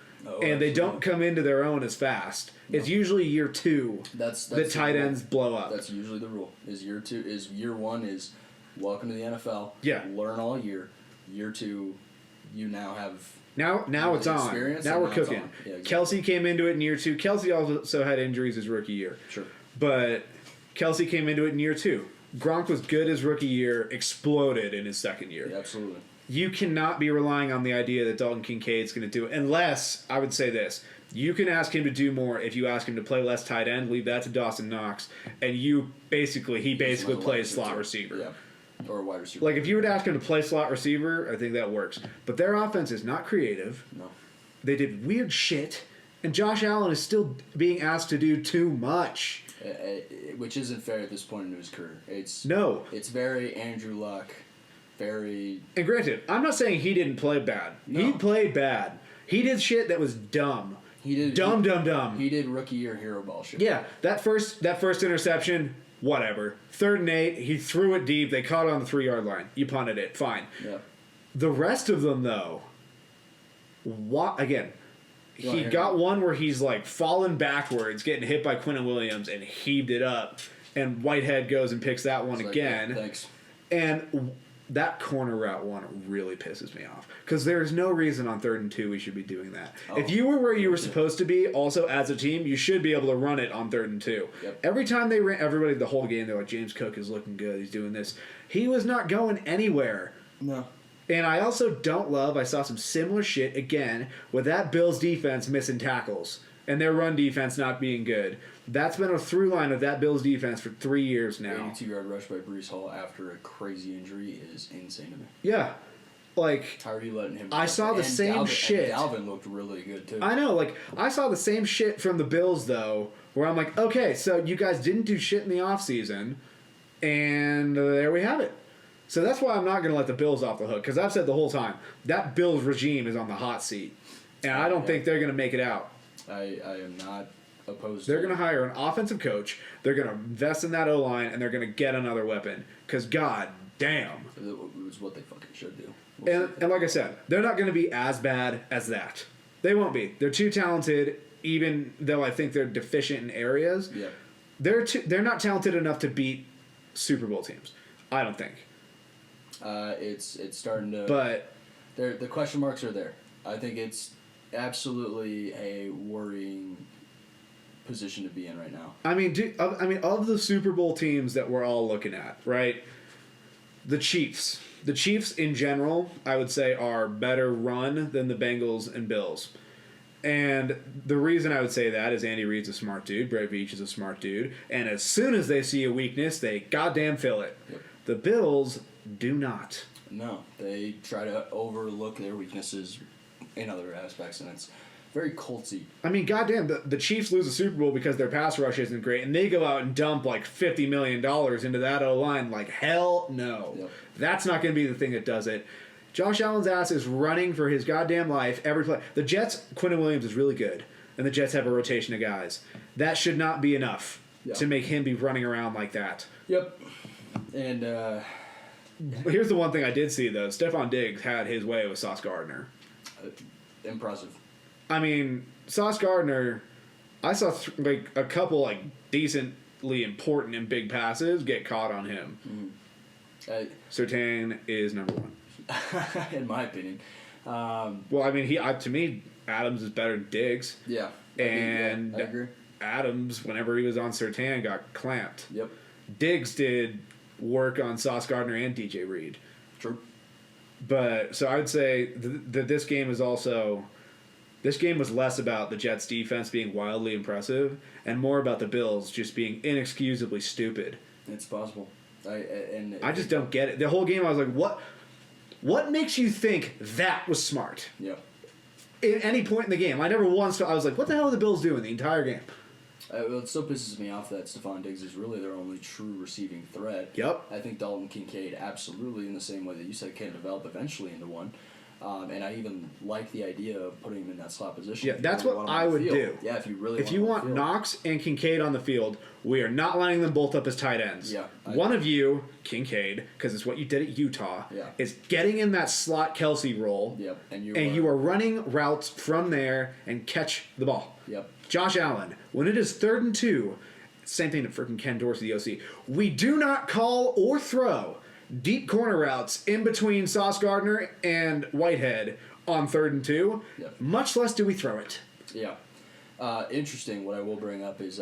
And they don't come into their own as fast. No. It's usually year 2 that tight ends blow up. That's usually the rule. Year 1 is welcome to the NFL. Yeah. Learn all year. Year 2, you now have Now it's on. Now we're cooking. Yeah, exactly. Kelce came into it in year 2. Kelce also had injuries his rookie year. Sure. But Kelce came into it in year 2. Gronk was good his rookie year, exploded in his second year. Yeah, absolutely. You cannot be relying on the idea that Dalton Kincaid's going to do it, unless, I would say this, you can ask him to do more if you ask him to play less tight end, leave that to Dawson Knox, and he basically plays slot receiver. Yeah. Or a wide receiver. Like, if you were to ask him to play slot receiver, I think that works. But their offense is not creative. No. They did weird shit. And Josh Allen is still being asked to do too much. Which isn't fair at this point in his career. It's very Andrew Luck. Very... And granted, I'm not saying he didn't play bad. No. He played bad. He did shit that was dumb. He did... Dumb. He did rookie year hero ball shit. Yeah. That first interception... Whatever. 3rd and 8, he threw it deep. They caught it on the 3-yard line. You punted it. Fine. Yeah. The rest of them, though, again, he got one where he's like falling backwards, getting hit by Quinnen Williams, and heaved it up. And Whitehead goes and picks that one again. Yeah, thanks. And that corner route one really pisses me off. Because there's no reason on 3rd and 2 we should be doing that. Oh. If you were where you were supposed to be, also as a team, you should be able to run it on 3rd and 2. Yep. Every time they ran, everybody the whole game, they're like, James Cook is looking good, he's doing this. He was not going anywhere. No. And I also don't love, I saw some similar shit, again, with that Bills defense missing tackles. And their run defense not being good. That's been a through line of that Bills defense for 3 years now. 82-yard rush by Breece Hall after a crazy injury is insane to me. Yeah. Like, how are you letting him... I saw the same shit. And Dalvin looked really good, too. I know. Like, I saw the same shit from the Bills, though, where I'm like, okay, so you guys didn't do shit in the offseason, and there we have it. So that's why I'm not going to let the Bills off the hook, because I've said the whole time, that Bills regime is on the hot seat, and I don't think they're going to make it out. I am not opposed They're going to hire an offensive coach, they're going to invest in that O-line, and they're going to get another weapon, because god damn. It was what they fucking should do. And like I said, they're not going to be as bad as that. They won't be. They're too talented, even though I think they're deficient in areas. Yeah. They're not talented enough to beat Super Bowl teams. I don't think. It's starting to. But the question marks are there. I think it's absolutely a worrying position to be in right now. I mean, of the Super Bowl teams that we're all looking at, right? The Chiefs. The Chiefs in general, I would say, are better run than the Bengals and Bills. And the reason I would say that is Andy Reid's a smart dude. Brett Veach is a smart dude. And as soon as they see a weakness, they goddamn fill it. Yep. The Bills do not. No, they try to overlook their weaknesses in other aspects, and it's very Coltsy. I mean, goddamn, the Chiefs lose the Super Bowl because their pass rush isn't great, and they go out and dump like $50 million into that O-line. Like, hell no. Yep. That's not going to be the thing that does it. Josh Allen's ass is running for his goddamn life every play. The Jets, Quinnen Williams is really good, and the Jets have a rotation of guys. That should not be enough to make him be running around like that. Yep. And here's the one thing I did see, though. Stephon Diggs had his way with Sauce Gardner. Impressive. I mean, Sauce Gardner, I saw a couple decently important and big passes get caught on him. Surtain is number one. In my opinion. Well, I mean, to me, Adams is better than Diggs. Yeah. And I agree. Adams, whenever he was on Surtain, got clamped. Yep. Diggs did work on Sauce Gardner and DJ Reed. True. But, so I would say that this game is also... This game was less about the Jets' defense being wildly impressive and more about the Bills just being inexcusably stupid. It's possible. I just don't get it. The whole game, I was like, what makes you think that was smart? Yeah. At any point in the game. I never once... I was like, what the hell are the Bills doing the entire game? Well, it still pisses me off that Stephon Diggs is really their only true receiving threat. Yep. I think Dalton Kincaid absolutely, in the same way that you said, can develop eventually into one. And I even like the idea of putting him in that slot position. Yeah, that's what I would do. Yeah, if you want Knox and Kincaid on the field, we are not lining them both up as tight ends. Yeah, one of you, Kincaid, because it's what you did at Utah, is getting in that slot Kelce role. Yep, and you are running routes from there and catch the ball. Yep. Josh Allen, when it is 3rd and 2, same thing to freaking Ken Dorsey, the OC. We do not call or throw deep corner routes in between Sauce Gardner and Whitehead on 3rd and 2. Yep. Much less do we throw it. Yeah. Interesting, what I will bring up is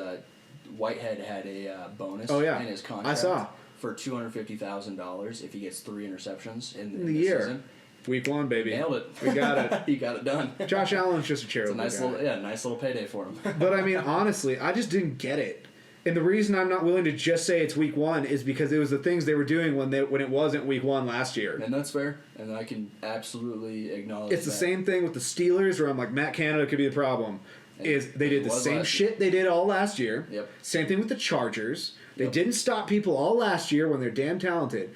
Whitehead had a bonus in his contract. I saw. For $250,000 if he gets 3 interceptions in the year. Season. Week 1, baby. Nailed it. We got it. He got it done. Josh Allen's just a charitable guy. Nice little payday for him. But I mean, honestly, I just didn't get it. And the reason I'm not willing to just say it's week 1 is because it was the things they were doing when it wasn't week 1 last year. And that's fair. And I can absolutely acknowledge It's the same thing with the Steelers where I'm like, Matt Canada could be the problem. Is they did the same shit they did all last year. Yep. Same thing with the Chargers. They didn't stop people all last year when they're damn talented.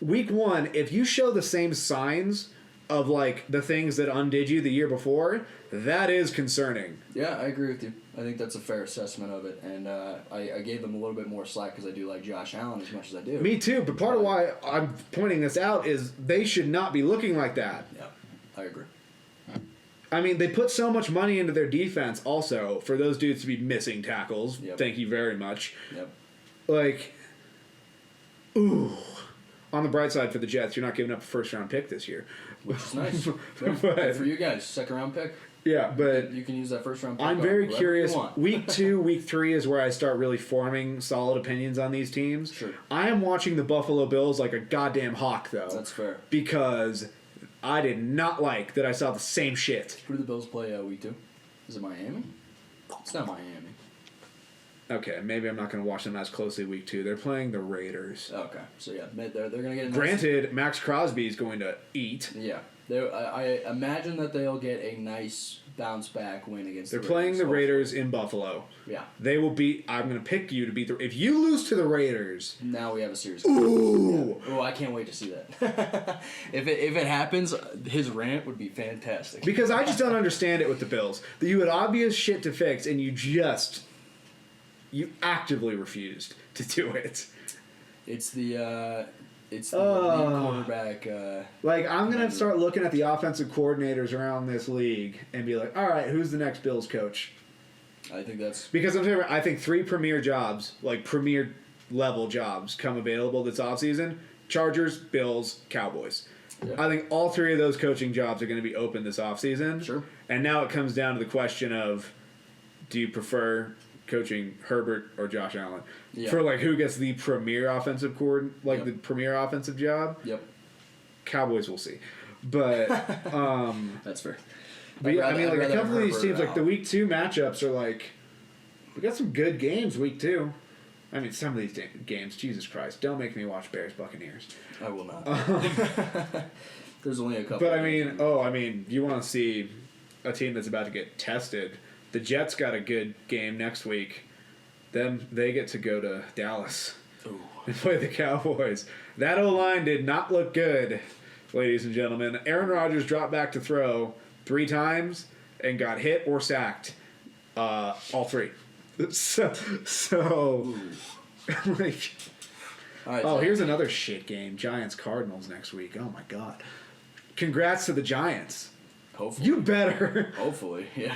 Week 1, if you show the same signs of like the things that undid you the year before, that is concerning. Yeah, I agree with you. I think that's a fair assessment of it, and I gave them a little bit more slack because I do like Josh Allen as much as I do. Me too, but part of why I'm pointing this out is they should not be looking like that. Yeah, I agree. I mean, they put so much money into their defense also for those dudes to be missing tackles. Yep. Thank you very much. Yep. Like, ooh. On the bright side for the Jets, you're not giving up a first-round pick this year. Which is nice. Good for you guys. 2nd-round pick. Yeah, but you can use that first-round pick. I'm very curious. Week 2, week 3 is where I start really forming solid opinions on these teams. Sure. I am watching the Buffalo Bills like a goddamn hawk, though. That's fair. Because I did not like that I saw the same shit. Who do the Bills play week 2? Is it Miami? It's not Miami. Okay, maybe I'm not going to watch them as closely week 2. They're playing the Raiders. Okay, so yeah, they're going to get. Granted, Max Crosby is going to eat. Yeah, I imagine that they'll get a nice bounce back win against. They're playing the Raiders in Buffalo. Yeah, they will beat. I'm going to pick you to beat the. If you lose to the Raiders, now we have a series. Ooh, yeah. Oh, I can't wait to see that. if it happens, his rant would be fantastic. Because I just don't understand it with the Bills. That you had obvious shit to fix, and you actively refused to do it. It's the lead quarterback. Like, I'm going to start looking at the offensive coordinators around this league and be like, all right, who's the next Bills coach? I think that's... Because I think 3 premier jobs, like premier level jobs, come available this offseason. Chargers, Bills, Cowboys. Yeah. I think all 3 of those coaching jobs are going to be open this offseason. Sure. And now it comes down to the question of, do you prefer coaching Herbert or Josh Allen for like who gets the premier offensive the premier offensive job? Yep. Cowboys, we'll see, but that's fair. But I mean, like a couple of these teams, like the week 2 matchups are like we got some good games week 2. I mean, some of these games, Jesus Christ, don't make me watch Bears Buccaneers. I will not. There's only a couple. But I mean, you want to see a team that's about to get tested. The Jets got a good game next week. Then they get to go to Dallas and play the Cowboys. That O-line did not look good, ladies and gentlemen. Aaron Rodgers dropped back to throw 3 times and got hit or sacked all 3. So like, right, here's another shit game. Giants-Cardinals next week. Oh, my God. Congrats to the Giants. Hopefully. You better. Hopefully, yeah.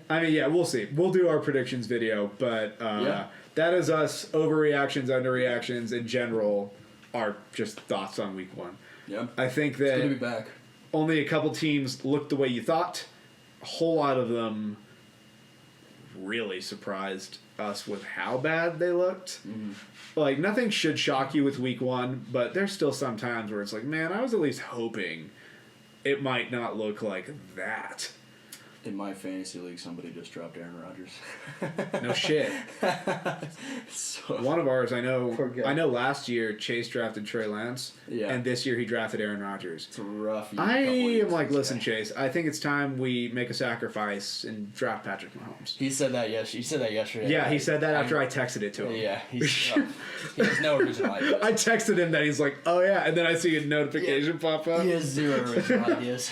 I mean, yeah, we'll see. We'll do our predictions video, but that is us. Overreactions, underreactions, in general, are just thoughts on week 1. Yeah. I think that it's good to be back. Only a couple teams looked the way you thought. A whole lot of them really surprised us with how bad they looked. Mm-hmm. Like, nothing should shock you with week 1, but there's still some times where it's like, man, I was at least hoping it might not look like that. In my fantasy league, somebody just dropped Aaron Rodgers. No shit. So, one of ours, I know last year Chase drafted Trey Lance, and this year he drafted Aaron Rodgers. It's a rough year. I am like, listen, Chase, I think it's time we make a sacrifice and draft Patrick Mahomes. He said that yesterday. Yeah, he said that after I texted it to him. Yeah, he has no original ideas. I texted him that, he's like, oh yeah, and then I see a notification pop up. He has 0 original ideas.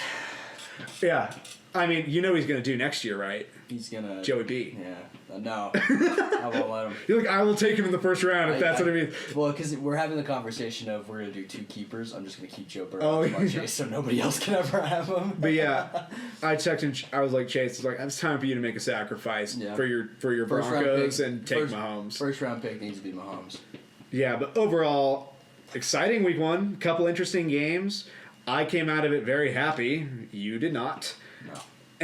Yeah. I mean, you know what he's going to do next year, right? He's going to... Joey B. Yeah. No. I won't let him. You're like, I will take him in the first round if that's what I mean. Well, because we're having the conversation of we're going to do 2 keepers. I'm just going to keep Joe Burrow on Chase so nobody else can ever have him. But yeah, I texted him. I was like, Chase, it's like, it's time for you to make a sacrifice for your Broncos and take Mahomes. First round pick needs to be Mahomes. Yeah, but overall, exciting week 1. Couple interesting games. I came out of it very happy. You did not. No.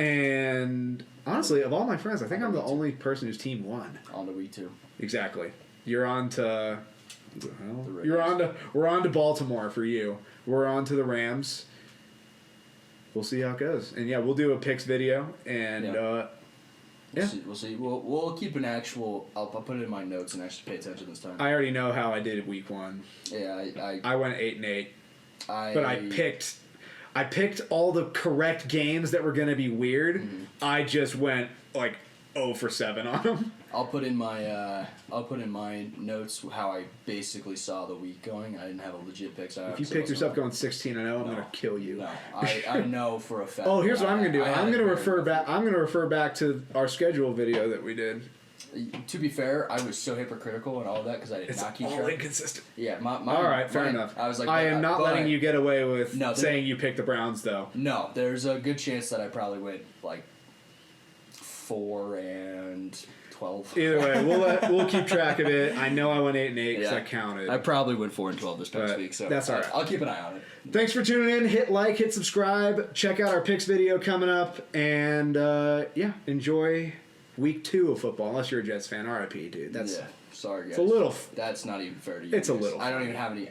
And honestly, of all my friends, I think I'm the only person whose team won. On to week 2. Exactly. You're on to. We're on to Baltimore for you. We're on to the Rams. We'll see how it goes. And yeah, we'll do a picks video and We'll see. We'll keep an actual. I'll put it in my notes and actually pay attention this time. I already know how I did week 1. Yeah, I went 8-8. But I picked all the correct games that were going to be weird. Mm-hmm. I just went like 0 for 7 on them. I'll put in my notes how I basically saw the week going. I didn't have a legit pick. So if you pick yourself going 16-0, I'm going to kill you. No, I know for a fact. Oh, here's what I'm going to do. I'm going to refer back to our schedule video that we did. To be fair, I was so hypocritical and all that because I did not keep track. It's all inconsistent. Yeah, all right, fair enough. I was like, I am not letting you get away with saying you picked the Browns, though. No, there's a good chance that I probably went like 4-12. Either way, we'll keep track of it. I know I went 8-8 because I counted. I probably went 4-12 this past week, so that's all right. I'll keep an eye on it. Thanks for tuning in. Hit like, hit subscribe. Check out our picks video coming up, and enjoy week 2 of football. Unless you're a Jets fan, RIP, dude. Sorry, guys. It's a little. That's not even fair to you. It's a little. I don't even have any.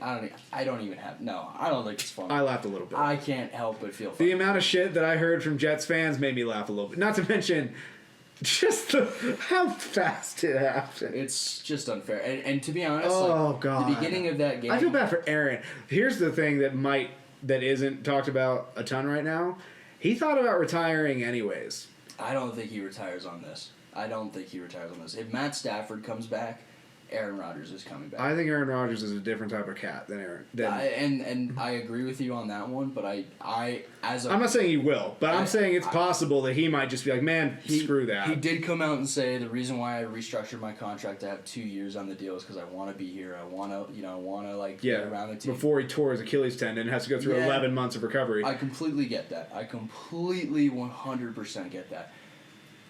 I don't even have. No, I don't think it's funny. I laughed a little bit. I can't help but feel funny. The amount of shit that I heard from Jets fans made me laugh a little bit. Not to mention. Just how fast it happened. It's just unfair. And to be honest, God. The beginning of that game. I feel bad for Aaron. Here's the thing that isn't talked about a ton right now. He thought about retiring anyways. I don't think he retires on this. If Matt Stafford comes back, Aaron Rodgers is coming back. I think Aaron Rodgers is a different type of cat than Aaron. And I agree with you on that one, but I'm not saying he will, but I'm saying it's possible that he might just be like, man, screw that. He did come out and say the reason why I restructured my contract to have 2 years on the deal is because I want to be here. I want to get around the team. Before he tore his Achilles tendon and has to go through 11 months of recovery. I completely get that. I completely 100% get that.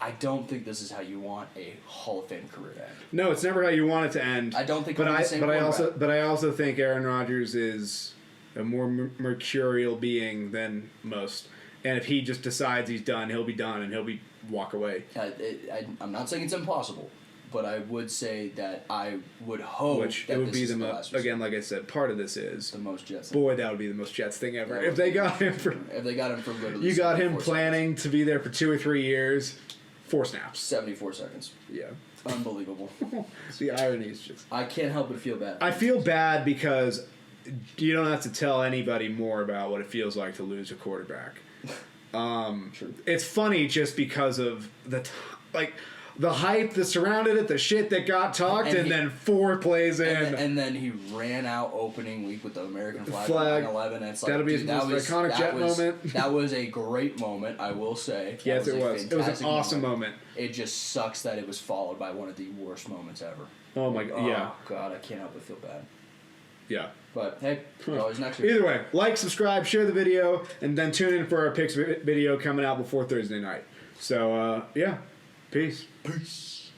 I don't think this is how you want a Hall of Fame career to end. No, it's never how you want it to end. I don't think. But I also think Aaron Rodgers is a more mercurial being than most. And if he just decides he's done, he'll be done and he'll walk away. I'm not saying it's impossible, but I would say that I would hope that it would be the most. Again, like I said, part of this is the most Jets. Boy, that would be the most Jets thing ever. If they got him for literally, you got him planning to be there for 2 or 3 years. 4 snaps. 74 seconds. Yeah. Unbelievable. The irony is just... I can't help but feel bad. I feel bad because you don't have to tell anybody more about what it feels like to lose a quarterback. True. It's funny just because of the hype that surrounded it, the shit that got talked, and then 4 plays in. And then he ran out opening week with the American flag 9/11. It's like, that'll be his most iconic Jet moment. That was a great moment, I will say. Yes, it was. It was an awesome moment. It just sucks that it was followed by one of the worst moments ever. Oh, my God. Yeah. Oh, God, I can't help but feel bad. Yeah. But, hey, always next week. Either way, like, subscribe, share the video, and then tune in for our picks video coming out before Thursday night. So, Peace. Peace.